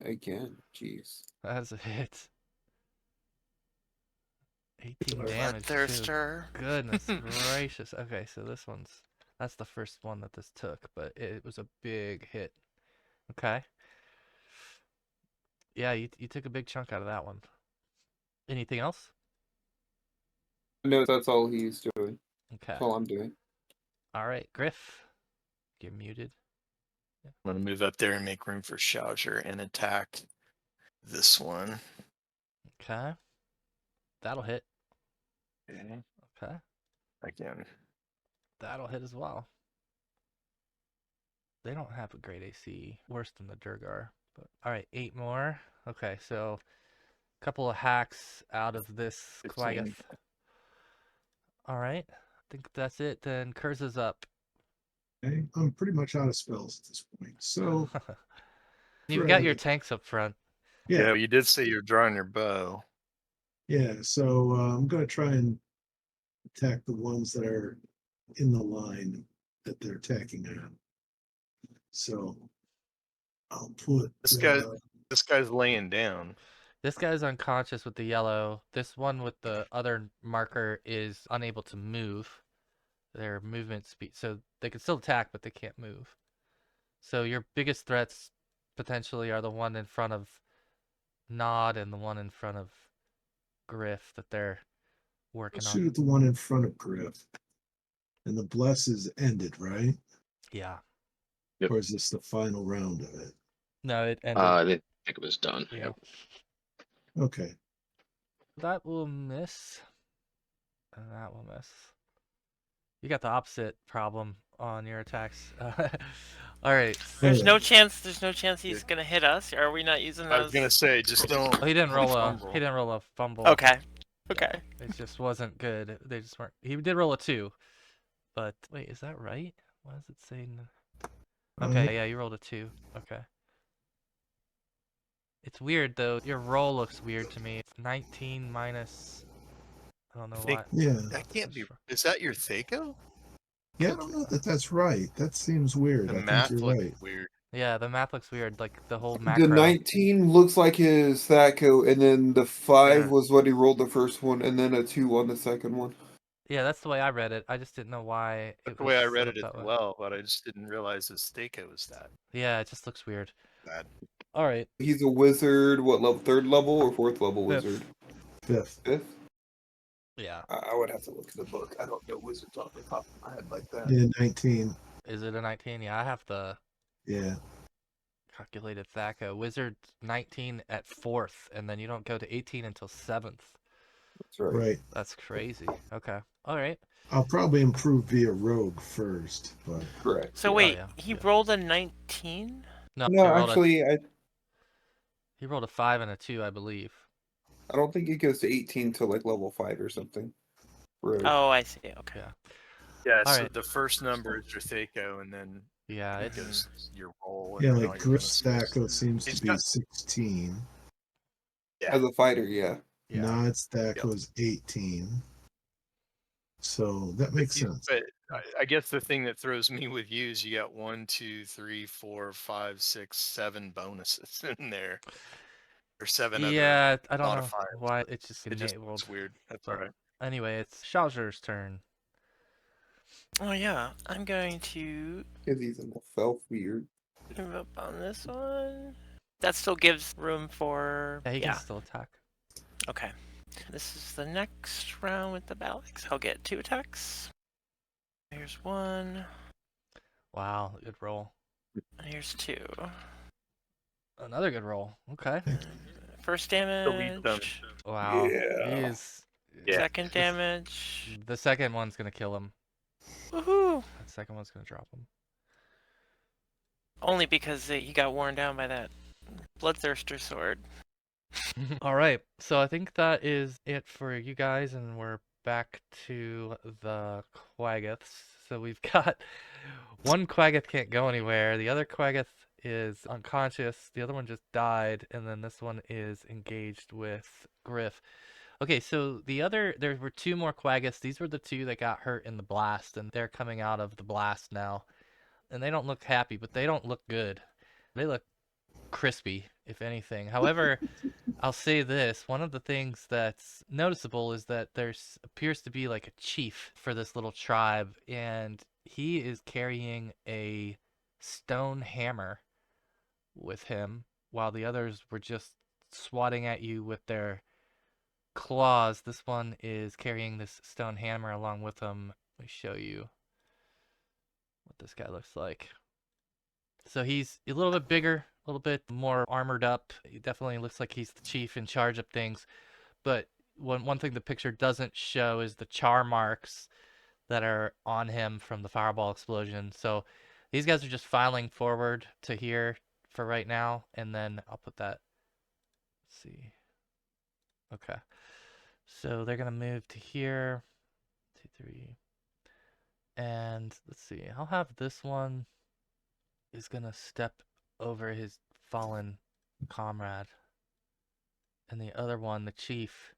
Again, jeez. That's a hit. 18 damage too. Bloodthirster. Goodness gracious. Okay, so that's the first one that this took, but it was a big hit. Okay. Yeah, you took a big chunk out of that one. Anything else? No, that's all he's doing. Okay. That's all I'm doing. All right, Griff. You're muted. I'm gonna move up there and make room for Schauger and attack this one. Okay. That'll hit. Okay. Okay. Again. That'll hit as well. They don't have a great AC. Worse than the Durgar. But all right, 8 more. Okay, so a couple of hacks out of this 15. Quaggoth. All right. I think that's it. Then Kurza's up. Okay, I'm pretty much out of spells at this point. So You've got your tanks up front. yeah, Yeah, you did say you're drawing your bow. yeah. So I'm gonna try and attack the ones that are in the line that they're attacking on. So I'll put This guy's laying down. This guy's unconscious with the yellow. This one with the other marker is unable to move. Their movement speed. So they can still attack, but they can't move. So your biggest threats potentially are the one in front of Nod and the one in front of Griff that they're working shoot on. at the one in front of Griff. And the bless is ended, right? Yeah. Yep. Or is this the final round of it? No, it ended. I didn't think it was done. Yeah. Okay. That will miss. And that will miss. You got the opposite problem on your attacks. All right. There's Yeah. no chance. There's no chance he's gonna hit us. Are we not using I was those? gonna say, just don't. Oh, he didn't roll a. fumble. He didn't roll a fumble. Okay. Okay. It just wasn't good. They just weren't. He did roll a 2, but wait, is that right? Why does it say? Okay, yeah, you rolled a 2. Okay. It's weird though. Your roll looks weird to me. It's 19 minus. I don't know why. Yeah. That can't be. Is that your Thaco? Yeah, I don't know that that's right. That seems weird. The I think math you're looks right. weird. Yeah, the math looks weird. Like the whole macro. The 19 looks like his Thaco, and then the 5 Yeah. was what he rolled the first one, and then a 2 on the second one. Yeah, that's the way I read it. I just didn't know why. That's It the was way I set read up it as that way. well, but I just didn't realize his Thaco was that Yeah, it just looks weird. bad. All right. He's a wizard, what level? 3rd level or 4th level Fifth. wizard? Fifth. 5th? Yeah. I would have to look at the book. I don't know wizards off the top of my head like that. Yeah, 19. Is it a 19? Yeah, I have the Yeah. calculated Thaco. Wizard 19 at 4th, and then you don't go to 18 until 7th. That's right. Right. That's crazy. Okay. All right. I'll probably improve via rogue first, but Correct. So yeah. wait, yeah, he yeah. rolled a 19. No, No, he rolled actually, he rolled a 5 and a 2, I believe. I don't think it goes to 18 till like level 5 or something. Rogue. Oh, I see. Okay. Yeah. Yeah, All so right. the first number is your Thaco, and then Yeah, it it's goes your roll. And yeah, then all like your Griff's bonuses. Thaco seems He's to be got- 16. Yeah. As a fighter, yeah. yeah. Nod's Thaco's 18. So that makes sense. But I guess the thing that throws me with you is you got 1, 2, 3, 4, 5, 6, 7 bonuses in there, or 7 other. Yeah, I don't know modifiers, why it's just It just enabled. looks weird. That's but- all right. Anyway, it's Schauger's turn. Oh yeah, I'm going to Because he's in the self weird. move up on this one. That still gives room for. Yeah, he can still attack. Okay. This is the next round with the battle axe. I'll get 2 attacks. Here's 1. Wow, good roll. And here's 2. Another good roll. Okay. First Delete damage. them. Wow. Yeah. He is. Yeah. Second damage. The second one's gonna kill him. Woohoo! The second one's gonna drop him. Only because he got worn down by that bloodthirster sword. All right, so I think that is it for you guys, and we're back to the Quaggoths. So we've got one Quaggoth can't go anywhere, the other Quaggoth is unconscious, the other one just died, and then this one is engaged with Griff. Okay, so there were 2 more Quaggoths. These were the 2 that got hurt in the blast, and they're coming out of the blast now. And they don't look happy, but they don't look good. They look crispy, if anything. However, I'll say this. One of the things that's noticeable is that there appears to be like a chief for this little tribe, and he is carrying a stone hammer with him, while the others were just swatting at you with their claws. This one is carrying this stone hammer along with him. Let me show you what this guy looks like. So he's a little bit bigger, a little bit more armored up. He definitely looks like he's the chief in charge of things. But one thing the picture doesn't show is the char marks that are on him from the fireball explosion. So these guys are just filing forward to here for right now, and then I'll put that. Let's see. Okay. So they're gonna move to here. 2, 3. And let's see. I'll have this one is gonna step over his fallen comrade. And the other one, the chief's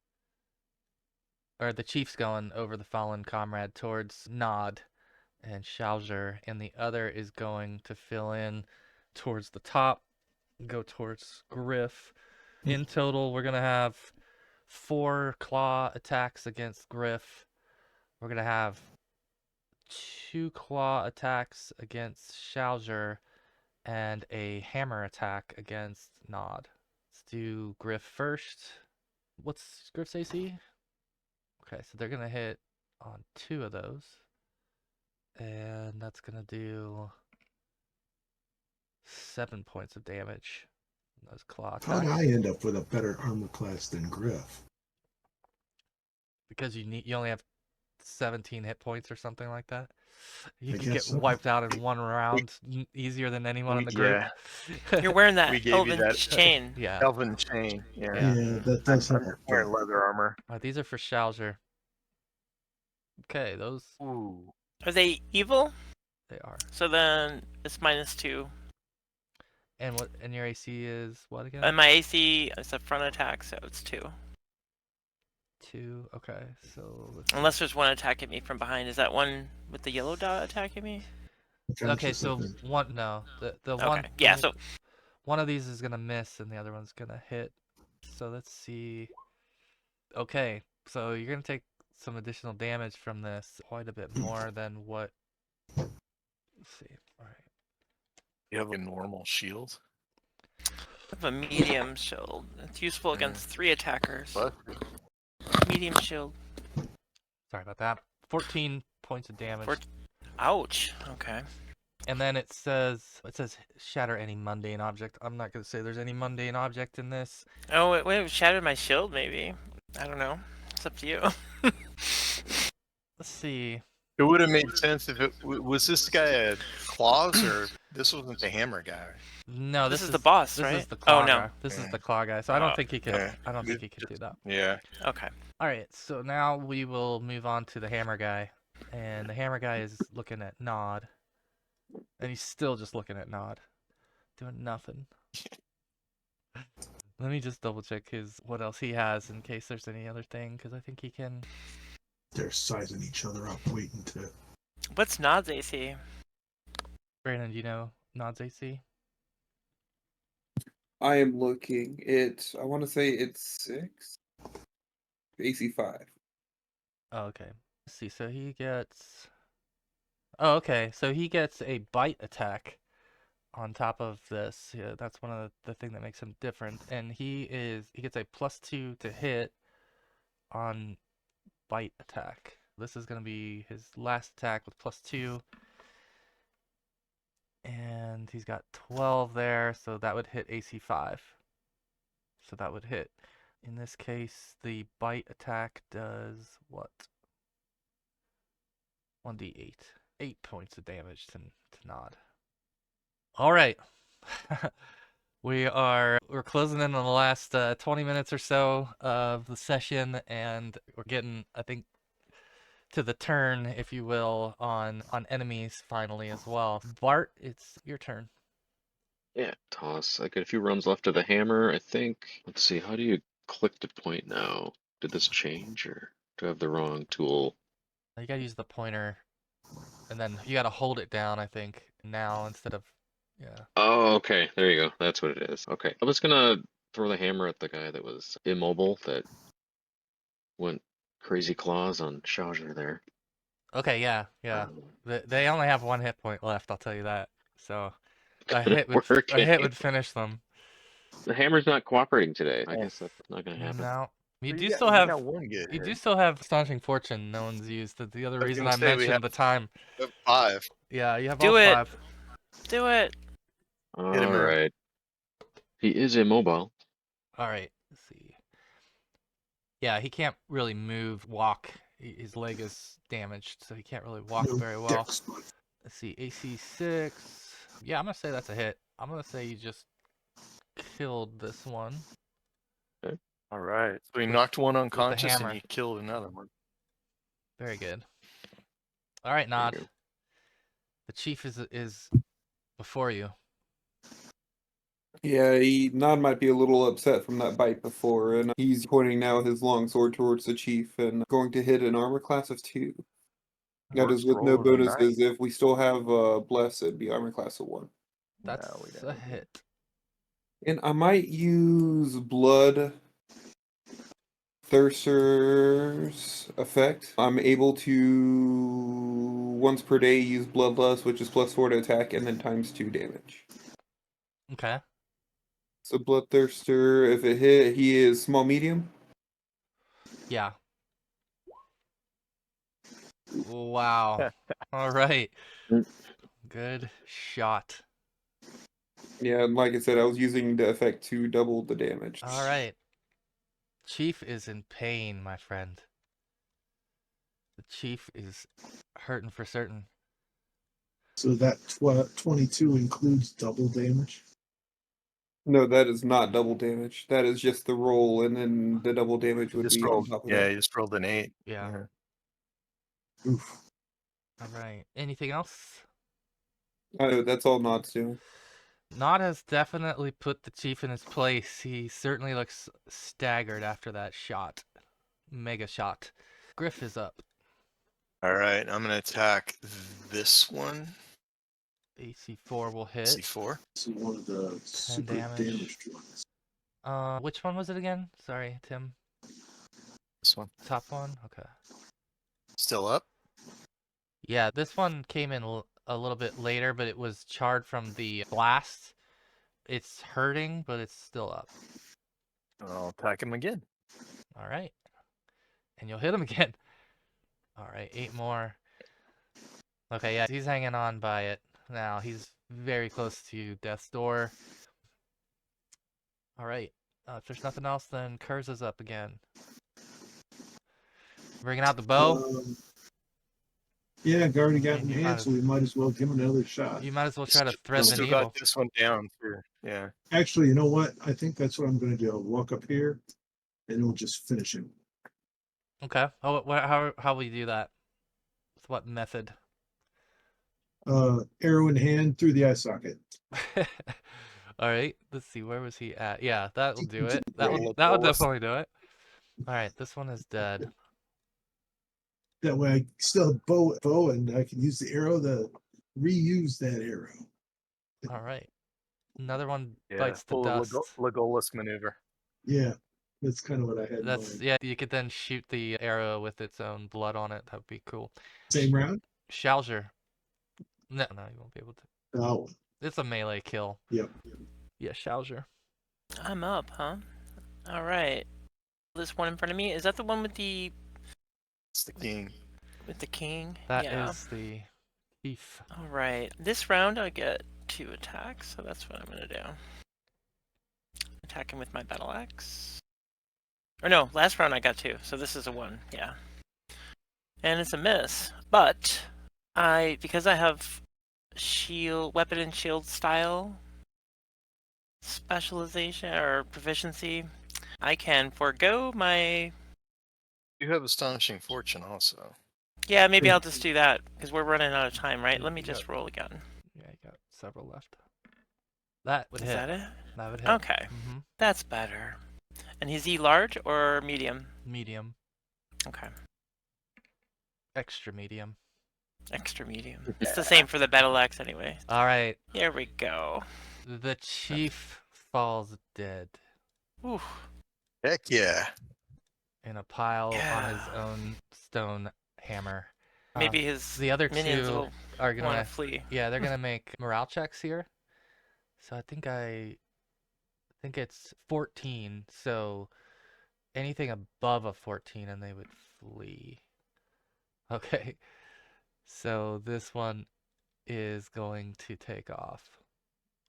going over the fallen comrade towards Nod and Schauser, and the other is going to fill in towards the top, go towards Griff. In total, we're going to have 4 claw attacks against Griff. We're going to have 2 claw attacks against Schauser and a hammer attack against Nod. Let's do Griff first. What's Griff's AC? Okay, so they're going to hit on 2 of those. And that's going to do 7 points of damage. Those claw attacks. How did I end up with a better armor class than Griff? Because you only have 17 hit points or something like that. You I can guess get so. wiped out in one round easier than anyone in the group. You're wearing We that gave you elven that. chain. Yeah. Elven chain. Yeah. Yeah. Yeah, that does I'm help. wearing leather armor. These are for Schauser. Okay, those Ooh. Are they evil? they are. So then it's -2. And what? And your AC is what again? And my AC is a front attack, so it's 2. 2. Okay, so let's Unless there's one attacking me from behind. Is that one with the yellow dot attacking me? Okay, so one no. The one Okay. Yeah. So one of these is gonna miss and the other one's gonna hit. So let's see. Okay, so you're gonna take some additional damage from this, quite a bit more than what. Let's see. All right. You have a normal shield. I have a medium shield. It's useful against 3 attackers. What? Medium shield. Sorry about that. 14 points of damage. Ouch. Okay. And then it says shatter any mundane object. I'm not gonna say there's any mundane object in this. Oh, it would have shattered my shield, maybe. I don't know. It's up to you. Let's see. It would have made sense if it was this guy a claws or this wasn't the hammer guy. No, This is the boss, this right? is the claw Oh, no. guy. This is the claw guy. So I don't Oh, think he could. yeah. I don't think he could do that. Yeah. Okay. All right. So now we will move on to the hammer guy, and the hammer guy is looking at Nod, and he's still just looking at Nod, doing nothing. Let me just double check what else he has in case there's any other thing, because I think he can. They're sizing each other up, waiting to. What's Nod's AC? Brandon, do you know Nod's AC? I am looking. I want to say it's 6. AC 5. Oh, okay. Let's see. So he gets. Oh, okay. So he gets a bite attack on top of this. Yeah, that's one of the thing that makes him different. And he gets a +2 to hit on bite attack. This is gonna be his last attack with +2. And he's got 12 there, so that would hit AC 5. So that would hit. In this case, the bite attack does what? 1d8. 8 points of damage to Nod. All right. We're closing in on the last 20 minutes or so of the session, and we're getting, I think, to the turn, if you will, on enemies finally as well. Bart, it's your turn. Yeah, toss. I got a few runs left of the hammer, I think. Let's see, how do you click to point now? Did this change or do I have the wrong tool? You gotta use the pointer, and then you gotta hold it down, I think, now instead of, yeah. Oh, okay, there you go. That's what it is. Okay. I was gonna throw the hammer at the guy that was immobile that went crazy claws on Schauser there. Okay, yeah. They only have 1 hit point left, I'll tell you that. So A gonna hit would work. finish them. The hammer's not cooperating today. I guess that's not gonna happen. No, you So do you still got have one good you do hit. still have astonishing fortune. No one's used. That's the other I was reason gonna I say we mentioned the time. have 5. Yeah, you have Do all it. 5. Do it. Hit him, All man. right. He is immobile. All right. Let's see. Yeah, he can't really move, walk. His leg is damaged, so he can't really walk No very well. dex bonus. Let's see. AC 6. Yeah, I'm gonna say that's a hit. I'm gonna say you just killed this one. All right. So he With- knocked one unconscious and hammer. he killed another one. Very good. All right, Nod. you go. The chief is before you. Yeah, Nod might be a little upset from that bite before, and he's pointing now his long sword towards the chief and going to hit an armor class of 2. That is Worst with no roll of the night. bonuses. If we still have bless, it'd be armor class of 1. That's No, we a don't. hit. And I might use blood thirster's effect. I'm able to once per day use bloodlust, which is +4 to attack, and then ×2 damage. Okay. So bloodthirster, if it hit, he is small medium. Yeah. Wow. All right. Mm. Good shot. Yeah, and like I said, I was using the effect to double the damage. All right. Chief is in pain, my friend. The chief is hurting for certain. So that 22 includes double damage. No, that is not double damage. That is just the roll, and then the double damage would Just be on rolled. top of Yeah, that. he just rolled an 8. Yeah. Oof. All right. Anything else? That's all Nod's doing. Nod has definitely put the chief in his place. He certainly looks staggered after that shot. Mega shot. Griff is up. All right, I'm gonna attack this one. AC 4 will hit. C4. So one of the super damage. damaged ones. Which one was it again? Sorry, Tim. This one. Top one? Okay. Still up. Yeah, this one came in a little bit later, but it was charred from the blast. It's hurting, but it's still up. I'll attack him again. All right. And you'll hit him again. All right, 8 more. Okay, yeah, he's hanging on by it now. He's very close to death's door. All right. If there's nothing else, then Kurz is up again. Bringing out the bow. Yeah, already got And in you hand, so we might as well give him another shot. You might as well try to thread the Still needle. got this one down too. Yeah. Actually, you know what? I think that's what I'm going to do. I'll walk up here, and we'll just finish him. Okay. How will you do that? With what method? Arrow in hand through the eye socket. All right. Let's see. Where was he at? Yeah, that'll do it. That Roll will a that will bolus. definitely do it. All right. This one is dead. That way, I still have bow, and I can use the arrow to reuse that arrow. All right. Another one Yeah. bites the Full dust. Legolas maneuver. Yeah, that's kind of what I had in That's mind. yeah. You could then shoot the arrow with its own blood on it. That would be cool. Same round? Schalger. No, you won't be able to. Oh, It's a melee kill. yep. Yeah, Schalger. I'm up, huh? All right. This one in front of me, is that the one with the It's the king. king? That yeah. is the thief. All right. This round I get 2 attacks, so that's what I'm gonna do. Attack him with my battle axe. Or no, last round I got 2, so this is a 1. Yeah. And it's a miss, but because I have weapon and shield style specialization or proficiency, I can forego my. You have astonishing fortune also. Yeah, maybe I'll just do that because we're running out of time, right? Let me Yeah. just roll again. Yeah, you got several left. That would Is hit. that it? That would hit. Okay, that's better. And is he large or medium? Medium. Okay, Extra medium. extra medium. It's the same for the battle axe anyway. All right. Here we go. The chief falls dead Ooh. Heck yeah. in a pile on his Yeah. own stone hammer. Maybe his the other minions two will are want gonna to flee. yeah, they're gonna make morale checks here. So I think it's 14. So anything above a 14 and they would flee. Okay. So this one is going to take off.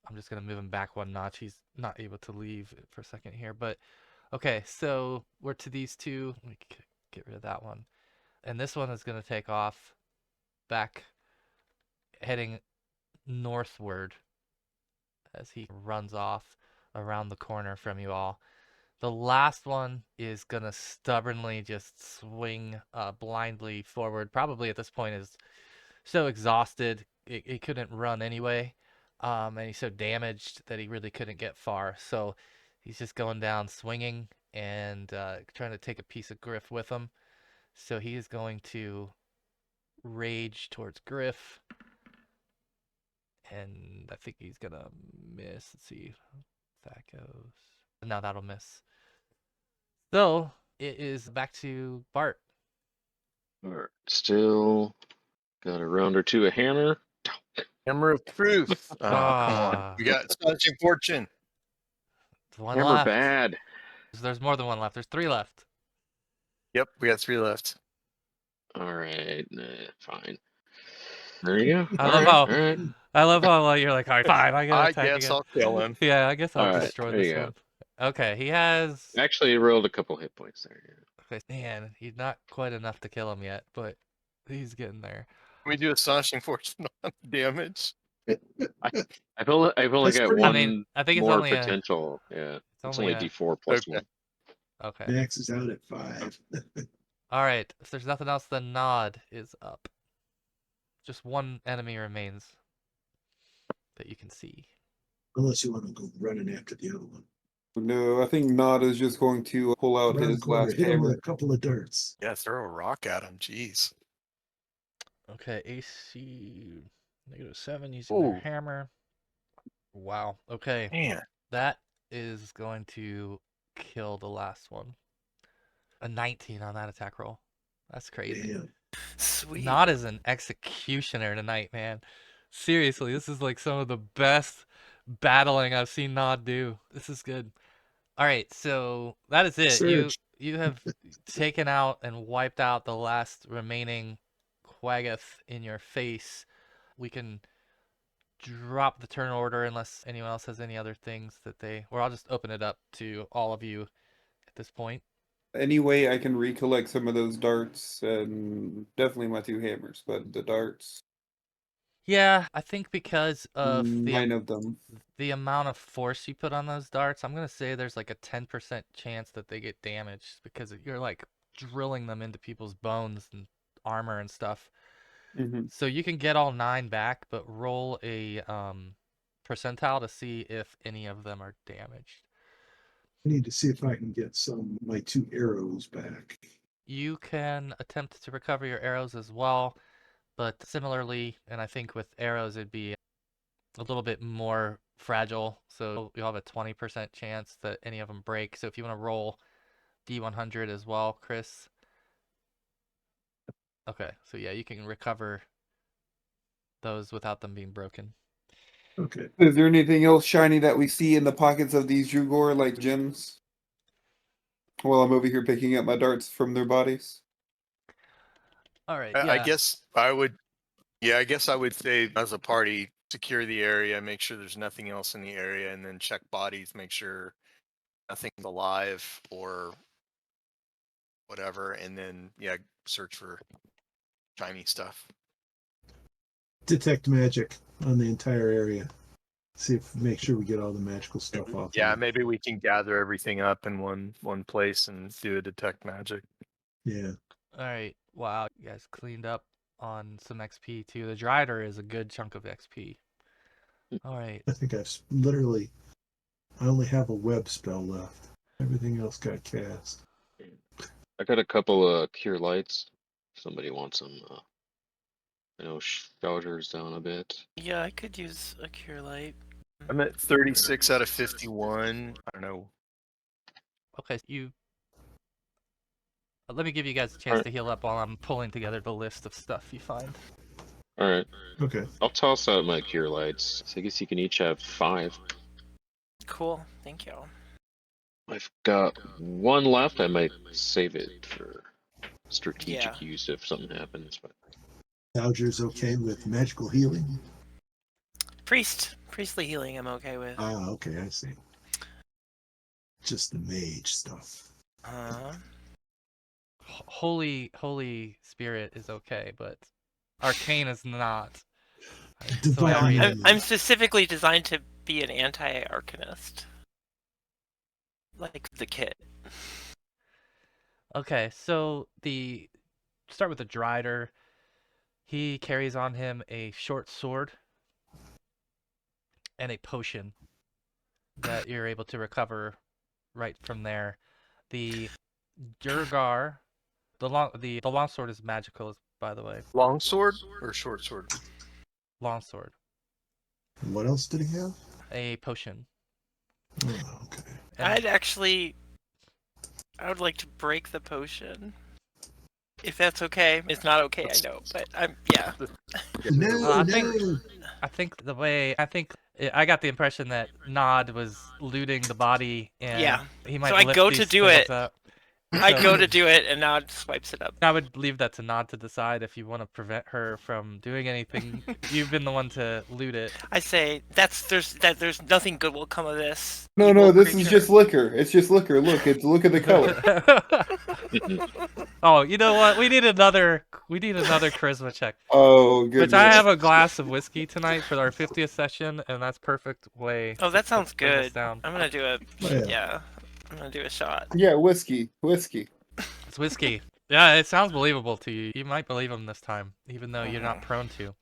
I'm just going to move him back one notch. He's not able to leave for a second here. But okay, so we're to these two. Let me get rid of that one. And this one is going to take off back, heading northward as he runs off around the corner from you all. The last one is going to stubbornly just swing blindly forward. Probably at this point is so exhausted, he couldn't run anyway. And he's so damaged that he really couldn't get far. So he's just going down swinging and trying to take a piece of Griff with him. So he is going to rage towards Griff. And I think he's going to miss. Let's see if that goes. No, that'll miss. So it is back to Bart. Alright, still got a round or two of hammer. Hammer of Truth. Oh, come on. Ah. We got Astonishing Fortune. One Hammer left. bad. There's more than one left. There's 3 left. Yep, we got 3 left. Alright, fine. There you go. I love how Alright. you're like, all right, fine, I gotta I attack guess again. I'll kill him. Yeah, I guess I'll All right, destroy there this you go. one. Okay, he has. Actually, rolled a couple hit points there. Okay, man, he's not quite enough to kill him yet, but he's getting there. Can we do Astonishing Fortune on damage? I've only That's got pretty- one I mean, I think it's more only a. potential. Yeah, it's only only a- D4 plus Okay. 1. Okay. Max is out at 5. All right. If there's nothing else, the nod is up. Just one enemy remains that you can see. Unless you want to go running after the other one. No, I think Nod is just going to pull out Around the his corner, last hit him with hammer. a couple of darts. Yeah, throw a rock at him. Jeez. Okay, AC -7 using their Ooh. hammer. Wow. Okay. Man. That is going to kill the last one. A 19 on that attack roll. That's crazy. Damn. Sweet. Nod is an executioner tonight, man. Seriously, this is like some of the best battling I've seen Nod do. This is good. All right, so that is it. Surge. You have taken out and wiped out the last remaining Quaggoth in your face. We can drop the turn order unless anyone else has any other things that they. Or I'll just open it up to all of you at this point. Any way I can recollect some of those darts, and definitely my 2 hammers, but the darts, Yeah, I think because of 9 of them. the amount of force you put on those darts, I'm gonna say there's like a 10% chance that they get damaged because you're like drilling them into people's bones and armor and stuff. Mhm. So you can get all 9 back, but roll a percentile to see if any of them are damaged. I need to see if I can get my 2 arrows back. You can attempt to recover your arrows as well, but similarly, and I think with arrows it'd be a little bit more fragile, so you'll have a 20% chance that any of them break. So if you want to roll D100 as well, Chris. Okay, so yeah, you can recover those without them being broken. Okay. Is there anything else shiny that we see in the pockets of these Drugor, like gems? While I'm over here picking up my darts from their bodies. All right, I yeah. guess I would. Yeah, I guess I would say as a party, secure the area, make sure there's nothing else in the area, and then check bodies, make sure nothing's alive or whatever, and then yeah, search for shiny stuff. Detect magic on the entire area. Make sure we get all the magical stuff off. Yeah, of it. maybe we can gather everything up in one place and do a detect magic. Yeah. All right. Wow, you guys cleaned up on some XP too. The Drider is a good chunk of XP. All right. I think I only have a web spell left. Everything else got cast. I got a couple of cure lights. If somebody wants them. I know Shouter's down a bit. Yeah, I could use a cure light. I'm at 36 out of 51. I don't know. Okay, let me give you guys a chance Alright. to heal up while I'm pulling together the list of stuff you find. All right. Okay. I'll toss out my cure lights. So I guess you can each have 5. Cool. Thank you. I've got 1 left. I might save it for strategic Yeah. use if something happens. But Alger's okay with magical healing? Priestly healing I'm okay with. Ah, okay, I see. Just the mage stuff. Holy Spirit is okay, but Arcane is not. Divine. So I'm specifically designed to be an anti-arcanist. Like the kit. okay, so start with the Drider. He carries on him a short sword and a potion that you're able to recover right from there. The Durgar, the long sword is magical, by the way. Long sword or short sword? Long sword, What else did he have? a potion. Oh, okay. And I would like to break the potion. If that's okay. It's not okay, I know, but yeah. No, I think I got the impression that Nod was looting the body, and Yeah. he might So I lift go these to do things it. up. I So go to do it, and now it swipes it up. I would leave that to Nod to decide if you want to prevent her from doing anything. You've been the one to loot it. I say there's nothing good will come of this. No, evil this is creature. just liquor. It's just liquor. Look at the color. Oh, you know what? We need another charisma check. Oh, goodness. Which I have a glass of whiskey tonight for our 50th session, and that's perfect way. Oh, that sounds to bring us good. down. I'm gonna do a Yeah. I'm gonna do a shot. Yeah, whiskey. It's whiskey. Yeah, it sounds believable to you. You might believe him this time, even though you're not prone to.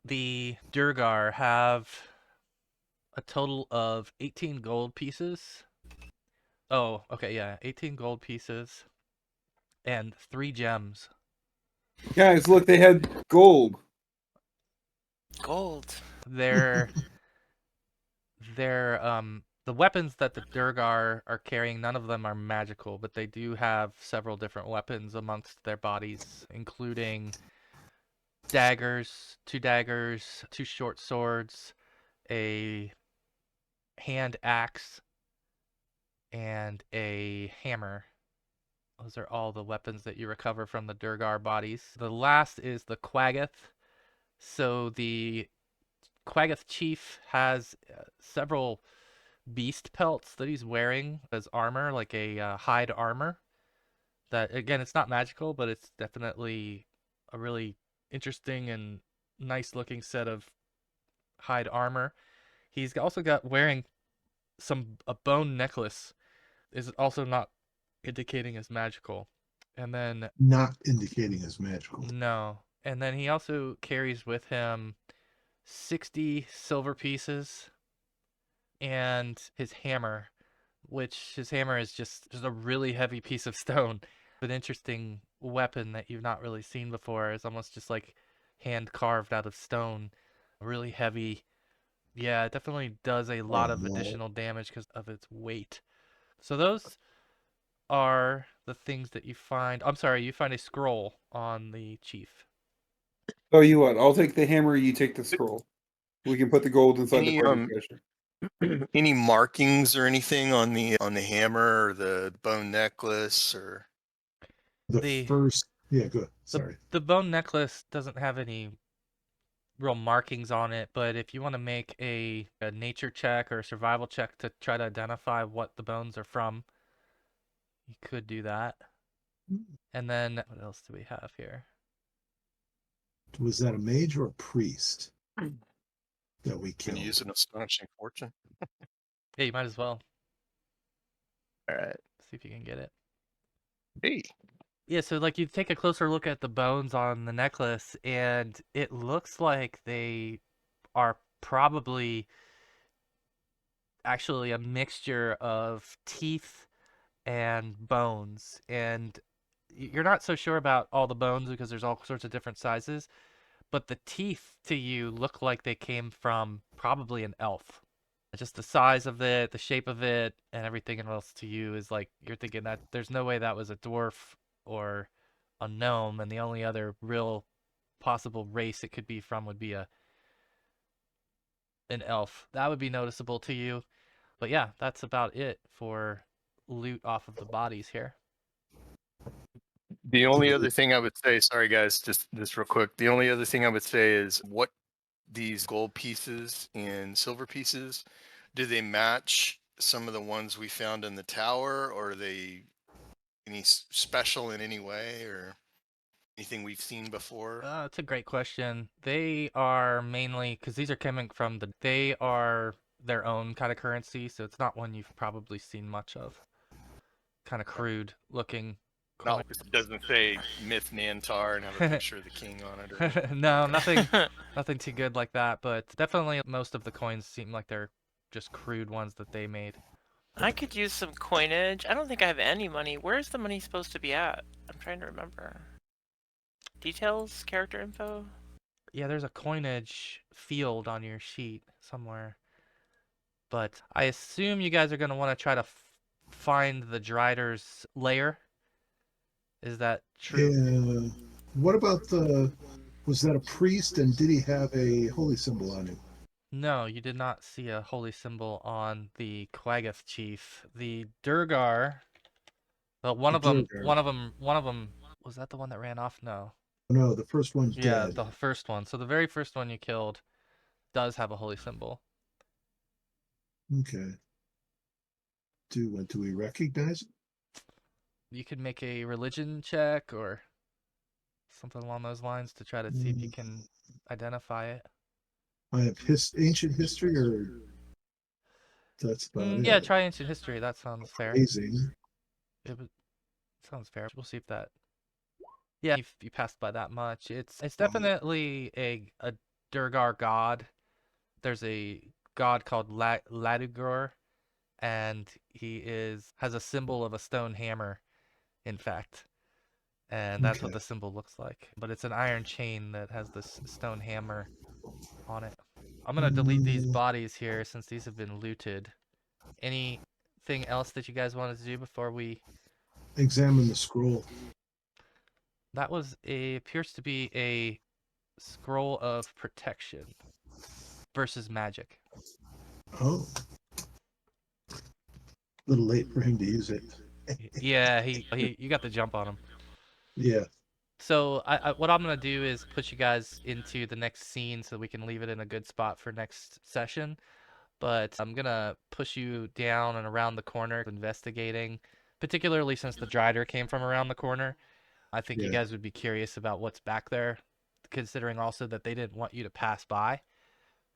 The Durgar have a total of 18 gold pieces. Oh, okay, yeah, 18 gold pieces and 3 gems. Guys, look, they had gold. Gold. They're the weapons that the Durgar are carrying, none of them are magical, but they do have several different weapons amongst their bodies, including daggers, 2 short swords, a hand axe, and a hammer. Those are all the weapons that you recover from the Durgar bodies. The last is the Quaggoth. So the Quaggoth chief has several beast pelts that he's wearing as armor, like a hide armor. That, again, it's not magical, but it's definitely a really interesting and nice looking set of hide armor. He's also got wearing a bone necklace, is also not indicating as magical. And then Not indicating as magical. no. And then he also carries with him 60 silver pieces and his hammer, which his hammer is just a really heavy piece of stone. An interesting weapon that you've not really seen before. It's almost just like hand carved out of stone. Really heavy. Yeah, it definitely does a lot of additional damage because of its weight. So those are the things that you find. I'm sorry, you find a scroll on the chief. Oh, you what? I'll take the hammer, you take the scroll. We can put the gold inside the party treasure. Any markings or anything on the hammer or the bone necklace or Yeah, good. Sorry. The bone necklace doesn't have any real markings on it, but if you want to make a nature check or a survival check to try to identify what the bones are from, you could do that. And then what else do we have here? Was that a mage or a priest that we can killed? you use an astonishing fortune? Yeah, you might as well. All right. See if you can get it. Hey. Yeah, so like you take a closer look at the bones on the necklace, and it looks like they are probably actually a mixture of teeth and bones. And you're not so sure about all the bones because there's all sorts of different sizes, but the teeth to you look like they came from probably an elf. Just the size of it, the shape of it, and everything else to you is like you're thinking that there's no way that was a dwarf or a gnome, and the only other real possible race it could be from would be an elf. That would be noticeable to you. But yeah, that's about it for loot off of the bodies here. The only other thing I would say, sorry guys, just real quick. The only other thing I would say is what these gold pieces and silver pieces, do they match some of the ones we found in the tower, or are they special in any way, or anything we've seen before? It's a great question. They are mainly, because these are coming from they are their own kind of currency, so it's not one you've probably seen much of. Kind of crude looking coin. Not, it doesn't say Myth Nantar and have a picture of the king on it. Or No, nothing too good like that, but definitely most of the coins seem like they're just crude ones that they made. I could use some coinage. I don't think I have any money. Where's the money supposed to be at? I'm trying to remember. Details? Character info? Yeah, there's a coinage field on your sheet somewhere. But I assume you guys are going to want to try to find the Drider's lair. Is that true? Yeah. What about was that a priest, and did he have a holy symbol on him? No, you did not see a holy symbol on the Quaggoth chief. The Durgar, well, one of them, was that the one that ran off? No. No, the first one's Yeah, dead. the first one. So the very first one you killed does have a holy symbol. Okay. Do we recognize it? You could make a religion check or something along those lines to try to see if you can identify it. I have ancient history, or that's about it. Yeah, try ancient history. That sounds fair. Amazing. Sounds fair. We'll see if that. Yeah, you passed by that much. It's definitely a Durgar god. There's a god called Ladugar, and he has a symbol of a stone hammer, in fact. And that's what the symbol looks like. But it's an iron chain that has this stone hammer on it. I'm going to delete these bodies here since these have been looted. Anything else that you guys wanted to do before we... Examine the scroll. That appears to be a scroll of protection versus magic. Oh. A little late for him to use it. Yeah, you got the jump on him. Yeah. So what I'm gonna do is put you guys into the next scene so we can leave it in a good spot for next session. But I'm gonna push you down and around the corner investigating, particularly since the Drider came from around the corner. I think you guys would be curious about what's back there, considering also that they didn't want you to pass by,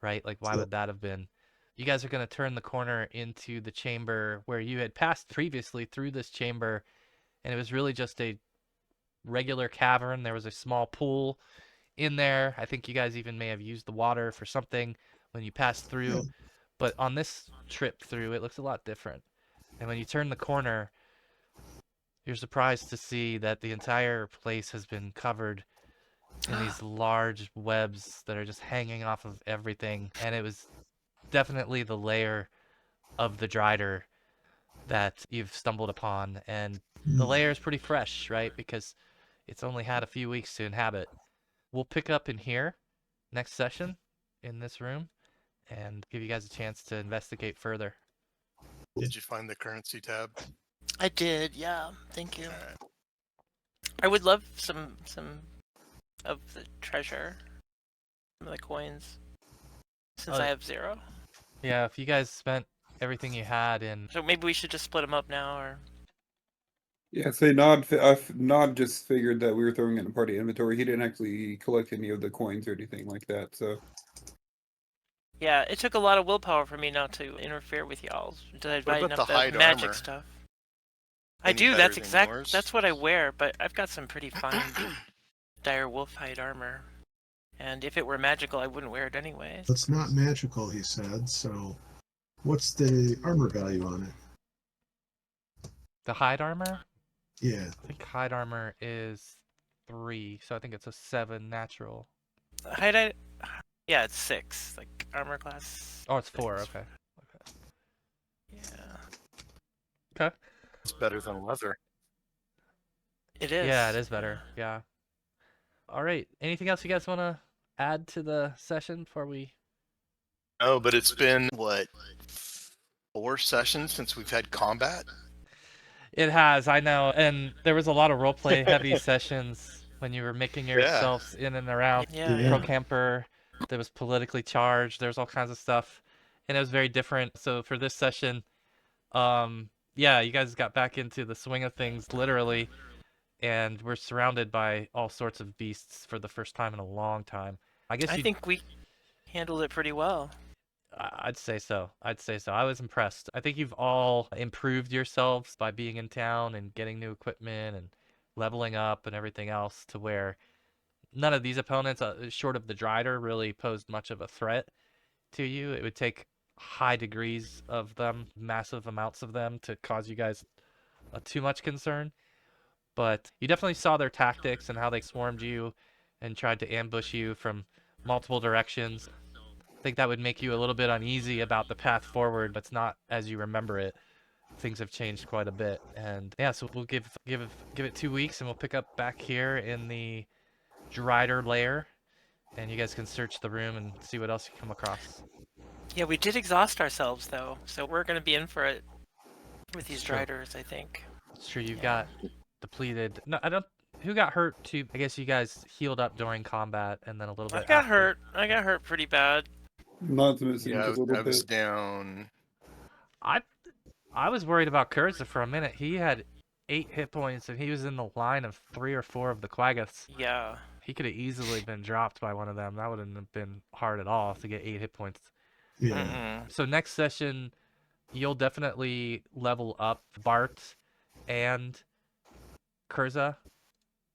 right? Like, why would that have been? You guys are going to turn the corner into the chamber where you had passed previously through this chamber, and it was really just a regular cavern. There was a small pool in there. I think you guys even may have used the water for something when you passed through. But on this trip through, it looks a lot different. And when you turn the corner, you're surprised to see that the entire place has been covered in these large webs that are just hanging off of everything. And it was definitely the lair of the Drider that you've stumbled upon. And the lair is pretty fresh, right? Because it's only had a few weeks to inhabit. We'll pick up in here next session in this room and give you guys a chance to investigate further. Did you find the currency tab? I did, yeah. Thank you. All right. I would love some of the treasure, some of the coins, since I have 0. Yeah, if you guys spent everything you had in... So maybe we should just split them up now, or... Yeah, so Nod just figured that we were throwing it in party inventory. He didn't actually collect any of the coins or anything like that, so... Yeah, it took a lot of willpower for me not to interfere with y'all. What about the hide magic armor? stuff. Any I do. better than yours? That's what I wear. But I've got some pretty fine dire wolf hide armor, and if it were magical, I wouldn't wear it anyways. It's not magical, he said. So, what's the armor value on it? The hide armor? Yeah. I think hide armor is 3, so I think it's a 7 natural. Yeah, it's 6. Like armor class. Oh, it's 4. Okay. Yeah. Okay. It's better than leather. It is. Yeah, it is better. Yeah. All right. Anything else you guys want to add to the session before we? Oh, but it's been what, 4 sessions since we've had combat? It has, I know, and there was a lot of roleplay heavy sessions when you were making yourselves in and around Yeah. Pro Camper. That was politically charged. There was all kinds of stuff, and it was very different. So for this session, yeah, you guys got back into the swing of things, literally, and we're surrounded by all sorts of beasts for the first time in a long time. I guess I think we handled it pretty well. I'd say so. I'd say so. I was impressed. I think you've all improved yourselves by being in town and getting new equipment and leveling up and everything else to where none of these opponents, short of the Drider, really posed much of a threat to you. It would take high degrees of them, massive amounts of them, to cause you guys too much concern. But you definitely saw their tactics and how they swarmed you and tried to ambush you from multiple directions. I think that would make you a little bit uneasy about the path forward, but it's not as you remember it. Things have changed quite a bit, and yeah, so we'll give it 2 weeks, and we'll pick up back here in the Drider lair, and you guys can search the room and see what else you come across. Yeah, we did exhaust ourselves though, so we're gonna be in for it with these Sure. Driders, I think. It's true, you've got depleted. No, I don't. Who got hurt too? I guess you guys healed up during combat, and then a little bit. I got after. hurt. I got hurt pretty bad. Not missing Yeah, a little I was bit. down. I was worried about Kurza for a minute. He had 8 hit points, and he was in the line of 3 or 4 of the Quaggoths. Yeah. He could have easily been dropped by one of them. That wouldn't have been hard at all to get 8 hit points. Yeah. So next session, you'll definitely level up Bart and Kurza.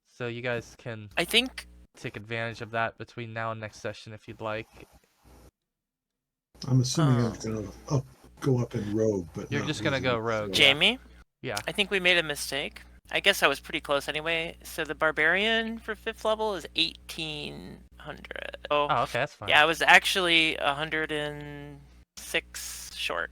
So you guys can I think take advantage of that between now and next session if you'd like. I'm assuming I'm gonna go up in rogue, but You're not just gonna go wizard, rogue. so- Jamie, Yeah. I think we made a mistake. I guess I was pretty close anyway. So the barbarian for 5th level is 1800. Oh, okay, that's fine. Yeah, I was actually 106 short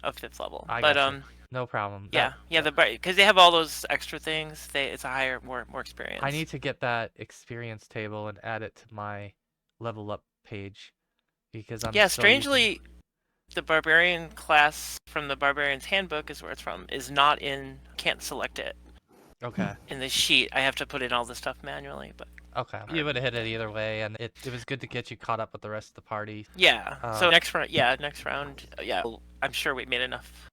of 5th level. I But gotcha. No problem. yeah, because they have all those extra things. It's a higher, more experience. I need to get that experience table and add it to my level up page because I'm Yeah, still using- strangely, the barbarian class from the barbarian's handbook is where it's from. Is not in. Can't select it Okay. in the sheet. I have to put in all the stuff manually. But Okay. You would have hit it either way, and it was good to get you caught up with the rest of the party. yeah. So Um, next round, yeah, I'm sure we made enough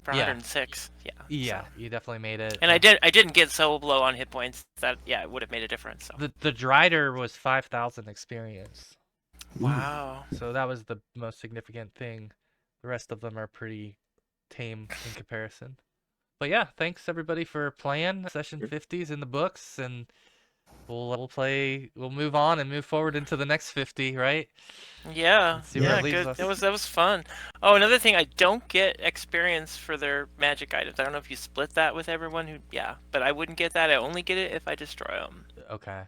for Yeah. 106. Yeah. Yeah, so. you definitely made it. And I didn't get so low on hit points that it would have made a difference. So. The Drider was 5,000 experience, Wow. so that was the most significant thing. The rest of them are pretty tame in comparison. But yeah, thanks everybody for playing. Session 50's in the books, and we'll move on and move forward into the next 50, right? Yeah. Let's see where Yeah. it leads Good. us. That was fun. Oh, another thing, I don't get experience for their magic items. I don't know if you split that with everyone who. Yeah, but I wouldn't get that. I only get it if I destroy them. Okay.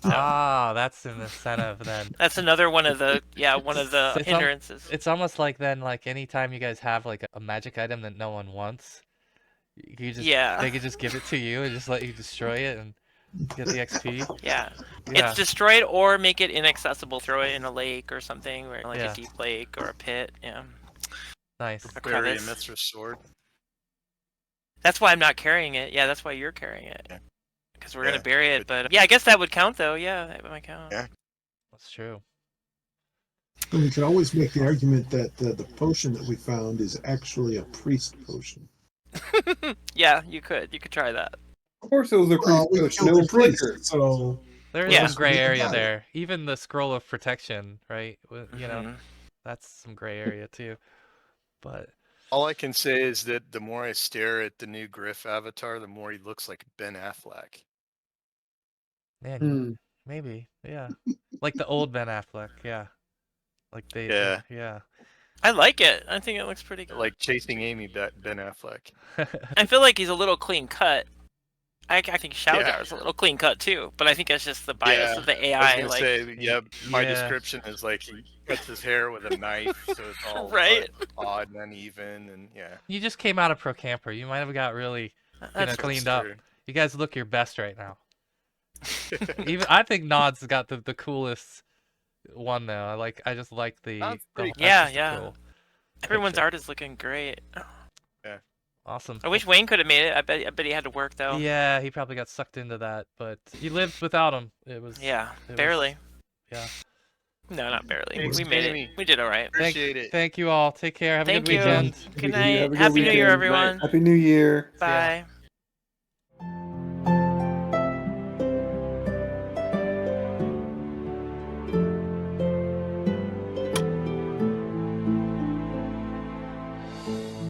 So. Ah, that's an incentive then. That's another one of the It's hindrances. It's almost like then, like anytime you guys have like a magic item that no one wants, they could just give it to you and just let you destroy it and get the XP. Yeah. Yeah. It's destroyed or make it inaccessible. Throw it in a lake or something, or like Yeah. a deep lake or a pit. Yeah. Nice. A Bury a crevice. Mithras sword. That's why I'm not carrying it. Yeah, that's why you're carrying it. Yeah. Because we're gonna Yeah, bury it. good. But yeah, I guess that would count though. Yeah, that might count. Yeah. That's true. And we could always make the argument that the potion that we found is actually a priest potion. Yeah, you could try that. Of course, it was a priest We potion. killed No the priest, flicker. so There's Yeah. some gray We area got it. there. Even the scroll of protection, right? You know, Mhm. that's some gray area too. But All I can say is that the more I stare at the new Griff avatar, the more he looks like Ben Affleck. man, maybe, yeah, like the old Ben Affleck, yeah, like they, Yeah. yeah. I like it. I think it looks pretty good. Like Chasing Amy, Ben Affleck. I feel like he's a little clean cut. I think Yeah. Shaujar's a little clean cut too, but I think it's just the bias Yeah, of the I was AI. gonna Like, say, yeah, my Yeah. description is like he cuts his hair with a knife, so it's all Right. odd and uneven, and yeah. You just came out of Pro Camper. You might have got really that's cleaned up. true. You guys look your best right now. Even I think Nod's got the coolest one though. I just like the. Nod's pretty that's Yeah, just a yeah. cool Everyone's picture. art is looking great. Awesome. I wish Wayne could have made it. I bet he had to work though. Yeah, he probably got sucked into that, but he lived without him. Yeah, it was- barely. yeah. No, not barely. Thanks, We made Jamie. it. We did all right. Appreciate it. Thank you all. Take care. Have a Thank good you. weekend. Good Have a night. good Happy New Year, weekend. everyone. Happy New Year. Bye.